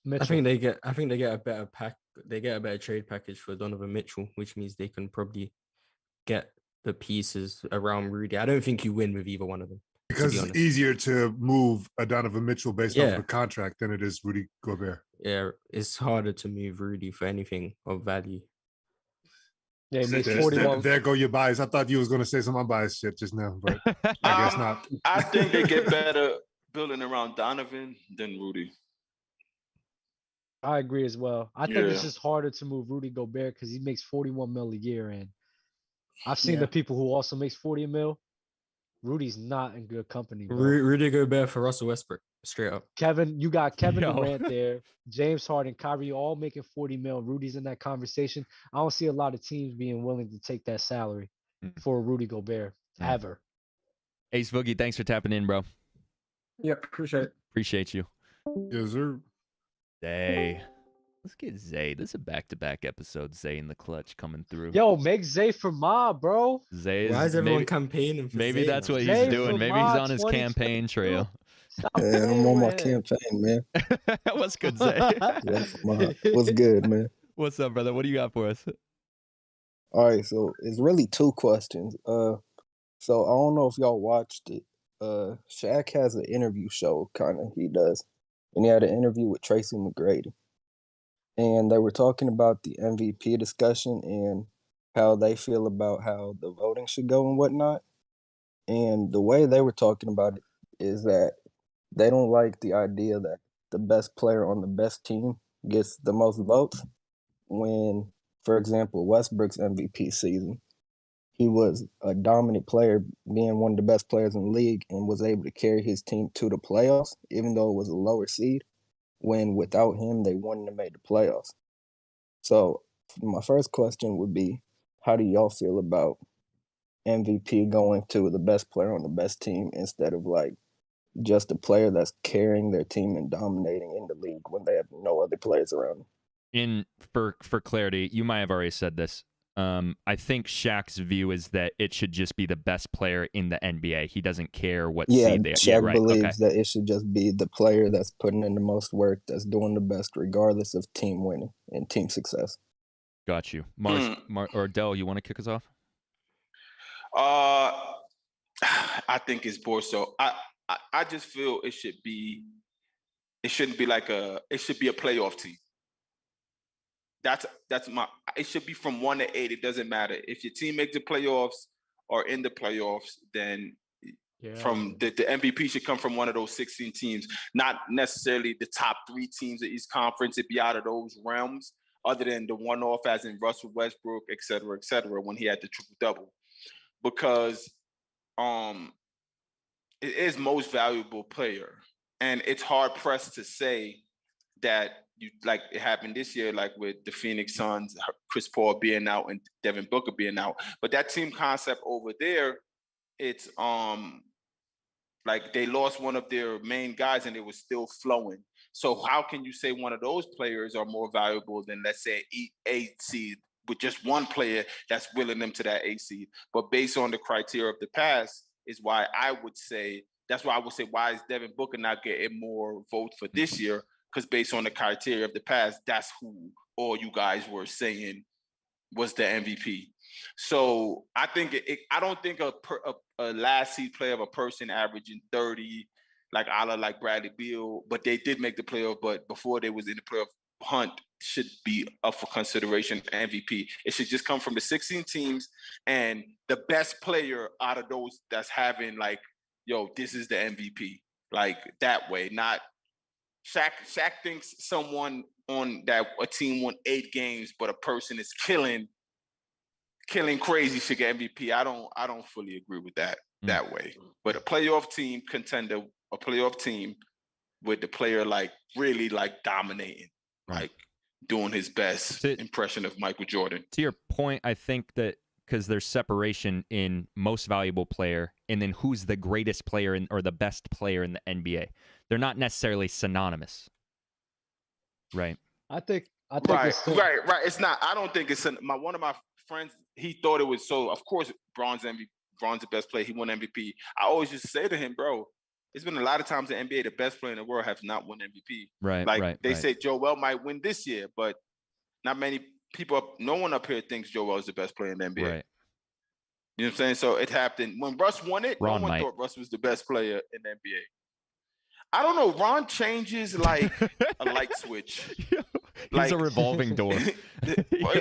Mitchell. I think they get a better they get a better trade package for Donovan Mitchell, which means they can probably get the pieces around Rudy. I don't think you win with either one of them. Because it's easier to move a Donovan Mitchell based off of the contract than it is Rudy Gobert. Yeah, it's harder to move Rudy for anything of value. Yeah, he makes There, 41. there go your bias. I thought you was gonna say some unbiased shit just now, but I guess not. I think they get better building around Donovan than Rudy. I agree as well. I think it's Yeah. just harder to move Rudy Gobert because he makes 41 mil a year, and I've seen Yeah. the people who also makes 40 mil. Rudy's not in good company, bro. Rudy Gobert for Russell Westbrook, straight up. Kevin, you got Kevin Yo. Durant there, James Harden, Kyrie, all making 40 mil. Rudy's in that conversation. I don't see a lot of teams being willing to take that salary for Rudy Gobert ever. Ace Boogie, thanks for tapping in, bro. Yep, appreciate it. Appreciate you. Yes, sir. Zay. Let's get Zay. This is a back-to-back episode. Zay in the clutch coming through. Yo, make Zay for Mob, bro. Zay Why is everyone maybe, campaigning for maybe Zay that's now? what he's Zay doing. for Maybe he's Mod on his 2022. campaign trail. Stop Yeah, I'm playing on my with him. campaign, man. What's good, Zay? Yeah, what's good, man? What's up, brother? What do you got for us? All right, so it's really two questions. So I don't know if y'all watched it. Shaq has an interview show, kind of, he does. And he had an interview with Tracy McGrady. And they were talking about the MVP discussion and how they feel about how the voting should go and whatnot. And the way they were talking about it is that they don't like the idea that the best player on the best team gets the most votes. When, for example, Westbrook's MVP season, he was a dominant player, being one of the best players in the league, and was able to carry his team to the playoffs, even though it was a lower seed, when without him, they wouldn't have made the playoffs. So my first question would be, how do y'all feel about MVP going to the best player on the best team instead of like just a player that's carrying their team and dominating in the league when they have no other players around them? For clarity, you might have already said this. I think Shaq's view is that it should just be the best player in the NBA. He doesn't care what seed they are. Shaq Yeah, right. believes that it should just be the player that's putting in the most work, that's doing the best, regardless of team winning and team success. Got you. Or Dell, you want to kick us off? I think it's more so. I just feel it should be. It shouldn't be like it should be a playoff team. That's my. It should be from 1 to 8. It doesn't matter if your team makes the playoffs or in the playoffs. Then from the MVP should come from one of those 16 teams, not necessarily the top 3 teams of each conference. It'd be out of those realms, other than the one-off, as in Russell Westbrook, et cetera, when he had the triple-double, because it is most valuable player, and it's hard pressed to say that you like it happened this year, like with the Phoenix Suns, Chris Paul being out and Devin Booker being out. But that team concept over there, it's like they lost one of their main guys and it was still flowing. So how can you say one of those players are more valuable than, let's say, an 8 seed with just one player that's willing them to that 8 seed? But based on the criteria of the past is why I would say, that's why I would say, why is Devin Booker not getting more votes for this year? Because based on the criteria of the past, that's who all you guys were saying was the MVP. So I think I don't think a last seed player of a person averaging 30, like a la like Bradley Beal, but they did make the playoff, but before they was in the playoff hunt, should be up for consideration for MVP. It should just come from the 16 teams and the best player out of those that's having like, yo, this is the MVP. Like that way, not Shaq thinks someone on that a team won 8 games, but a person is killing crazy should get MVP. I don't fully agree with that way. But a playoff team contender, a playoff team with the player like really like dominating, like doing his best impression of Michael Jordan. To your point, I think that because there's separation in most valuable player and then who's the greatest player or the best player in the NBA. They're not necessarily synonymous. Right. I think right. it's still... right. It's not. I don't think it's one of my friends, he thought it was so. Of course, Bron's the best player. He won MVP. I always used to say to him, bro, it's been a lot of times in the NBA, the best player in the world have not won MVP. Right. They say Joel might win this year, but not many people, no one up here thinks Joel is the best player in the NBA. Right. You know what I'm saying? So it happened. When Russ won it, Ron no one might. thought Russ was the best player in the NBA. I don't know. Ron changes like a light switch. He's a revolving door.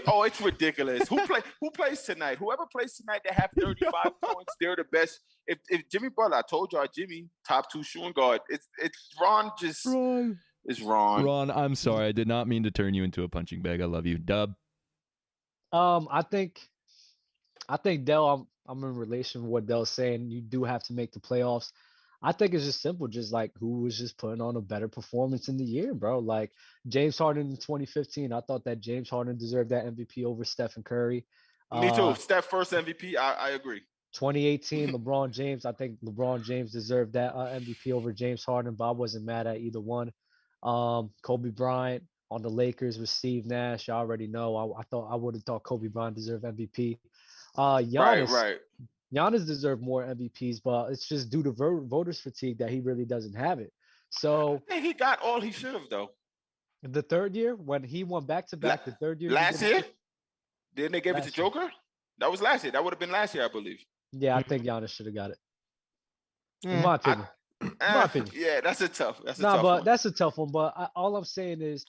Oh, it's ridiculous. Who plays tonight? Whoever plays tonight that have 35 points, they're the best. If Jimmy Butler, I told y'all Jimmy, top 2 shooting guard. It's Ron just it's Ron. Ron, I'm sorry. I did not mean to turn you into a punching bag. I love you. Dub. I think Dell, I'm in relation with what Dell's saying. You do have to make the playoffs. I think it's just simple, just like who was just putting on a better performance in the year, bro. Like James Harden in 2015, I thought that James Harden deserved that MVP over Stephen Curry. Me too. Steph first MVP. I agree. 2018, LeBron James. I think LeBron James deserved that MVP over James Harden, but I wasn't mad at either one. Kobe Bryant on the Lakers with Steve Nash. I already know. I would have thought Kobe Bryant deserved MVP. Giannis, right. Giannis deserved more MVPs, but it's just due to voters fatigue that he really doesn't have it. So I think he got all he should have though. The third year when he won back-to-back, the third year last year, didn't they give it to Joker? That was last year. That would have been last year, I believe. Yeah, I think Giannis should have got it. In my opinion. Yeah, that's a tough one. That's a tough one. But all I'm saying is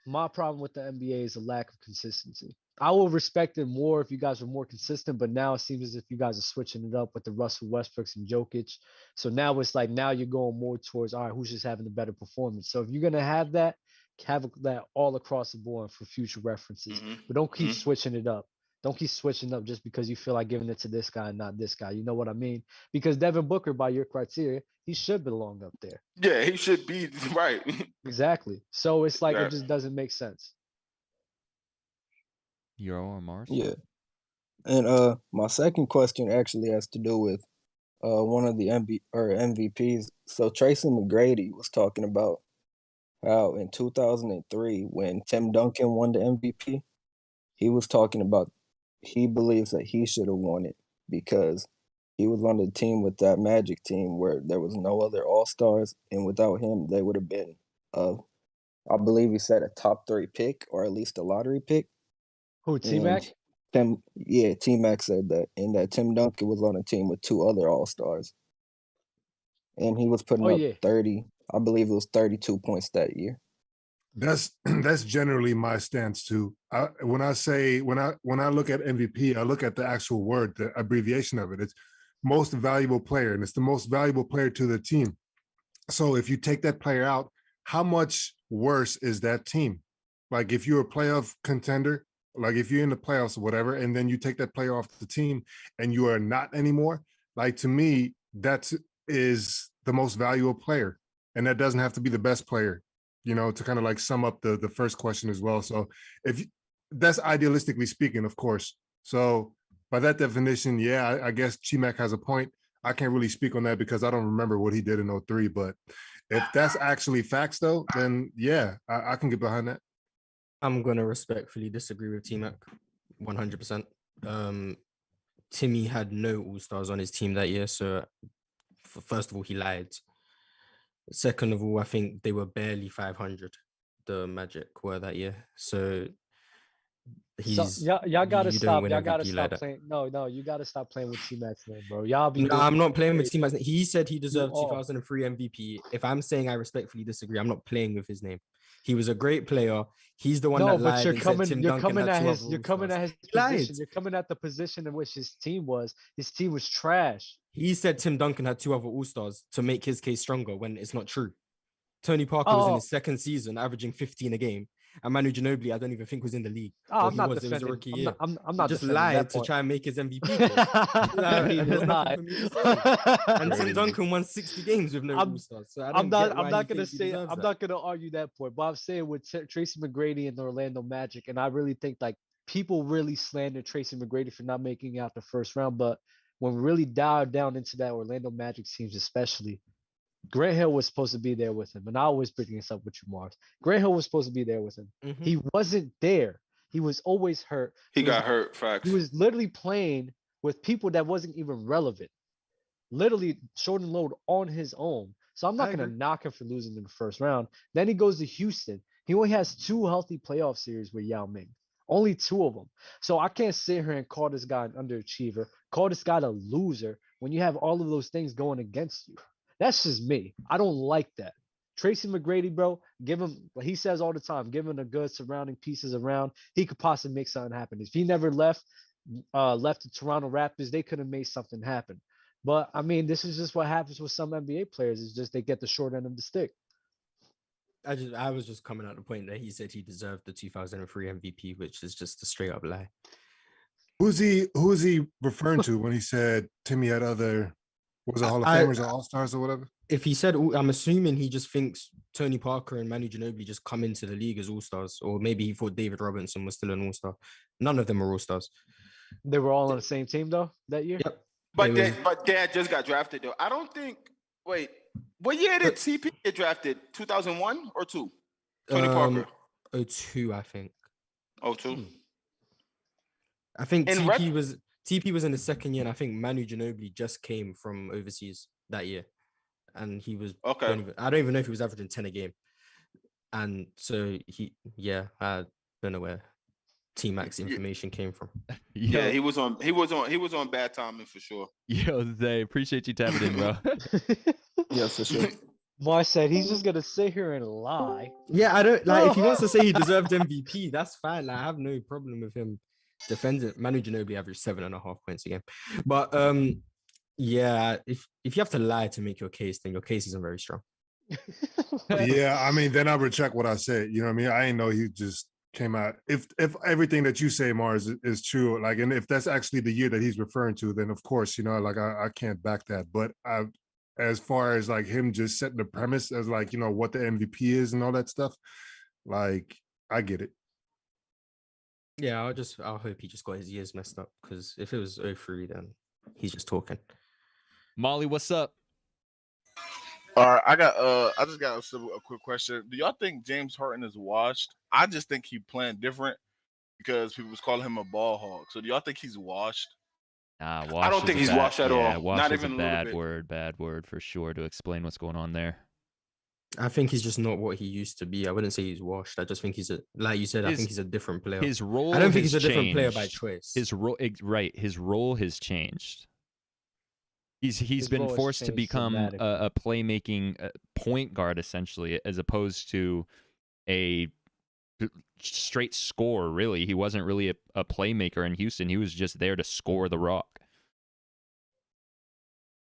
my problem with the NBA is a lack of consistency. I will respect it more if you guys were more consistent, but now it seems as if you guys are switching it up with the Russell Westbrooks and Jokic. So now it's like now you're going more towards, all right, who's just having a better performance. So if you're going to have that all across the board for future references. But don't keep switching it up. Don't keep switching up just because you feel like giving it to this guy and not this guy. You know what I mean? Because Devin Booker, by your criteria, he should belong up there. Yeah, he should be, right. Exactly. So it's like it just doesn't make sense. Euro or Mars? Yeah. And my second question actually has to do with one of the MVPs. So Tracy McGrady was talking about how in 2003, when Tim Duncan won the MVP, he was talking about he believes that he should have won it because he was on the team with that Magic team where there was no other All-Stars, and without him, they would have been, I believe he said, a top 3 pick or at least a lottery pick. Who, T-Mac? T-Mac said that, and that Tim Duncan was on a team with 2 other All-Stars. And he was putting up 30, I believe it was 32 points that year. That's generally my stance too. When I look at MVP, I look at the actual word, the abbreviation of it. It's most valuable player, and it's the most valuable player to the team. So if you take that player out, how much worse is that team? Like if you're a playoff contender, like if you're in the playoffs or whatever, and then you take that player off the team and you are not anymore, like to me, that is the most valuable player. And that doesn't have to be the best player, you know, to kind of like sum up the first question as well. So that's idealistically speaking, of course. So by that definition, yeah, I guess T-Mac has a point. I can't really speak on that because I don't remember what he did in 03, but if that's actually facts though, then yeah, I can get behind that. I'm going to respectfully disagree with T-Mac 100%. Timmy had no All-Stars on his team that year. So first of all, he lied. Second of all, I think they were barely 500, the Magic were that year. So y'all gotta stop. Y'all gotta stop playing. No, you gotta stop playing with T-Mac's name, bro. I'm not playing with T-Mac's name. He said he deserved 2003 MVP. If I'm saying I respectfully disagree, I'm not playing with his name. He was a great player. He's the one that lied and said Tim Duncan had 2 other You're coming at his position. You're coming at the position in which his team was. His team was trash. He said Tim Duncan had 2 other All-Stars to make his case stronger when it's not true. Tony Parker was in his second season, averaging 15 a game. And Manu Ginobili, I don't even think was in the league. I'm not defending. It was a rookie year. I'm not just lied to try and make his MVP. He did not. And Tim Duncan won 60 games with no All-Stars. So I'm not gonna argue that point. But I'm saying with Tracy McGrady and the Orlando Magic, and I really think like people really slander Tracy McGrady for not making it out the first round. But when we really dialed down into that Orlando Magic teams, especially, Grant Hill was supposed to be there with him. And I always bring this up with you, Mars. Grant Hill was supposed to be there with him. He wasn't there. He was always hurt. He got hurt, facts. He was literally playing with people that wasn't even relevant. Literally shoulder load on his own. So I'm not going to knock him for losing in the first round. Then he goes to Houston. He only has 2 healthy playoff series with Yao Ming. Only 2 of them. So I can't sit here and call this guy an underachiever, call this guy a loser when you have all of those things going against you. That's just me. I don't like that. Tracy McGrady, bro, give him, he says all the time, give him the good surrounding pieces around. He could possibly make something happen. If he never left the Toronto Raptors, they could have made something happen. But I mean, this is just what happens with some NBA players. It's just they get the short end of the stick. I was just coming at the point that he said he deserved the 2003 MVP, which is just a straight up lie. Who's he referring to when he said Timmy had other, what was it, Hall of Famers or All Stars or whatever? If he said, I'm assuming he just thinks Tony Parker and Manu Ginobili just come into the league as All Stars, or maybe he thought David Robinson was still an All Star. None of them are All Stars. They were all on the same team though that year. Yep. But Dad just got drafted though. I don't think. Wait, what year did TP get drafted? 2001 or 2? Tony Parker. 02, I think. 02. I think TP was in the second year, and I think Manu Ginobili just came from overseas that year, and he was okay. I don't even know if he was averaging 10 a game, and so I don't know where T-Max information came from. Yeah, he was on bad timing for sure. Yo, Zay, appreciate you tapping in, bro. Yes, for sure. Moy said he's just gonna sit here and lie. Yeah, I don't like if he wants to say he deserved MVP, that's fine. Like, I have no problem with him defending. Manu Ginobili averaged 7.5 points a game. But yeah, if you have to lie to make your case, then your case isn't very strong. Yeah, I mean, then I recheck what I said. You know what I mean? I didn't know he just came out. If everything that you say, Mars, is true, like, and if that's actually the year that he's referring to, then of course, you know, like I can't back that. But as far as like him just setting the premise as like, you know, what the MVP is and all that stuff, like, I get it. Yeah, I'll hope he just got his years messed up, because if it was 03, then he's just talking. Molly, what's up? All right, I just got a quick question. Do y'all think James Harden is washed? I just think he playing different because people was calling him a ball hog. So do y'all think he's washed? Nah, I don't think he's washed at all. Not is even a bad word for sure to explain what's going on there. I think he's just not what he used to be. I wouldn't say he's washed. I just think he's like you said, I think he's a different player. His role I don't think has he's a different player by changed. choice. His role has changed. He's been forced to become a playmaking point guard, essentially, as opposed to a straight scorer, really. He wasn't really a playmaker in Houston. He was just there to score the rock.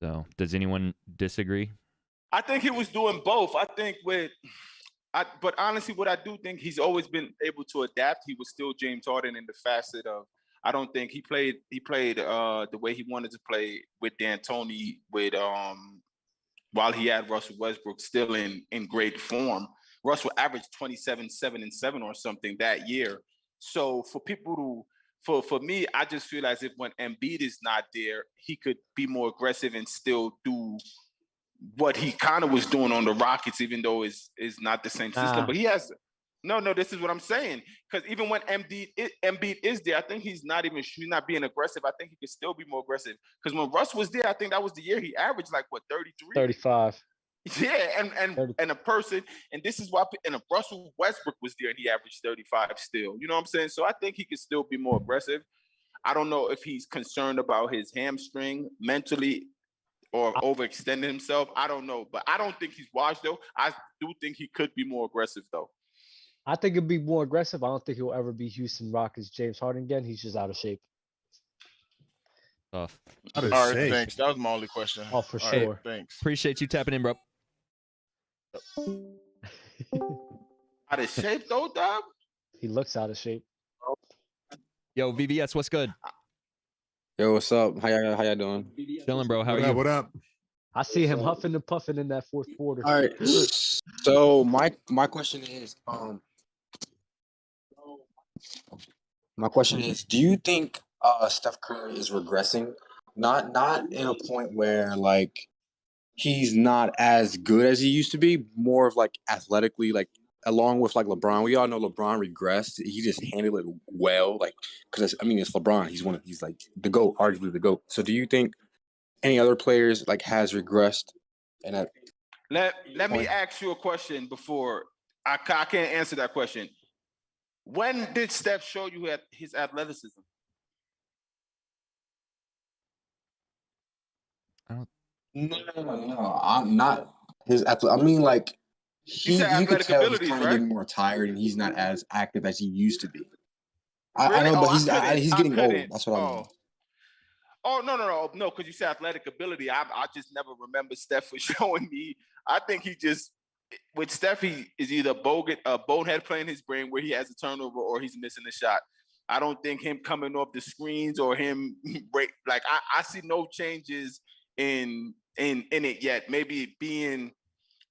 So, does anyone disagree? I think he was doing both. But honestly, what I do think, he's always been able to adapt. He was still James Harden in the facet of, I don't think he played the way he wanted to play with D'Antoni while he had Russell Westbrook still in great form. Russell averaged 27, 7, and 7 or something that year. So for people for me, I just feel as if when Embiid is not there, he could be more aggressive and still do what he kind of was doing on the Rockets, even though it's not the same system. But he has no. This is what I'm saying. Because even when Embiid is there, I think he's not being aggressive. I think he could still be more aggressive. Because when Russ was there, I think that was the year he averaged like 33, 35. Yeah, and a person, and this is why, and if Russell Westbrook was there and he averaged 35 still. You know what I'm saying? So I think he could still be more aggressive. I don't know if he's concerned about his hamstring mentally or overextending himself. I don't know, but I don't think he's washed though. I do think he could be more aggressive though. I think it'd be more aggressive. I don't think he'll ever be Houston Rockets James Harden again. He's just out of shape. Tough. All right, thanks. That was my only question. Oh, for All sure. Right, thanks. Appreciate you tapping in, bro. Out of shape though, dog? He looks out of shape. Yo, VVS, what's good? Yo, what's up? How y'all doing? Chilling, bro. How are you? What up? I see him huffing and puffing in that fourth quarter. All right. So my question is, do you think Steph Curry is regressing? Not in a point where like he's not as good as he used to be, more of like athletically, like along with like LeBron. We all know LeBron regressed. He just handled it well, like because I mean it's LeBron. He's like the GOAT, arguably the GOAT. So do you think any other players like has regressed? And let me ask you a question before I can't answer that question. When did Steph show you his athleticism? No. I'm not his athlete. I mean, like You said you could athletic tell he's abilities, kind of right? getting more tired and he's not as active as he used to be. I Really? know, Oh, but I he's couldn't. getting old. That's what I mean. Oh, no, because you said athletic ability. I just never remember Steph for showing me. I think he just, with Steph, he is either bonehead playing his brain where he has a turnover or he's missing the shot. I don't think him coming off the screens or him break, like I see no changes in it yet. Maybe being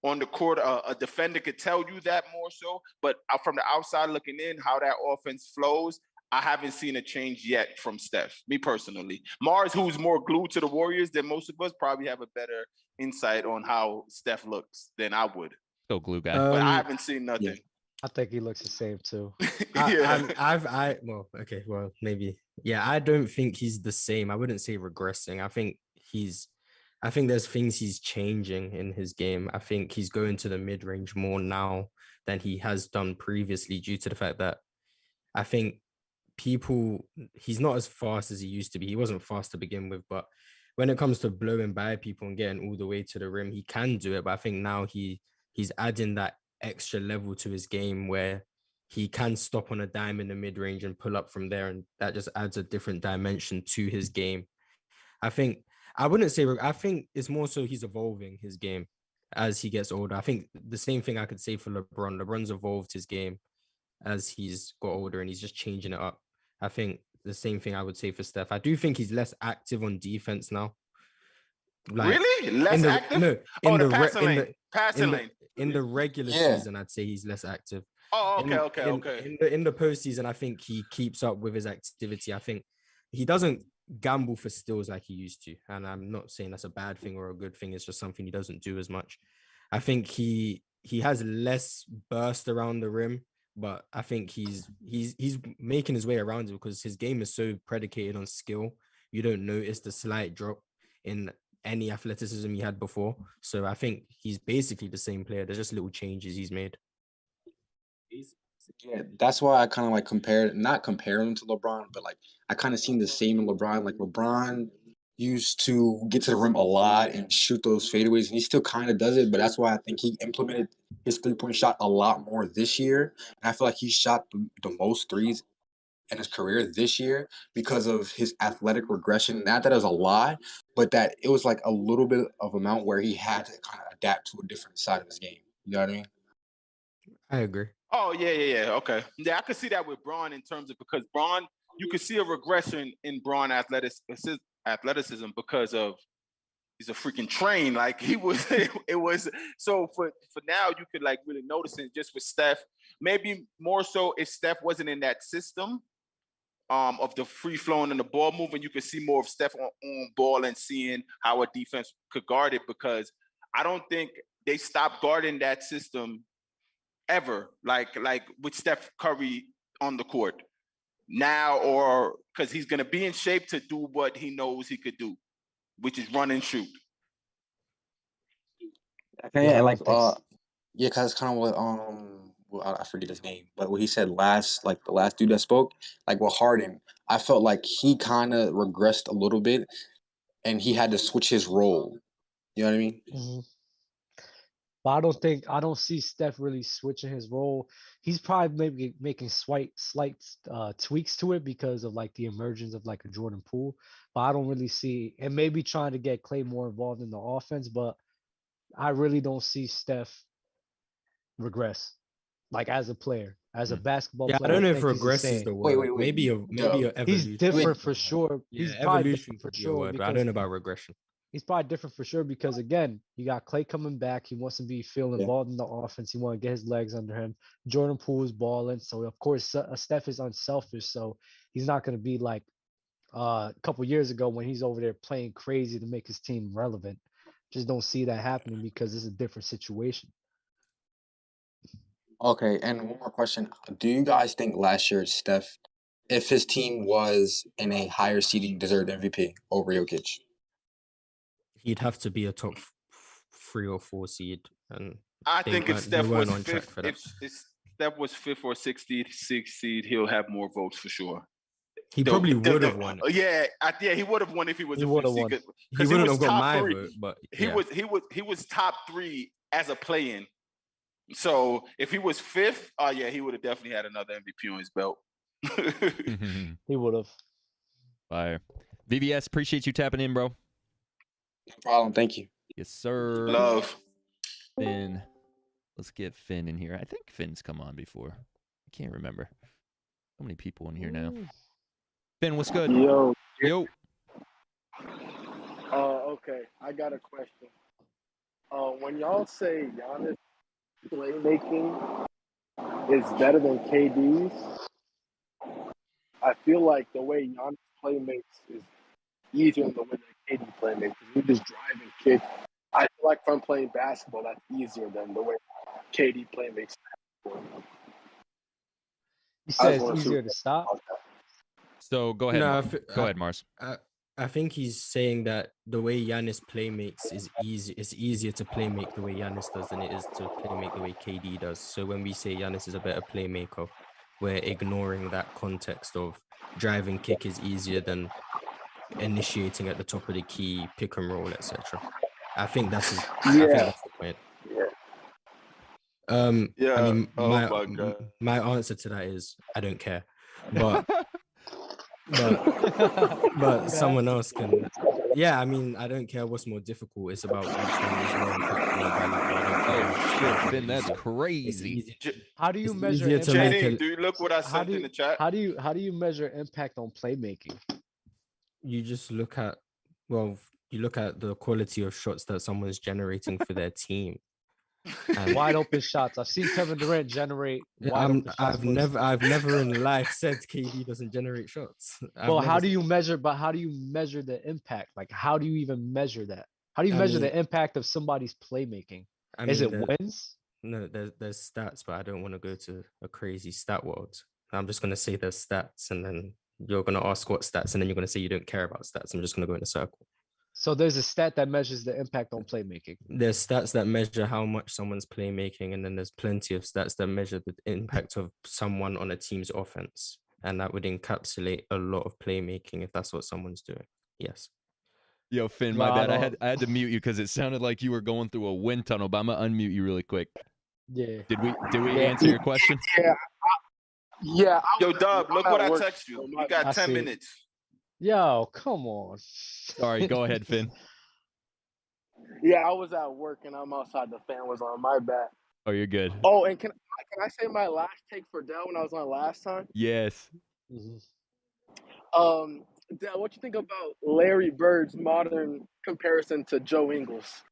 on the court, a defender could tell you that more so, but from the outside looking in, how that offense flows, I haven't seen a change yet from Steph, me personally. Mars, who's more glued to the Warriors than most of us, probably have a better insight on how Steph looks than I would. Still glue guy. But I haven't seen nothing. Yeah. I think he looks the same too. Well, maybe. Yeah, I don't think he's the same. I wouldn't say regressing. I think there's things he's changing in his game. I think he's going to the mid-range more now than he has done previously due to the fact that I think he's not as fast as he used to be. He wasn't fast to begin with, but when it comes to blowing by people and getting all the way to the rim, he can do it. But I think now he's adding that extra level to his game where he can stop on a dime in the mid-range and pull up from there, and that just adds a different dimension to his game. I think it's more so he's evolving his game as he gets older. I think the same thing I could say for LeBron. LeBron's evolved his game as he's got older and he's just changing it up. I think the same thing I would say for Steph. I do think he's less active on defense now. Like, really? Less active? No, passing lane. In the regular season, I'd say he's less active. Oh, okay. In the postseason, I think he keeps up with his activity. I think he doesn't gamble for steals like he used to. And I'm not saying that's a bad thing or a good thing. It's just something he doesn't do as much. I think he has less burst around the rim, but I think he's making his way around it because his game is so predicated on skill. You don't notice the slight drop in any athleticism he had before. So I think he's basically the same player. There's just little changes he's made. Yeah, that's why I kind of like not compare him to LeBron, but like I kind of seen the same in LeBron. Like LeBron used to get to the rim a lot and shoot those fadeaways, and he still kind of does it. But that's why I think he implemented his 3-point shot a lot more this year. And I feel like he shot the most threes in his career this year because of his athletic regression. Not that it was a lot, but that it was like a little bit of amount where he had to kind of adapt to a different side of his game. You know what I mean? I agree. Oh, yeah. Okay. Yeah, I could see that with Braun in terms of because Braun, you could see a regression in Braun athleticism because of he's a freaking train. Like he was, it was so for now you could like really notice it just with Steph. Maybe more so if Steph wasn't in that system of the free flowing and the ball moving, you could see more of Steph on ball and seeing how a defense could guard it because I don't think they stopped guarding that system ever, like with Steph Curry on the court now, or because he's going to be in shape to do what he knows he could do, which is run and shoot. Okay, like because it's kind of what I forget his name, but what he said the last dude that spoke, like with Harden, I felt like he kind of regressed a little bit, and he had to switch his role. You know what I mean? Mm-hmm. But I don't see Steph really switching his role. He's probably maybe making slight tweaks to it because of like the emergence of like a Jordan Poole. But I don't really see, and maybe trying to get Clay more involved in the offense. But I really don't see Steph regress, like as a player, as a basketball player. I don't know if regress is the word. Wait. Maybe a evolution. He's different for sure. Yeah, He's probably evolution for could be a sure. word, but I don't know about regression. He's probably different for sure because again, you got Clay coming back. He wants to be feeling involved in the offense. He want to get his legs under him. Jordan Poole is balling, so of course Steph is unselfish. So he's not going to be like a couple years ago when he's over there playing crazy to make his team relevant. Just don't see that happening because it's a different situation. Okay, and one more question: do you guys think last year Steph, if his team was in a higher seeding, deserved MVP over Jokic? He'd have to be a top 3 or 4 seed, and I think if Steph was fifth, if Steph was 5th or 6th seed, he'll have more votes for sure. He probably would have won. Yeah, he would have won if he was a 5th seed. He wouldn't have got my vote, but he was top 3 as a play-in. So if he was fifth, yeah, he would have definitely had another MVP on his belt. He would have. Fire. VVS, appreciate you tapping in, bro. No problem. Thank you. Yes, sir. Love. Finn. Let's get Finn in here. I think Finn's come on before. I can't remember. How many people in here now? Finn, what's good? Yo. Yo. Okay. I got a question. When y'all say Giannis playmaking is better than KD's, I feel like the way Giannis playmakes is easier than the way that KD playmakes. You just drive and kick. I feel like if I'm playing basketball, that's easier than the way KD playmakes. You said it's easier to stop? So go ahead. No, go ahead, Mars. I think he's saying that the way Giannis playmakes is easy. It's easier to playmake the way Giannis does than it is to playmake the way KD does. So when we say Giannis is a better playmaker, we're ignoring that context of driving kick is easier than initiating at the top of the key, pick and roll, etc. I think that's his, I think that's the point. I mean, my God. my answer to that is I don't care, but someone else can. Yeah, I mean, I don't care what's more difficult. It's about which one is more impactful. Oh shit, Finn, that's crazy. How do you measure? JD, do you look what I sent in the chat? How do you measure impact on playmaking? You just look at you look at the quality of shots that someone's generating for their team. And wide open shots. I've seen Kevin Durant generate wide open shots. I've never in life said KD doesn't generate shots. Well, how do you measure? But how do you measure the impact? Like, how do you even measure that? How do you measure the impact of somebody's playmaking? Is it wins? No, there's stats, but I don't want to go to a crazy stat world. I'm just gonna say there's stats, and then you're gonna ask what stats, and then you're gonna say you don't care about stats. I'm just gonna go in a circle. So there's a stat that measures the impact on playmaking. There's stats that measure how much someone's playmaking, and then there's plenty of stats that measure the impact of someone on a team's offense. And that would encapsulate a lot of playmaking if that's what someone's doing. Yes. Yo, Finn, my bad. I had to mute you because it sounded like you were going through a wind tunnel, but I'm gonna unmute you really quick. Yeah. Did we answer your question? Yeah. Yo, Dub, look what I text you. You got 10 minutes. Yo, come on. Sorry, go ahead, Finn. Yeah, I was at work and I'm outside. The fan was on. My bad. Oh, you're good. Oh, and can I say my last take for Dell when I was on last time? Yes. Dell, what you think about Larry Bird's modern comparison to Joe Ingles?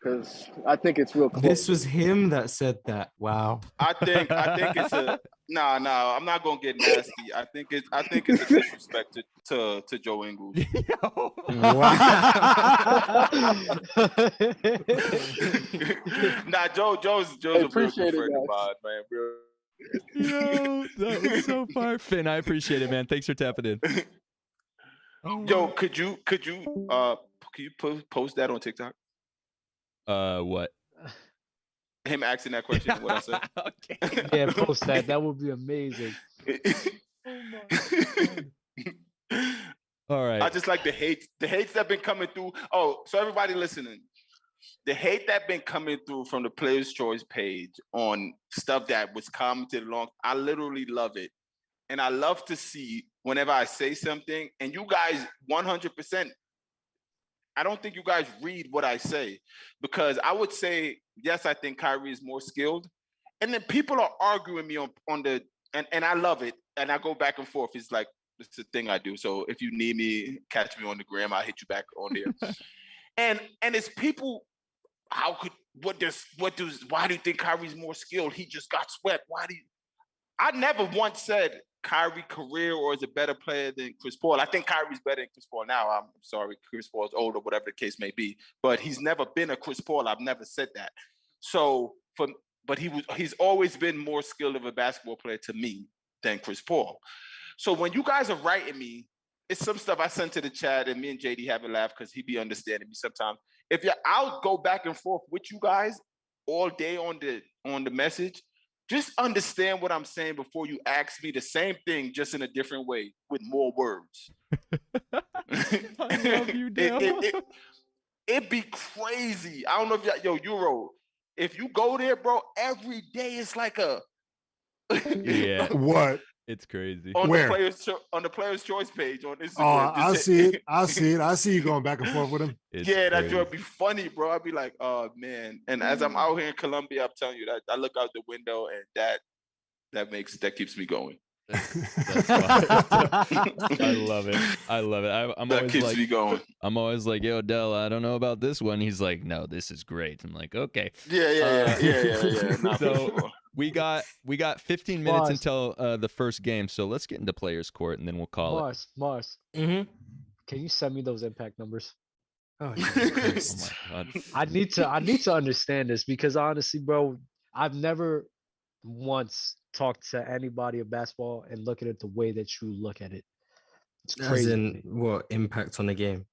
Because I think it's real close. This was him that said that. Wow. I think it's a no. I'm not gonna get nasty. I think it's a disrespect to Joe Ingles. Nah, Joe's a real good friend of mine, man, bro. Yo, that was so far, Finn. I appreciate it, man. Thanks for tapping in. Yo, could you post that on TikTok? What? Him asking that question. What I said. Okay. Yeah, post that. That would be amazing. All right. I just like the hates that been coming through. Oh, so everybody listening, the hate that been coming through from the Players' Choice page on stuff that was commented along. I literally love it, and I love to see whenever I say something, and you guys 100%. I don't think you guys read what I say, because I would say, yes, I think Kyrie is more skilled. And then people are arguing me on the, and I love it. And I go back and forth. It's like, it's a thing I do. So if you need me, catch me on the gram, I'll hit you back on there. and it's people, why do you think Kyrie's more skilled? He just got swept. I never once said Kyrie career or is a better player than Chris Paul. I think Kyrie's better than Chris Paul now. I'm sorry, Chris Paul's older, whatever the case may be. But he's never been a Chris Paul. I've never said that. So, but he's always been more skilled of a basketball player to me than Chris Paul. So when you guys are writing me, it's some stuff I sent to the chat, and me and JD have a laugh because he be understanding me sometimes. I'll go back and forth with you guys all day on the message. Just understand what I'm saying before you ask me the same thing, just in a different way with more words. I love you, Dale. It'd be crazy. I don't know if Euro. if you go there, bro, every day it's like a Yeah. What? It's crazy. on Where? the player's choice page on Oh, Instagram. I see it. I see it. I see you going back and forth with him. It's Yeah, that crazy. joint be funny, bro. I'd be like, oh man. And as I'm out here in Colombia, I'm telling you that I look out the window and that keeps me going. That's I love it. I love it. I'm That always keeps like, me going. I'm always like, yo, Dell, I don't know about this one. He's like, no, this is great. I'm like, okay. Yeah. Nah, So for sure. we got 15 minutes Mars. until the first game. So let's get into players court and then we'll call it. Mars. Mm-hmm. Can you send me those impact numbers? Oh, Oh Jesus my Christ. god. I need to understand this because honestly, bro, I've never once talked to anybody of basketball and look at it the way that you look at it. It's As crazy. in what impact on the game?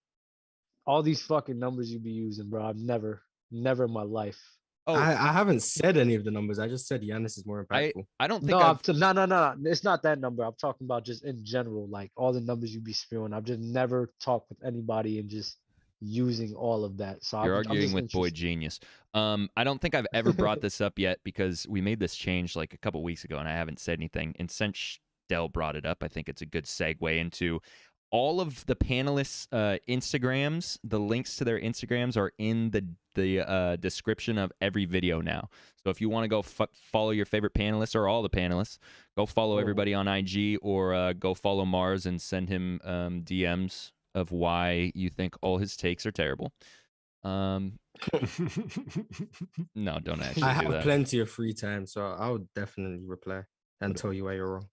All these fucking numbers you be using, bro. I've never in my life. Oh, I haven't said any of the numbers. I just said Giannis is more impactful. I don't think No, I've no. It's not that number. I'm talking about just in general, like all the numbers you be spewing. I've just never talked with anybody and just using all of that. So You're I'm arguing just with Boy interested. Genius. I don't think I've ever brought this up yet because we made this change like a couple weeks ago and I haven't said anything. And since Dell brought it up, I think it's a good segue into all of the panelists' Instagrams. The links to their Instagrams are in the description of every video now. So if you want to go follow your favorite panelists or all the panelists, go follow everybody on IG or go follow Mars and send him DMs of why you think all his takes are terrible. No, don't actually I do have that. plenty of free time, so I would definitely reply and tell you why you're wrong.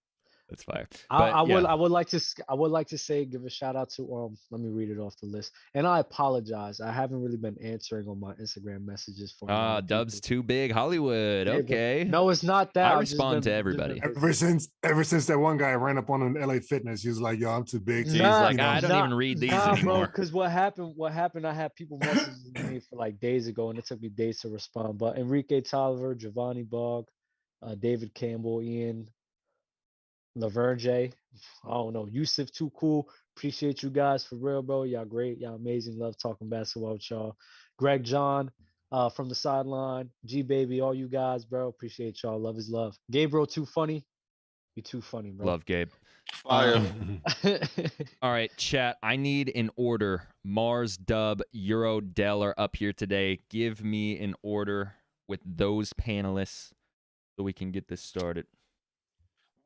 That's fire. I would like to say give a shout out to let me read it off the list. And I apologize. I haven't really been answering on my Instagram messages for a lot of Dub's people. too big Hollywood. Yeah, but- Okay. No, it's not that. I I've just respond to been- everybody. Ever since that one guy ran up on him in LA Fitness, he was like, "Yo, I'm too big." He's to, like, you know. I don't even read these Bro, anymore. because what happened, I had people messaging me for like days ago, and it took me days to respond. But Enrique Tolliver, Giovanni Bog, David Campbell, Ian, Laverne J, I don't know, Yusuf, too cool. Appreciate you guys for real, bro. Y'all great, y'all amazing. Love talking basketball with y'all. Greg John, from the sideline, G Baby, all you guys, bro. Appreciate y'all. Love is love. Gabriel, too funny. You too funny, bro. Love Gabe. Fire. All right, chat. I need an order. Mars, Dub, Euro, Dell are up here today. Give me an order with those panelists so we can get this started.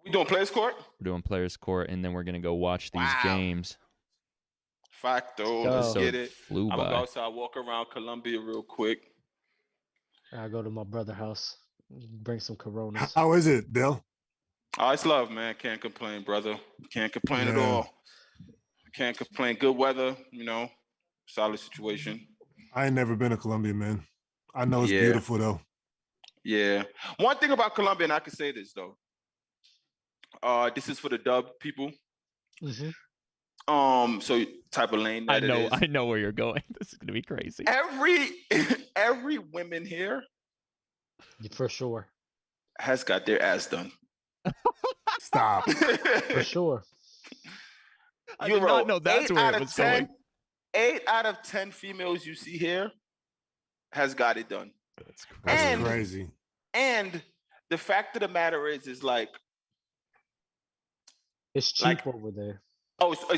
We doing players court? We're doing players court, and then we're gonna go watch these games. Facto. Go. Let's So get it. flew I'm gonna go by. outside, walk around Colombia real quick. I go to my brother's house, bring some Coronas. How is it, Dill? Oh, it's love, man. Can't complain, brother. Can't complain at Yeah. all. Can't complain. Good weather, solid situation. I ain't never been to Colombia, man. I know it's Yeah. beautiful though. Yeah. One thing about Colombia, and I can say this though. This is for the dub people. Mm-hmm. So type of lane that it is. I know where you're going. This is gonna be crazy. Every woman here For sure. has got their ass done. Stop. For sure. I did not know that's where it was going. 8 out of 10 females you see here has got it done. That's crazy. That's crazy. And the fact of the matter is like, It's cheap over there.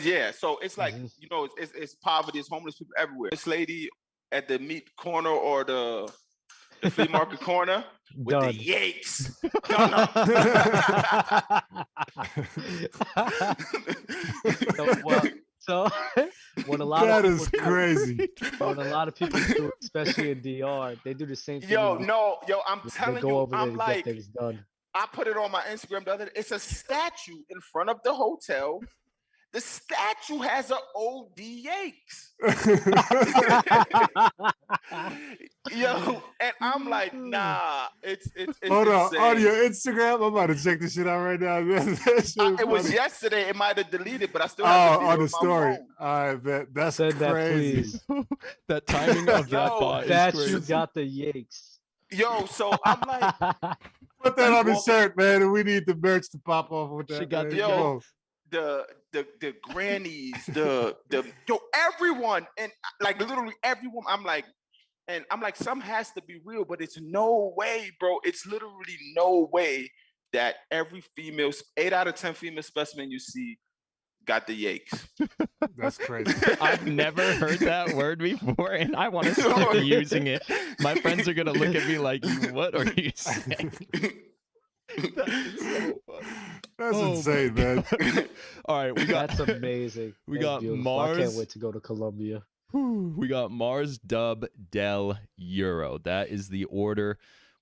yeah. So it's like, it's poverty, it's homeless people everywhere. This lady at the meat corner or the flea market corner with Done. the yakes. So when a lot That of is people crazy. when a lot of people do, especially in DR, they do the same thing. I'm They telling go you, over there I'm to like, get things done. I put it on my Instagram the other day. It's a statue in front of the hotel. The statue has an OD Yanks. Yo, and I'm like, nah, it's Hold on, insane. on your Instagram, I'm about to check this shit out right now. That shit It was funny. yesterday. It might have deleted, but I still have the video on the on my story. phone. I bet that's Send that, crazy. please. That timing of that Yo, thought is That crazy. you got the yakes. Yo, so I'm like, Put that on the shirt, man, and we need the merch to pop off with that. She got man. the- Come yo, on. the grannies, everyone, and like literally everyone. I'm like, And I'm like, some has to be real, but it's no way, bro. It's literally no way that every 8 out of 10 female specimen you see got the yakes. That's crazy. I've never heard that word before, and I want to start using it. My friends are gonna look at me like, "What are you saying?" That is so funny. That's insane, man. All right, That's amazing. We That's got beautiful. Mars. I can't wait to go to Colombia. We got Mars, Dub, Del, Euro. That is the order.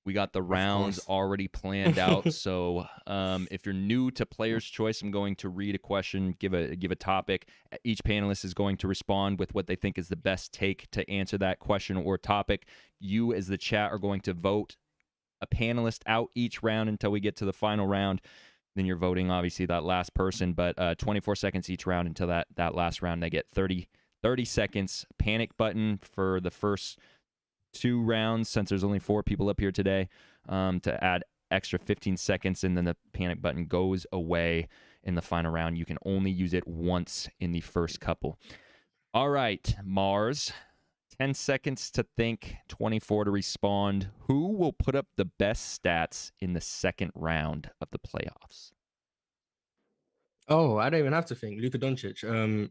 We got the rounds already planned out. So if you're new to Player's Choice, I'm going to read a question, give a topic. Each panelist is going to respond with what they think is the best take to answer that question or topic. You, as the chat, are going to vote a panelist out each round until we get to the final round. Then you're voting, obviously, that last person, but 24 seconds each round until that last round. They get 30 seconds. Panic button for the first 2 rounds, since there's only 4 people up here today, to add extra 15 seconds, and then the panic button goes away in the final round. You can only use it once in the first couple. All right, Mars, 10 seconds to think, 24 to respond. Who will put up the best stats in the second round of the playoffs? Oh, I don't even have to think. Luka Doncic.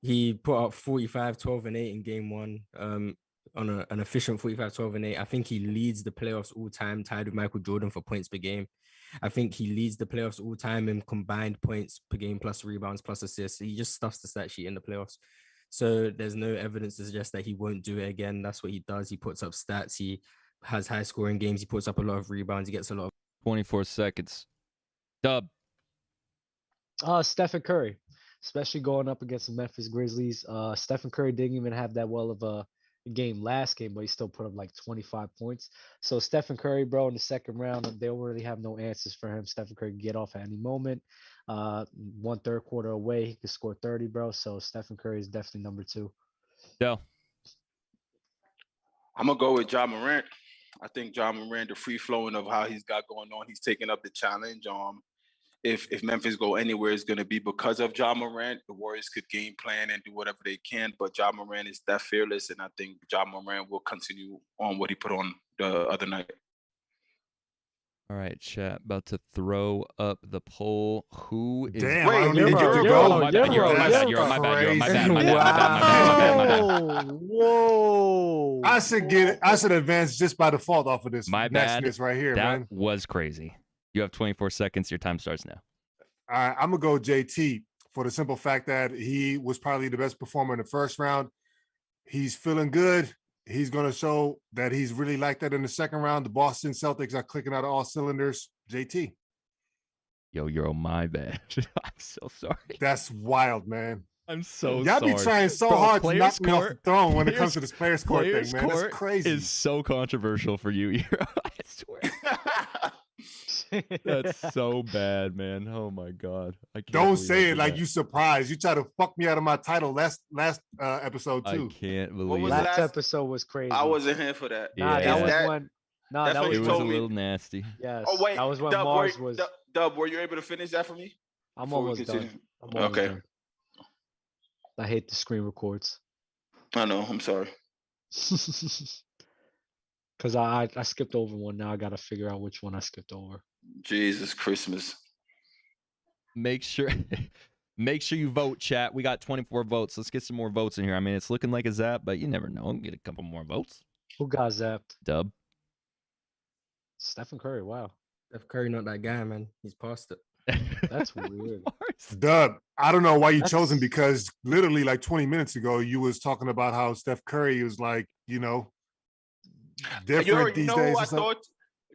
He put up 45, 12, and 8 in game 1. On an efficient 45, 12, and 8. I think he leads the playoffs all time, tied with Michael Jordan for points per game. I think he leads the playoffs all time in combined points per game, plus rebounds, plus assists. He just stuffs the stat sheet in the playoffs. So there's no evidence to suggest that he won't do it again. That's what he does. He puts up stats. He has high scoring games. He puts up a lot of rebounds. He gets a lot of 24 seconds. Dub. Stephen Curry, especially going up against the Memphis Grizzlies. Stephen Curry didn't even have that well of a game last game, but he still put up like 25 points. So Stephen Curry, bro, in the second round, they don't really have no answers for him. Stephen Curry can get off at any moment. 1/3 quarter away, he could score 30, bro. So Stephen Curry is definitely number 2. Del. I'm gonna go with Ja Morant. I think Ja Morant, the free flowing of how he's got going on, he's taking up the challenge. If Memphis go anywhere, it's going to be because of Ja Morant. The Warriors could game plan and do whatever they can, but Ja Morant is that fearless, and I think Ja Morant will continue on what he put on the other night. All right, chat. About to throw up the poll. Who is? Damn, I don't need you to go. My bad. Whoa! I should advance just by default off of this. My bad. Nastiness right here, that man. was crazy. You have 24 seconds. Your time starts now. All right, I'm gonna go JT for the simple fact that he was probably the best performer in the first round. He's feeling good. He's gonna show that he's really like that in the second round. The Boston Celtics are clicking out of all cylinders. JT. Yo, Euro, my bad. I'm so sorry. That's wild, man. I'm so Y'all sorry. be trying so Bro, hard to knock me off the court- throne when it comes to this players court Players thing, man. court That's crazy. is so controversial for you, Euro. I swear. That's so bad, man. Oh my god. I can't Don't believe I say it did like that. you surprised. You try to fuck me out of my title last episode too. I can't What believe was it. the Last last- episode was crazy. I wasn't here for that. Nah, Yeah. that was that- when. Nah, that's that when was It you was a told me. little nasty. Yes. Oh wait, that was when Dub, Mars was. Dub, were you able to finish that for me? I'm before we almost continue? done. I'm almost Okay. done. I hate the screen records. I know. I'm sorry. Because I skipped over one. Now I got to figure out which one I skipped over. Jesus Christmas. Make sure you vote, chat. We got 24 votes. Let's get some more votes in here. I mean, it's looking like a zap, but you never know. Get a couple more votes. Who got zapped? Dub. Stephen Curry. Wow. Steph Curry, not that guy, man. He's past it. That's weird. Dub, I don't know why you That's- chose him because literally like 20 minutes ago you was talking about how Steph Curry was like, different You already these know days. who I or something. thought.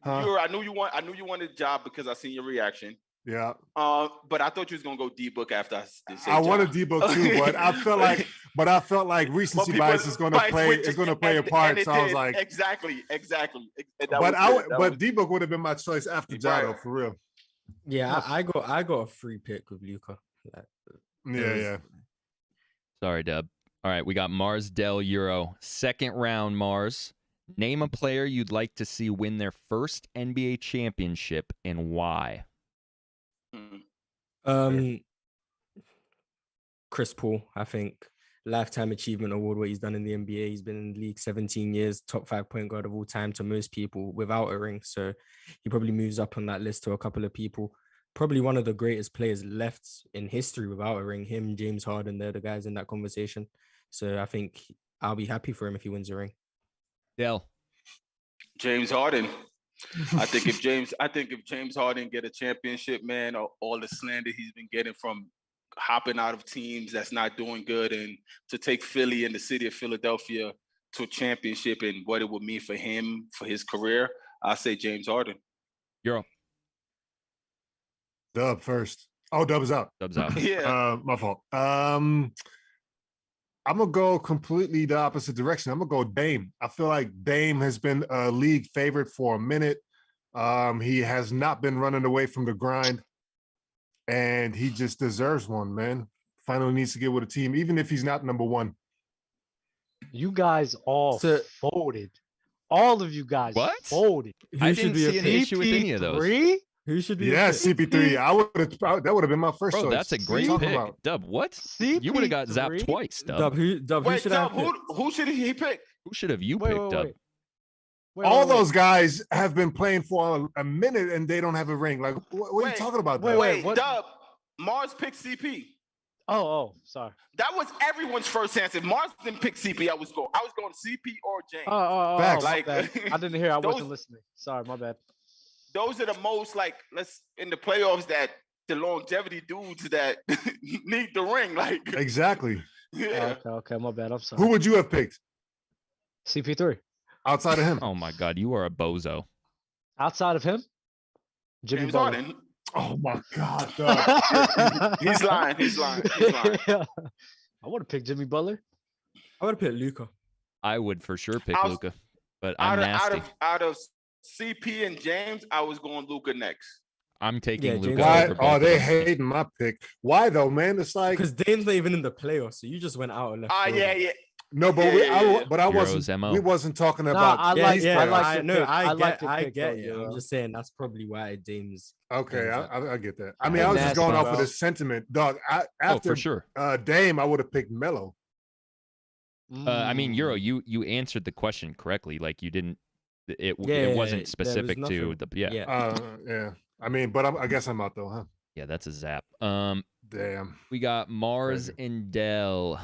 Huh? I knew you wanted a job because I seen your reaction. Yeah, But I thought you was gonna go D-book after I said I wanted Ja. D-Book too, but I felt like recency people- bias is going to bias play with is you, going to play a and part. it So I was did. like, exactly. And that but was good. That was- D-Book would have been my choice after Right. Jado for real. Yeah, I got a free pick with Luka. Yeah. Sorry, Dub. All right, we got Mars Del Euro. Second round, Mars. Name a player you'd like to see win their first NBA championship and why. Hmm. Chris Paul, I think. lifetime achievement award, what he's done in the NBA. He's been in the league 17 years, top 5 point guard of all time to most people without a ring. So he probably moves up on that list to a couple of people. Probably one of the greatest players left in history without a ring. Him, James Harden, they're the guys in that conversation. So I think I'll be happy for him if he wins a ring. Dell. James Harden. I think if James Harden get a championship, man, all the slander he's been getting from hopping out of teams that's not doing good, and to take Philly and the city of Philadelphia to a championship and what it would mean for him, for his career, I say James Harden. Euro. Dub first. Oh, Dub's out. Dub's out. Yeah. My fault. I'm gonna go completely the opposite direction. I'm gonna go Dame. I feel like Dame has been a league favorite for a minute. He has not been running away from the grind, and he just deserves one, man. Finally needs to get with a team, even if he's not number one. You guys all folded. All of you guys folded. I didn't see an issue with any of those. Who should be? Yeah, CP3. That would have been my first choice. That's a great pick. Dub, what? You would have got zapped twice, Dub. Wait, who should he pick? Who should have you picked, Dub? All those guys have been playing for a minute and they don't have a ring. Like, what are you talking about? Wait, Dub. Mars picked CP. Oh, sorry. That was everyone's first answer. If Mars didn't pick CP, I was going CP or James. Oh, like I didn't hear. I wasn't listening. Sorry, my bad. Those are the most in the playoffs that the longevity dudes that need the ring. Like exactly. Yeah. Okay, my bad. I'm sorry. Who would you have picked? CP3. Outside of him. Oh my God, you are a bozo. Outside of him, James Harden. Oh my God, he's lying. I would have picked Jimmy Butler. I would have picked Luka. I would for sure pick Luka, but I'm nasty. Out of CP and James, I was going Luka next. I'm taking Luka. Why are they hating my pick? Why though, man? It's like because Dame's not even in the playoffs, so you just went out and left. Yeah. No, but I wasn't. MO. We wasn't talking about. I get it. I'm just saying that's probably why Dame's. Okay, I get that. I mean, I was just going off of this sentiment, dog. After for sure. Dame, I would have picked Melo. I mean, Euro, you answered the question correctly. Like you didn't. It wasn't specific to the yeah. I mean, but I guess I'm out though, huh? Yeah, that's a zap. Damn. We got Mars and Dell.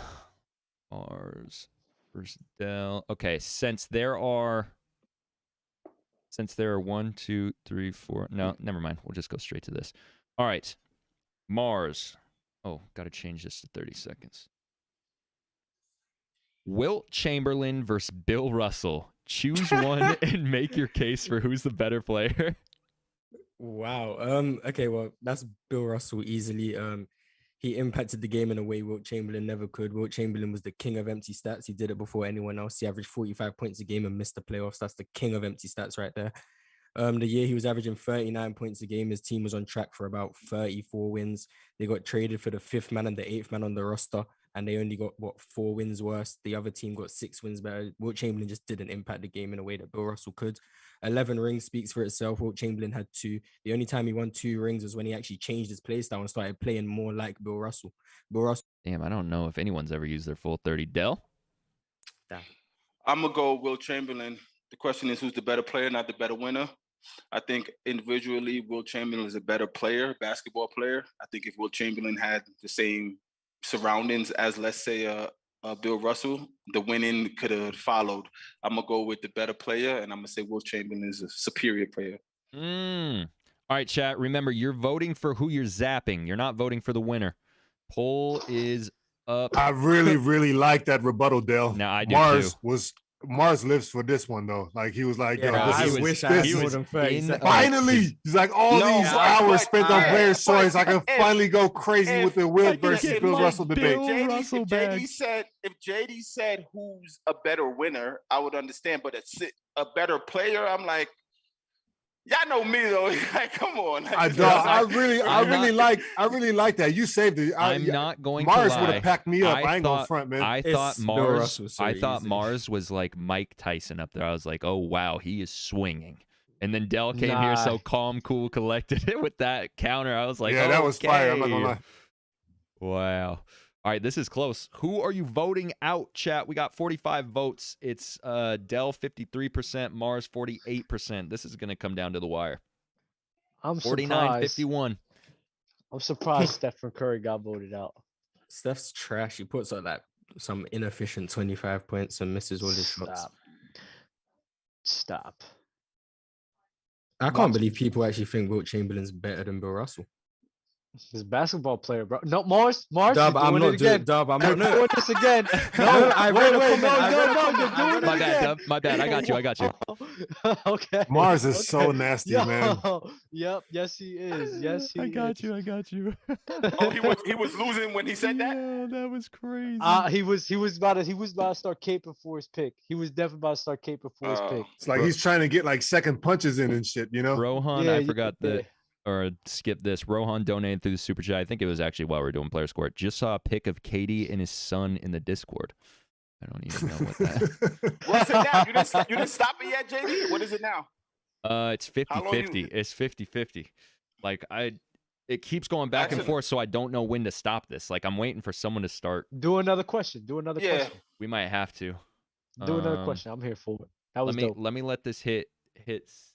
Mars versus Dell. Okay, since there are 1, 2, 3, 4. No, never mind. We'll just go straight to this. All right, Mars. Oh, got to change this to 30 seconds. Wilt Chamberlain versus Bill Russell. Choose one and make your case for who's the better player. Wow. Okay, well, that's Bill Russell easily. He impacted the game in a way Wilt Chamberlain never could. Wilt Chamberlain was the king of empty stats. He did it before anyone else. He averaged 45 points a game and missed the playoffs. That's the king of empty stats right there. The year he was averaging 39 points a game, his team was on track for about 34 wins. They got traded for the 5th man and the 8th man on the roster, and they only got, 4 wins worse. The other team got 6 wins better. Wilt Chamberlain just didn't impact the game in a way that Bill Russell could. 11 rings speaks for itself. Wilt Chamberlain had 2. The only time he won 2 rings was when he actually changed his play style and started playing more like Bill Russell. Damn, I don't know if anyone's ever used their full 30. Dell? I'm going to go Wilt Chamberlain. The question is who's the better player, not the better winner. I think individually, Wilt Chamberlain is a better player, basketball player. I think if Wilt Chamberlain had the same surroundings as, let's say, Bill Russell, the winning could have followed. I'm going to go with the better player, and I'm going to say Wilt Chamberlain is a superior player. All right, chat. Remember, you're voting for who you're zapping. You're not voting for the winner. Poll is up. I really, really like that rebuttal, Dell. No, I do Mars lives for this one though. Like he was like, I wish I had more than 30 seconds. Finally, he's like all these hours spent on players' choice. I can finally go crazy with the Wilt versus Bill Russell debate. If JD said who's a better winner, I would understand. But a better player, I'm like, y'all know me though. Like, come on. I really like that. You saved it. I'm not going Mars to lie. would have packed me up. I ain't going front, man. I thought Mars was like Mike Tyson up there. I was like, oh wow, he is swinging. And then Dell came here so calm, cool, collected with that counter. I was like, that was fire. I'm not gonna lie. Wow. All right, this is close. Who are you voting out, chat? We got 45 votes. It's Dell 53%, Mars 48%. This is going to come down to the wire. I'm 49-51. I'm surprised Stephen Curry got voted out. Steph's trash. He puts up some inefficient 25 points and misses all his shots. Stop. I can't believe people actually think Wilt Chamberlain's better than Bill Russell. He's a basketball player, bro. No, Mars, Dub, I'm not doing Dub, I'm not doing this again. No, I read a comment. My bad, Dub. My bad. I got you. Okay. Mars is so nasty, man. Yep. Yes, he is. Yes, he is. I got you. Oh, he was losing when he said that. Yeah, that was crazy. He was about to start caping for his pick. He was definitely about to start caping for his pick. It's like he's trying to get like second punches in and shit, you know? Rohan, I forgot that. Or skip this. Rohan donated through the super chat. I think it was actually while we were doing player score. Just saw a pic of Katie and his son in the Discord. I don't even know what that. What's it now? You didn't stop it yet, JD? What is it now? It's 50-50. It's 50-50. Like it keeps going back and forth, so I don't know when to stop this. Like I'm waiting for someone to start. Do another question. Question. We might have to. Do another question. I'm here for it. That was dope. Let me let this hit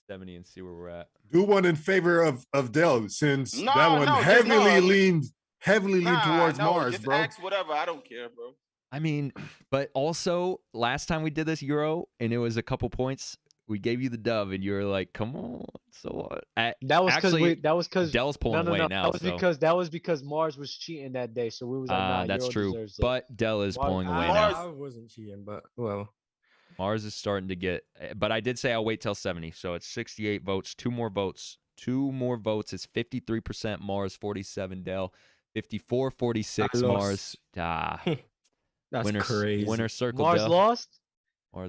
70 and see where we're at. Do one in favor of Dell, since that one heavily leaned towards Mars, just bro. Ask whatever. I don't care, bro. I mean, but also last time we did this Euro and it was a couple points, we gave you the dub and you were like, "Come on." So that was because Dell's pulling away now. That was because Mars was cheating that day, so we was like, "Nah, that's Euro true." deserves it. But Dell is pulling away now. I wasn't cheating, but well. Mars is starting to get, but I did say I'll wait till 70, so it's 68 votes. Two more votes. It's 53% Mars, 47 Dell, 54-46 Mars. That's crazy. Winner circle. Mars Dell. lost.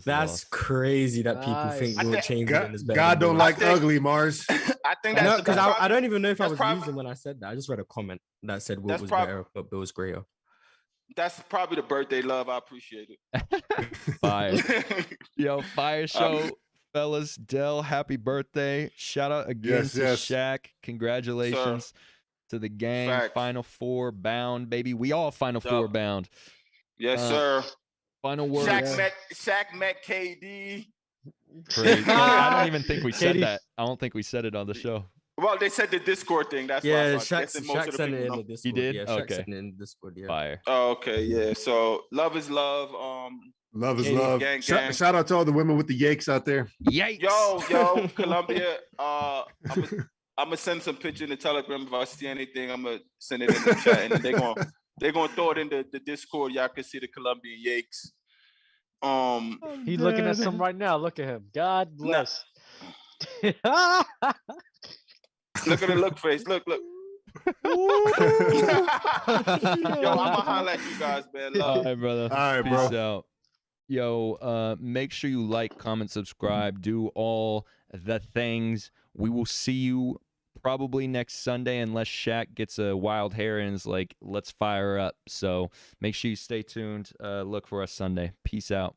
That's crazy that people think Wilt Chamberlain is better. God don't like ugly, Mars. I think that's because I don't even know if I was losing when I said that. I just read a comment that said Wilt was better, but Bill was greater. That's probably the birthday love. I appreciate it. Fire. Yo, fire show, fellas. Dell, happy birthday. Shout out again to Shaq. Congratulations to the gang. Fact. Final four bound, baby. We all Final four bound. Yes, sir. Final word. Shaq met KD. Crazy. I don't even think we said that. I don't think we said it on the show. Well, they said the Discord thing. That's why Shaq sent it in the Discord. He did? Yeah, Shaq sent it in the Discord. Yeah. Fire. Oh, okay, yeah. So love is love. Love is gang, love. gang. Shout out to all the women with the yakes out there. Yikes. Yo, Columbia. I'm gonna send some picture in the Telegram if I see anything. I'm gonna send it in the chat, and they're gonna throw it in the Discord. Y'all can see the Colombian yakes. He's looking at some right now. Look at him. God bless. Look at the look face. Look. Yo, I'ma holla at you guys, man. Love. All right, brother. All right, bro. Peace out. Yo, make sure you like, comment, subscribe, do all the things. We will see you probably next Sunday unless Shaq gets a wild hair and is like, let's fire up. So make sure you stay tuned. Look for us Sunday. Peace out.